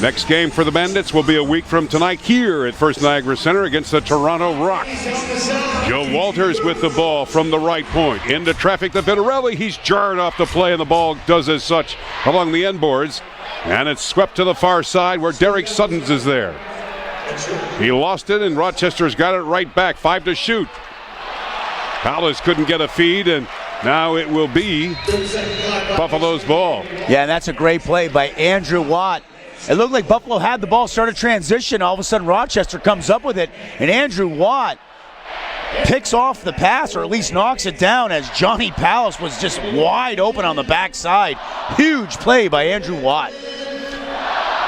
Next game for the Bandits will be a week from tonight here at First Niagara Center against the Toronto Rock. Joe Walters with the ball from the right point. Into traffic to Vitarelli. He's jarred off the play, and the ball does as such along the end boards. And it's swept to the far side where Derek Suttons is there. He lost it, and Rochester's got it right back. 5 to shoot. Palace couldn't get a feed, and now it will be Buffalo's ball. Yeah, and that's a great play by Andrew Watt. It looked like Buffalo had the ball, started transition. All of a sudden, Rochester comes up with it, and Andrew Watt picks off the pass, or at least knocks it down, as Johnny Palace was just wide open on the backside. Huge play by Andrew Watt.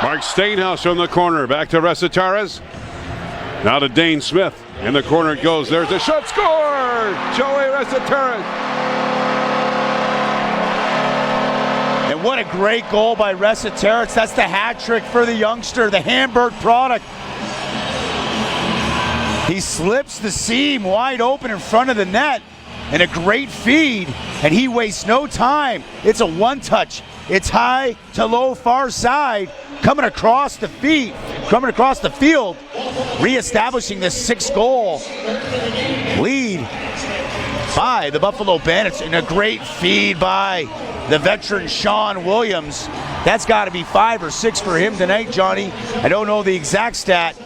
Mark Stainhouse from the corner, back to Resetares. Now to Dane Smith. In the corner it goes. There's a shot, score! Joey Resetares. And what a great goal by Resetares. That's the hat trick for the youngster, the Hamburg product. He slips the seam wide open in front of the net, and a great feed, and he wastes no time. It's a one-touch. It's high to low far side, coming across the field, reestablishing this 6-goal lead by the Buffalo Bandits, and a great feed by the veteran Sean Williams. That's got to be 5 or 6 for him tonight, Johnny. I don't know the exact stat,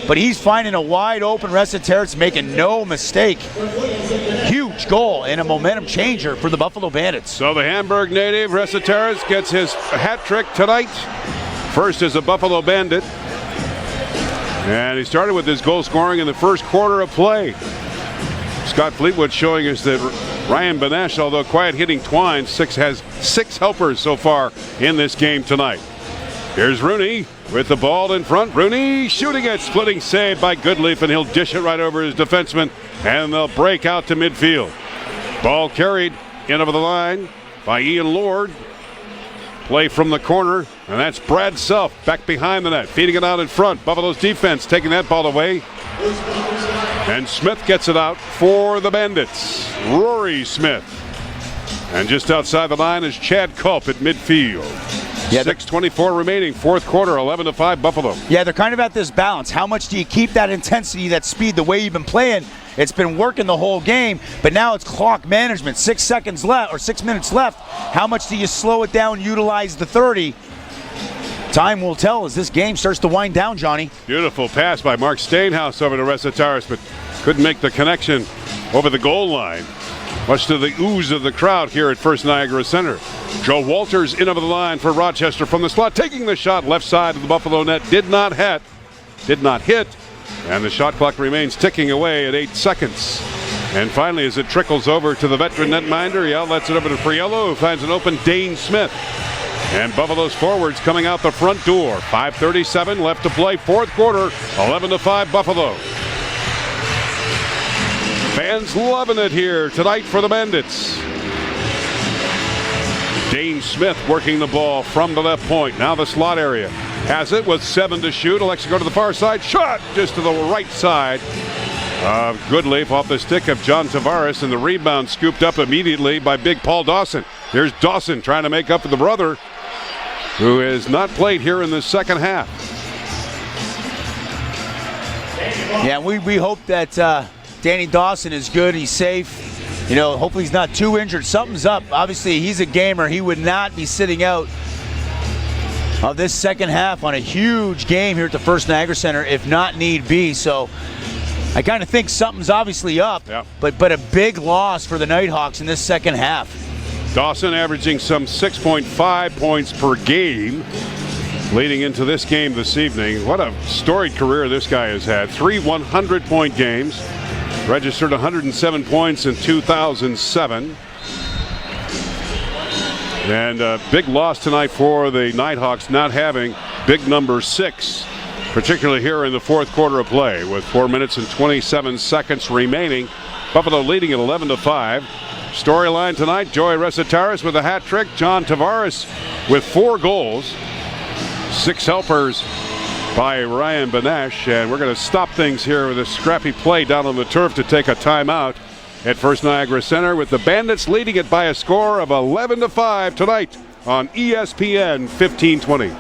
but he's finding a wide open Resetares, making no mistake. Huge goal and a momentum changer for the Buffalo Bandits. So the Hamburg native Resetares gets his hat trick tonight. First as a Buffalo Bandit. And he started with his goal scoring in the first quarter of play. Scott Fleetwood showing us that Ryan Benesh, although quiet hitting Twine, has 6 helpers so far in this game tonight. Here's Rooney with the ball in front. Rooney shooting it, splitting save by Goodleaf, and he'll dish it right over his defenseman, and they'll break out to midfield. Ball carried in over the line by Ian Lord. Play from the corner, and that's Brad Self back behind the net, feeding it out in front. Buffalo's defense taking that ball away. And Smith gets it out for the Bandits. Rory Smith. And just outside the line is Chad Culp at midfield. Yeah, 6:24 remaining, fourth quarter, 11-5 Buffalo. Yeah, they're kind of at this balance. How much do you keep that intensity, that speed, the way you've been playing? It's been working the whole game, but now it's clock management. 6 seconds left, or 6 minutes left. How much do you slow it down, utilize the 30? Time will tell as this game starts to wind down, Johnny. Beautiful pass by Mark Stainhouse over to Resetares, but couldn't make the connection over the goal line. Much to the ooze of the crowd here at First Niagara Center. Joe Walters in over the line for Rochester from the slot, taking the shot left side of the Buffalo net. Did not hit. And the shot clock remains ticking away at 8 seconds. And finally, as it trickles over to the veteran netminder, he outlets it over to Friello, who finds an open Dane Smith. And Buffalo's forwards coming out the front door. 5:37 left to play, fourth quarter, 11-5 Buffalo. Fans loving it here tonight for the Bandits. Dane Smith working the ball from the left point. Now the slot area. Has it with 7 to shoot. Elects to go to the far side. Shot just to the right side of Goodleaf off the stick of John Tavares. And the rebound scooped up immediately by big Paul Dawson. Here's Dawson trying to make up for the brother, who has not played here in the second half. Yeah, we hope that Danny Dawson is good. He's safe. You know, hopefully he's not too injured. Something's up. Obviously, he's a gamer. He would not be sitting out of this second half on a huge game here at the First Niagara Center if not need be. So I kind of think something's obviously up, but a big loss for the Knighthawks in this second half. Dawson averaging some 6.5 points per game leading into this game this evening. What a storied career this guy has had. 3 100-point games. Registered 107 points in 2007. And a big loss tonight for the Knighthawks, not having big number 6, particularly here in the fourth quarter of play with 4 minutes and 27 seconds remaining. Buffalo leading at 11-5. Storyline tonight, Joey Resetaris with a hat trick. John Tavares with 4 goals. 6 helpers by Ryan Benesh. And we're going to stop things here with a scrappy play down on the turf to take a timeout at First Niagara Center, with the Bandits leading it by a score of 11-5 tonight on ESPN 1520.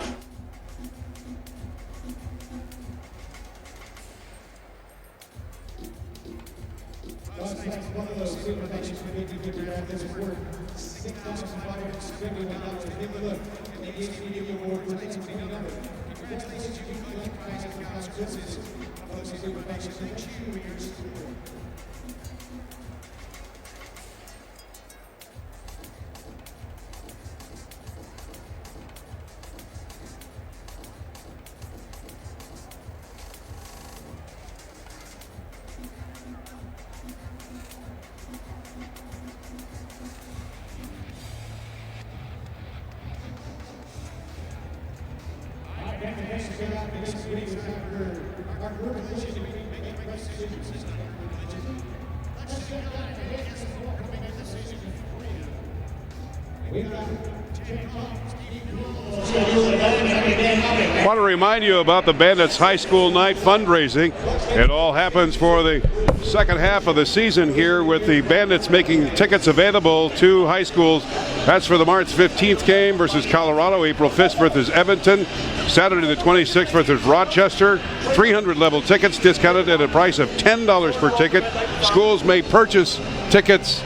I want to remind you about the Bandits High School Night fundraising. It all happens for the second half of the season here, with the Bandits making tickets available to high schools. That's for the March 15th game versus Colorado, April 5th versus Edmonton, Saturday the 26th versus Rochester. 300 level tickets discounted at a price of $10 per ticket. Schools may purchase tickets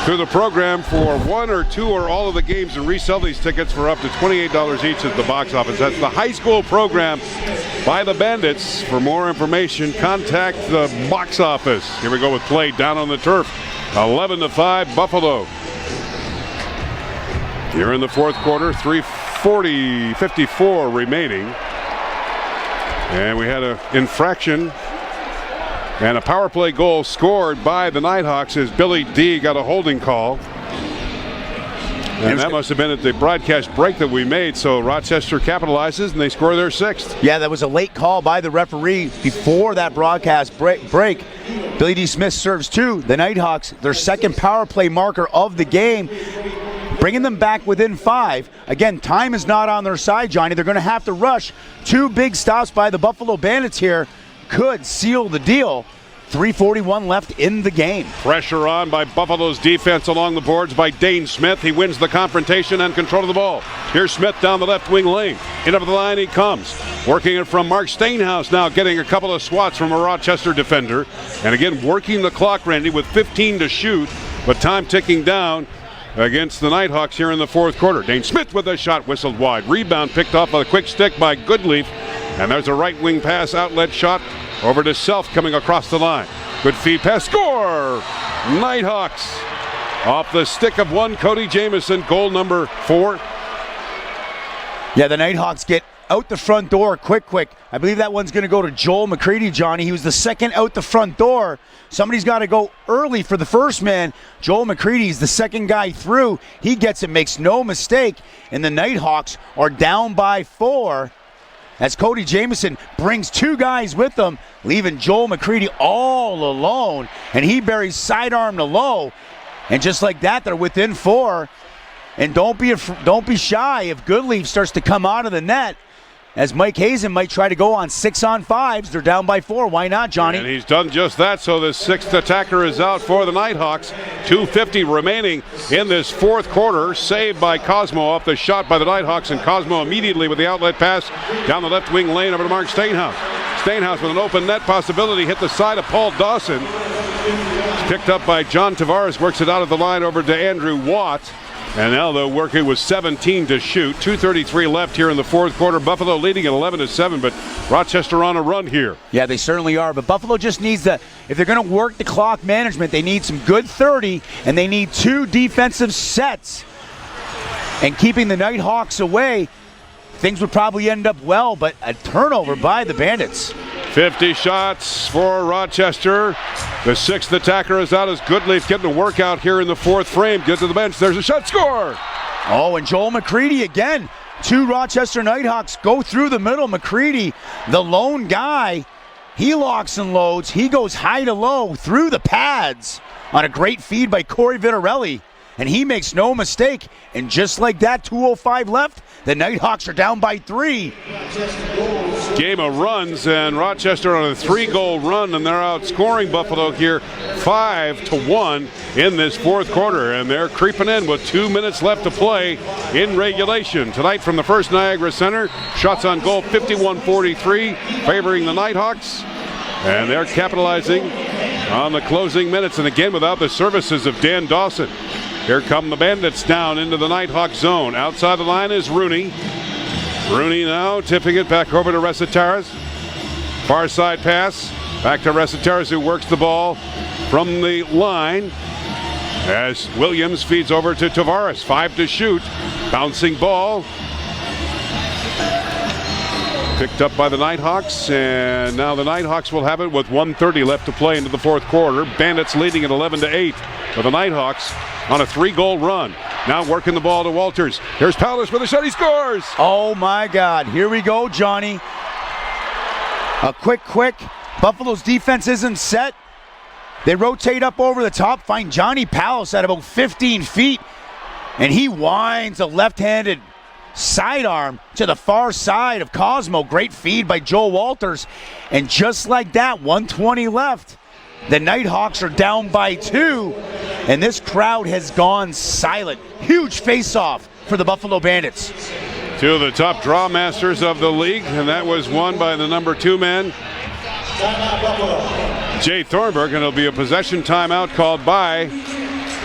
through the program for 1 or 2 or all of the games and resell these tickets for up to $28 each at the box office. That's the high school program by the Bandits. For more information, contact the box office. Here we go with play down on the turf. 11-5 Buffalo. Here in the fourth quarter, 3:54 remaining. And we had an infraction and a power play goal scored by the Knighthawks as Billy D got a holding call. And that must have been at the broadcast break that we made. So Rochester capitalizes and they score their 6th. Yeah, that was a late call by the referee before that broadcast break. Billy D. Smith serves 2. The Knighthawks, their second power play marker of the game, bringing them back within 5. Again, time is not on their side, Johnny. They're going to have to rush. 2 big stops by the Buffalo Bandits here could seal the deal. 3:41 left in the game. Pressure on by Buffalo's defense along the boards by Dane Smith. He wins the confrontation and control of the ball. Here's Smith down the left wing lane. Into the line he comes. Working it from Mark Stainhouse now, getting a couple of swats from a Rochester defender. And again, working the clock, Randy, with 15 to shoot, but time ticking down against the Knighthawks here in the fourth quarter. Dane Smith with a shot whistled wide. Rebound picked off a quick stick by Goodleaf. And there's a right wing pass, outlet shot over to Self coming across the line. Good feed pass, score! Knighthawks off the stick of one, Cody Jamieson, goal number 4. Yeah, the Knighthawks get out the front door quick. I believe that one's going to go to Joel McCready, Johnny. He was the second out the front door. Somebody's got to go early for the first man. Joel McCready's the second guy through. He gets it, makes no mistake, and the Knighthawks are down by 4. As Cody Jamieson brings 2 guys with him, leaving Joel McCready all alone, and he buries sidearm to low, and just like that, they're within 4. And don't be shy if Goodleaf starts to come out of the net, as Mike Hazen might try to go on 6-on-5s. They're down by 4. Why not, Johnny? And he's done just that, so the 6th attacker is out for the Knighthawks. 2:50 remaining in this fourth quarter. Saved by Cosmo off the shot by the Knighthawks, and Cosmo immediately with the outlet pass down the left wing lane over to Mark Stainhouse. Stainhouse with an open net possibility, hit the side of Paul Dawson. It's picked up by John Tavares, works it out of the line over to Andrew Watt. And now they'll work it with 17 to shoot. 2:33 left here in the fourth quarter. Buffalo leading at 11-7, but Rochester on a run here. Yeah, they certainly are. But Buffalo just needs to, if they're going to work the clock management, they need some good 30, and they need 2 defensive sets. And keeping the Knighthawks away, things would probably end up well, but a turnover by the Bandits. 50 shots for Rochester. The 6th attacker is out as Goodleaf getting a workout here in the 4th frame. Get to the bench. There's a shot. Score! Oh, and Joel McCready again. 2 Rochester Knighthawks go through the middle. McCready, the lone guy, he locks and loads. He goes high to low through the pads on a great feed by Corey Vittorelli. And he makes no mistake. And just like that, 2:05 left, the Knighthawks are down by 3. Game of runs, and Rochester on a 3-goal run, and they're outscoring Buffalo here 5-1 in this fourth quarter. And they're creeping in with 2 minutes left to play in regulation. Tonight from the First Niagara Center, shots on goal 51-43, favoring the Knighthawks. And they're capitalizing on the closing minutes, and again without the services of Dan Dawson. Here come the Bandits down into the Nighthawk zone. Outside the line is Rooney. Rooney now tipping it back over to Resetares. Far side pass. Back to Resetares, who works the ball from the line as Williams feeds over to Tavares. 5 to shoot. Bouncing ball. Picked up by the Knighthawks, and now the Knighthawks will have it with 1:30 left to play into the fourth quarter. Bandits leading at 11-8, with the Knighthawks on a 3-goal run. Now working the ball to Walters. Here's Paulus with a shot. He scores! Oh my God, here we go, Johnny. A quick. Buffalo's defense isn't set. They rotate up over the top, find Johnny Paulus at about 15 feet, and he winds a left-handed sidearm to the far side of Cosmo. Great feed by Joe Walters. And just like that, 1:20 left. The Knighthawks are down by 2. And this crowd has gone silent. Huge face-off for the Buffalo Bandits. 2 of the top draw masters of the league, and that was won by the number 2 man, Jay Thornburg, and it'll be a possession timeout called by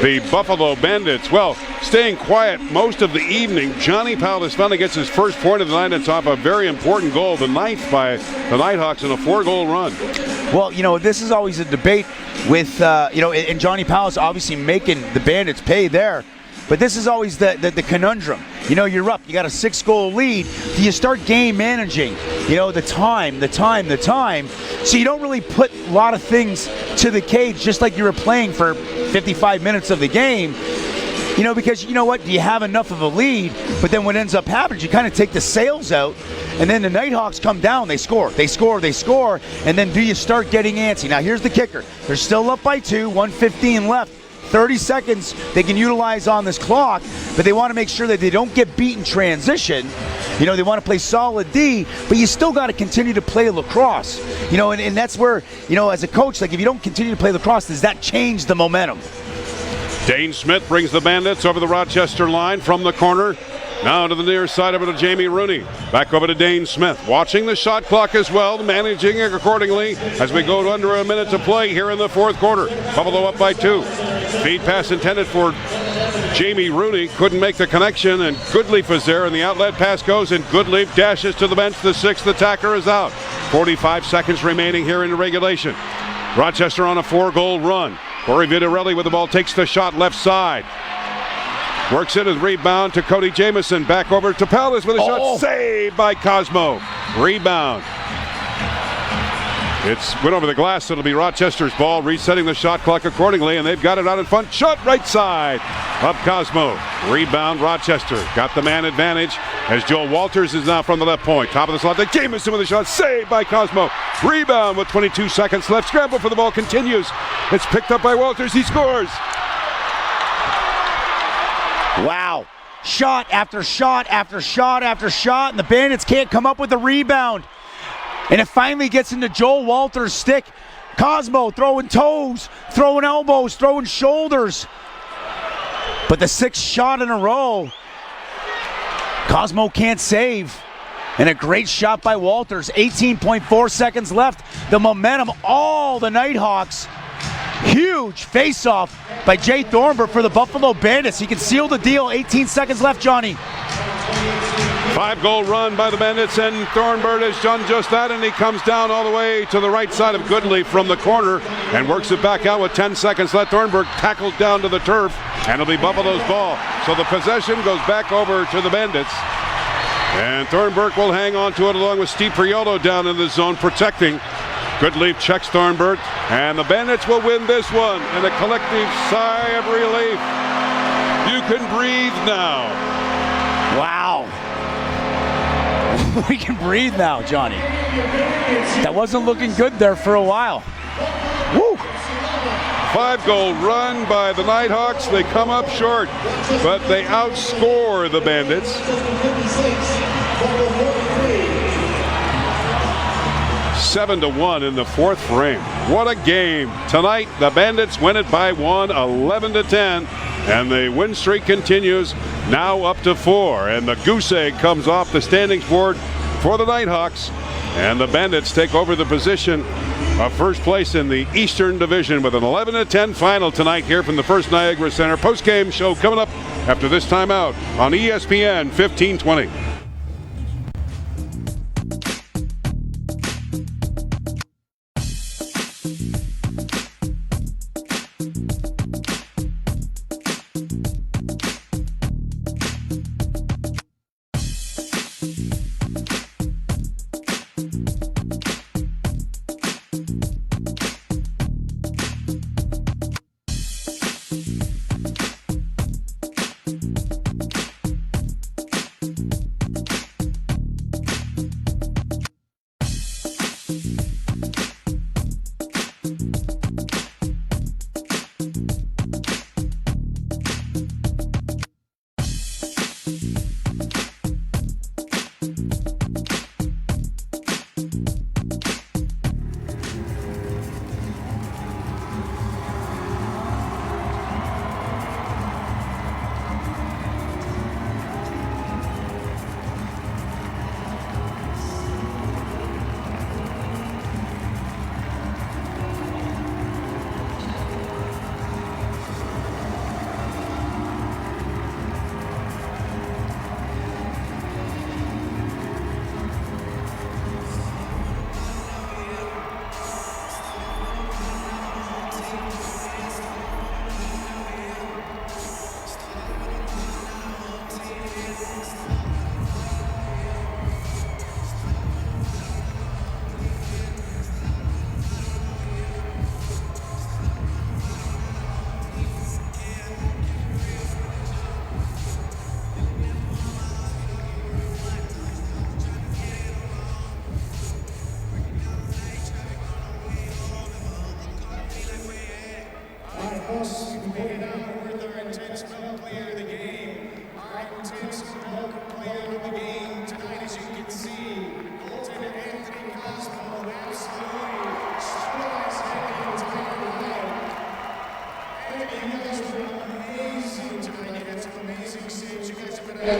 the Buffalo Bandits. Well, staying quiet most of the evening. Johnny Paulus finally gets his first point of the night on top of a very important goal, the 9th by the Knighthawks in a 4-goal run. Well, this is always a debate with, and Johnny Paulus obviously making the Bandits pay there. But this is always the conundrum. You're up. You got a 6-goal lead. Do you start game managing? The time. So you don't really put a lot of things to the cage, just like you were playing for 55 minutes of the game. Because you know what? Do you have enough of a lead? But then what ends up happening, you kind of take the sails out, and then the Knighthawks come down. They score. And then do you start getting antsy? Now here's the kicker. They're still up by 2, 1:15 left. 30 seconds they can utilize on this clock, but they want to make sure that they don't get beat in transition. They want to play solid D, but you still got to continue to play lacrosse. And that's where, as a coach, like if you don't continue to play lacrosse, does that change the momentum? Dane Smith brings the Bandits over the Rochester line from the corner. Now to the near side over to Jamie Rooney. Back over to Dane Smith. Watching the shot clock as well, managing it accordingly as we go to under a minute to play here in the fourth quarter. Buffalo up by 2. Feed pass intended for Jamie Rooney. Couldn't make the connection, and Goodleaf is there, and the outlet pass goes, and Goodleaf dashes to the bench. The 6th attacker is out. 45 seconds remaining here in regulation. Rochester on a 4-goal run. Corey Vittorelli with the ball takes the shot left side. Works it as rebound to Cody Jamieson. Back over to Paulus with a shot. Saved by Cosmo. Rebound. It's went over the glass. It'll be Rochester's ball, resetting the shot clock accordingly, and they've got it out in front. Shot right side of Cosmo. Rebound Rochester. Got the man advantage as Joel Walters is now from the left point. Top of the slot to Jamieson with a shot. Saved by Cosmo. Rebound with 22 seconds left. Scramble for the ball continues. It's picked up by Walters. He scores. Wow. Shot after shot after shot after shot, and the Bandits can't come up with a rebound. And it finally gets into Joel Walters' stick. Cosmo throwing toes, throwing elbows, throwing shoulders. But the 6th shot in a row, Cosmo can't save. And a great shot by Walters. 18.4 seconds left. The momentum, all the Knighthawks. Huge face-off by Jay Thornburg for the Buffalo Bandits. He can seal the deal. 18 seconds left, Johnny. 5-goal run by the Bandits, and Thornburg has done just that, and he comes down all the way to the right side of Goodley from the corner and works it back out with 10 seconds left. Thornburg tackled down to the turf, and it'll be Buffalo's ball. So the possession goes back over to the Bandits, and Thornburg will hang on to it along with Steve Priolo down in the zone protecting. Goodleaf checks Thornburg, and the Bandits will win this one in a collective sigh of relief. You can breathe now. Wow. We can breathe now, Johnny. That wasn't looking good there for a while. Woo! 5-goal run by the Knighthawks. They come up short, but they outscore the Bandits. 7-1 in the fourth frame. What a game. Tonight, the Bandits win it by 1, 11-10, and the win streak continues, now up to 4. And the goose egg comes off the standings board for the Knighthawks, and the Bandits take over the position of first place in the Eastern Division with an 11-10 final tonight here from the First Niagara Center. Post-game show coming up after this timeout on ESPN 1520.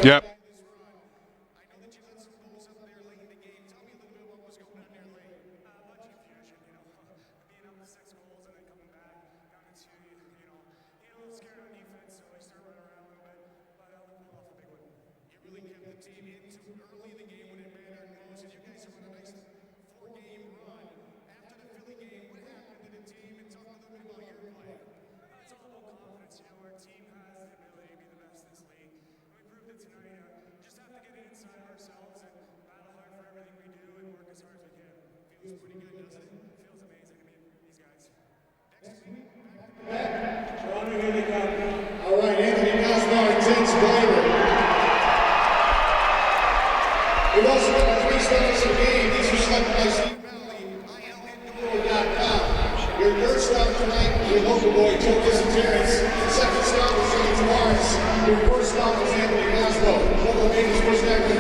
Yep.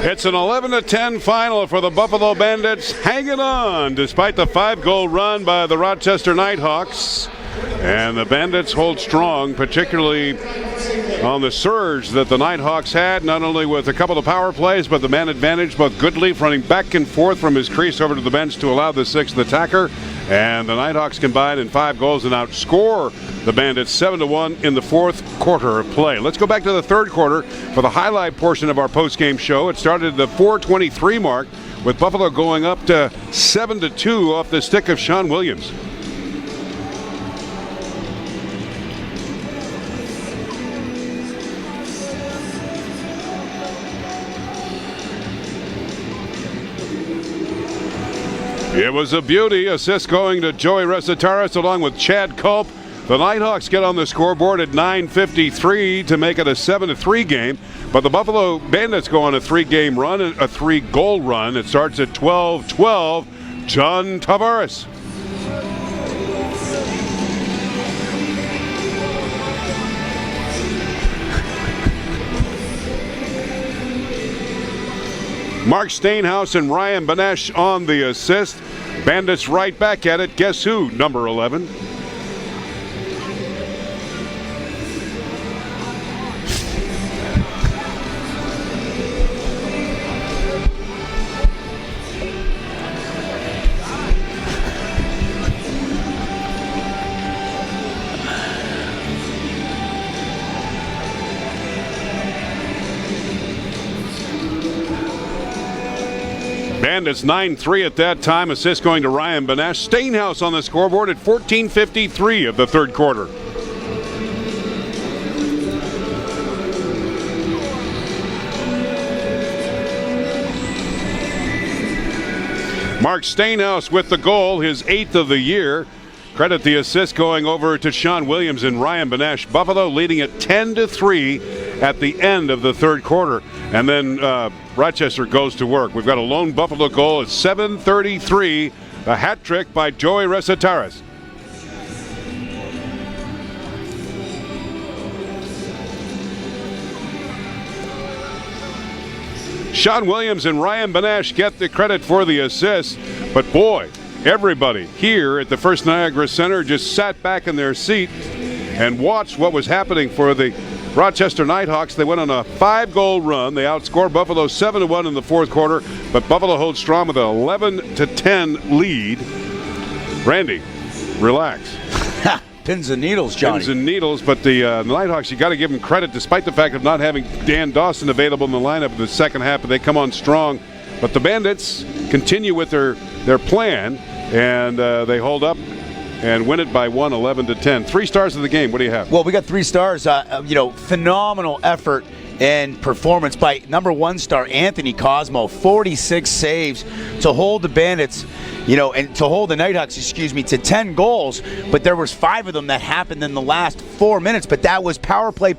It's an 11-10 final for the Buffalo Bandits, hanging on despite the 5-goal run by the Rochester Knighthawks. And the Bandits hold strong, particularly on the surge that the Knighthawks had, not only with a couple of power plays, but the man advantage, both Goodleaf running back and forth from his crease over to the bench to allow the sixth attacker. And the Knighthawks combine in 5 goals and outscore the Bandits 7-1 in the fourth quarter of play. Let's go back to the third quarter for the highlight portion of our post-game show. It started at the 4:23 mark with Buffalo going up to 7-2 off the stick of Sean Williams. It was a beauty. Assist going to Joey Resetaris along with Chad Culp. The Knighthawks get on the scoreboard at 9:53 to make it a 7-3 game. But the Buffalo Bandits go on a 3-game run, a 3-goal run. It starts at 12-12. John Tavares. Mark Stainhouse and Ryan Benesh on the assist. Bandits right back at it. Guess who? Number 11. Bandits 9-3 at that time. Assist going to Ryan Benesh. Stainhouse on the scoreboard at 14:53 of the third quarter. Mark Stainhouse with the goal, his 8th of the year. Credit the assist going over to Sean Williams and Ryan Benesh. Buffalo leading at 10-3 at the end of the third quarter. And then Rochester goes to work. We've got a lone Buffalo goal at 7:33. A hat trick by Joey Resetaris. Sean Williams and Ryan Benesh get the credit for the assist. But boy, everybody here at the First Niagara Center just sat back in their seat and watched what was happening for the Rochester Knighthawks. They went on a 5-goal run. They outscored Buffalo 7-1 in the fourth quarter, but Buffalo holds strong with an 11-10 lead. Randy, relax. Pins and needles, Johnny. Pins and needles, but the Knighthawks, you got to give them credit, despite the fact of not having Dan Dawson available in the lineup in the second half, but they come on strong. But the Bandits continue with their plan, and they hold up and win it by 1, 11-10. 3 stars of the game. What do you have? Well, we got 3 stars. Phenomenal effort and performance by number 1 star Anthony Cosmo. 46 saves to hold the Bandits, and to hold the Knighthawks, to 10 goals. But there was 5 of them that happened in the last 4 minutes. But that was power play,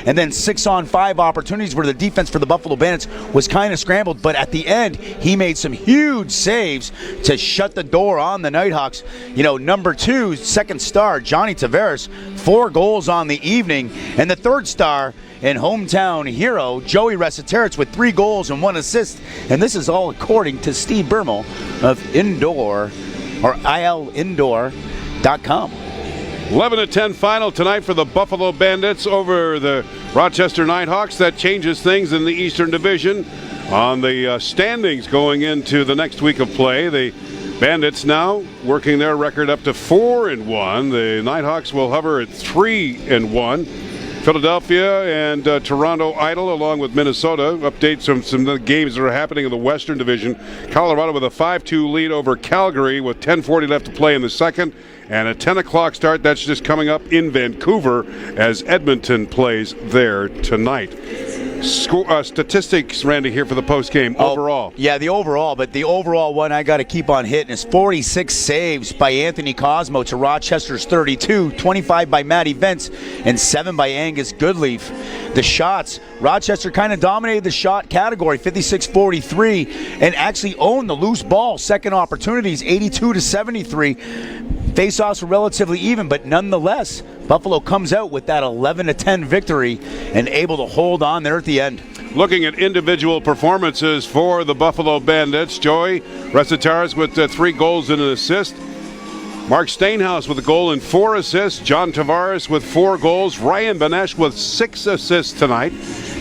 and then 6-on-5 opportunities where the defense for the Buffalo Bandits was kind of scrambled. But at the end, he made some huge saves to shut the door on the Knighthawks. Number 2, second star, Johnny Tavares, 4 goals on the evening. And the third star and hometown hero, Joey Resetaris, with 3 goals and 1 assist. And this is all according to Steve Bermel of ILindoor.com. 11-10 final tonight for the Buffalo Bandits over the Rochester Knighthawks. That changes things in the Eastern Division. On the standings going into the next week of play, the Bandits now working their record up to 4-1. The Knighthawks will hover at 3-1. Philadelphia and Toronto idle along with Minnesota. Updates from some of the games that are happening in the Western Division. Colorado with a 5-2 lead over Calgary with 10:40 left to play in the second. And a 10 o'clock start, that's just coming up in Vancouver as Edmonton plays there tonight. Statistics, Randy, here for the post game overall. Yeah, the overall, but the overall one I got to keep on hitting is 46 saves by Anthony Cosmo to Rochester's 32, 25 by Matty Vence, and 7 by Angus Goodleaf. The shots, Rochester kind of dominated the shot category, 56-43, and actually owned the loose ball. Second opportunities, 82-73. Face-offs were relatively even, but nonetheless, Buffalo comes out with that 11-10 victory and able to hold on there at the end. Looking at individual performances for the Buffalo Bandits, Joey Resetaris with 3 goals and an assist. Mark Stainhouse with a goal and 4 assists. John Tavares with 4 goals. Ryan Benesh with 6 assists tonight.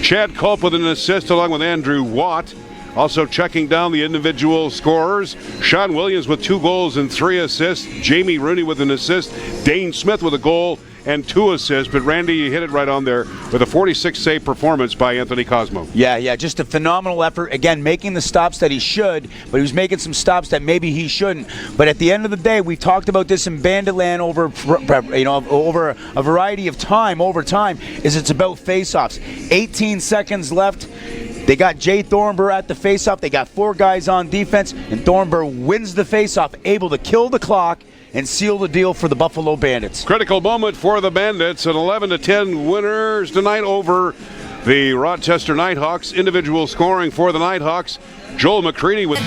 Chad Culp with an assist along with Andrew Watt. Also checking down the individual scorers. Sean Williams with 2 goals and 3 assists. Jamie Rooney with an assist. Dane Smith with a goal and 2 assists. But Randy, you hit it right on there with a 46-save performance by Anthony Cosmo. Yeah, just a phenomenal effort. Again, making the stops that he should, but he was making some stops that maybe he shouldn't. But at the end of the day, we've talked about this in Banditland over a variety of time, is it's about face-offs. 18 seconds left. They got Jay Thornburg at the faceoff. They got 4 guys on defense, and Thornburg wins the faceoff, able to kill the clock and seal the deal for the Buffalo Bandits. Critical moment for the Bandits. An 11-10 winners tonight over the Rochester Knighthawks. Individual scoring for the Knighthawks. Joel McCready with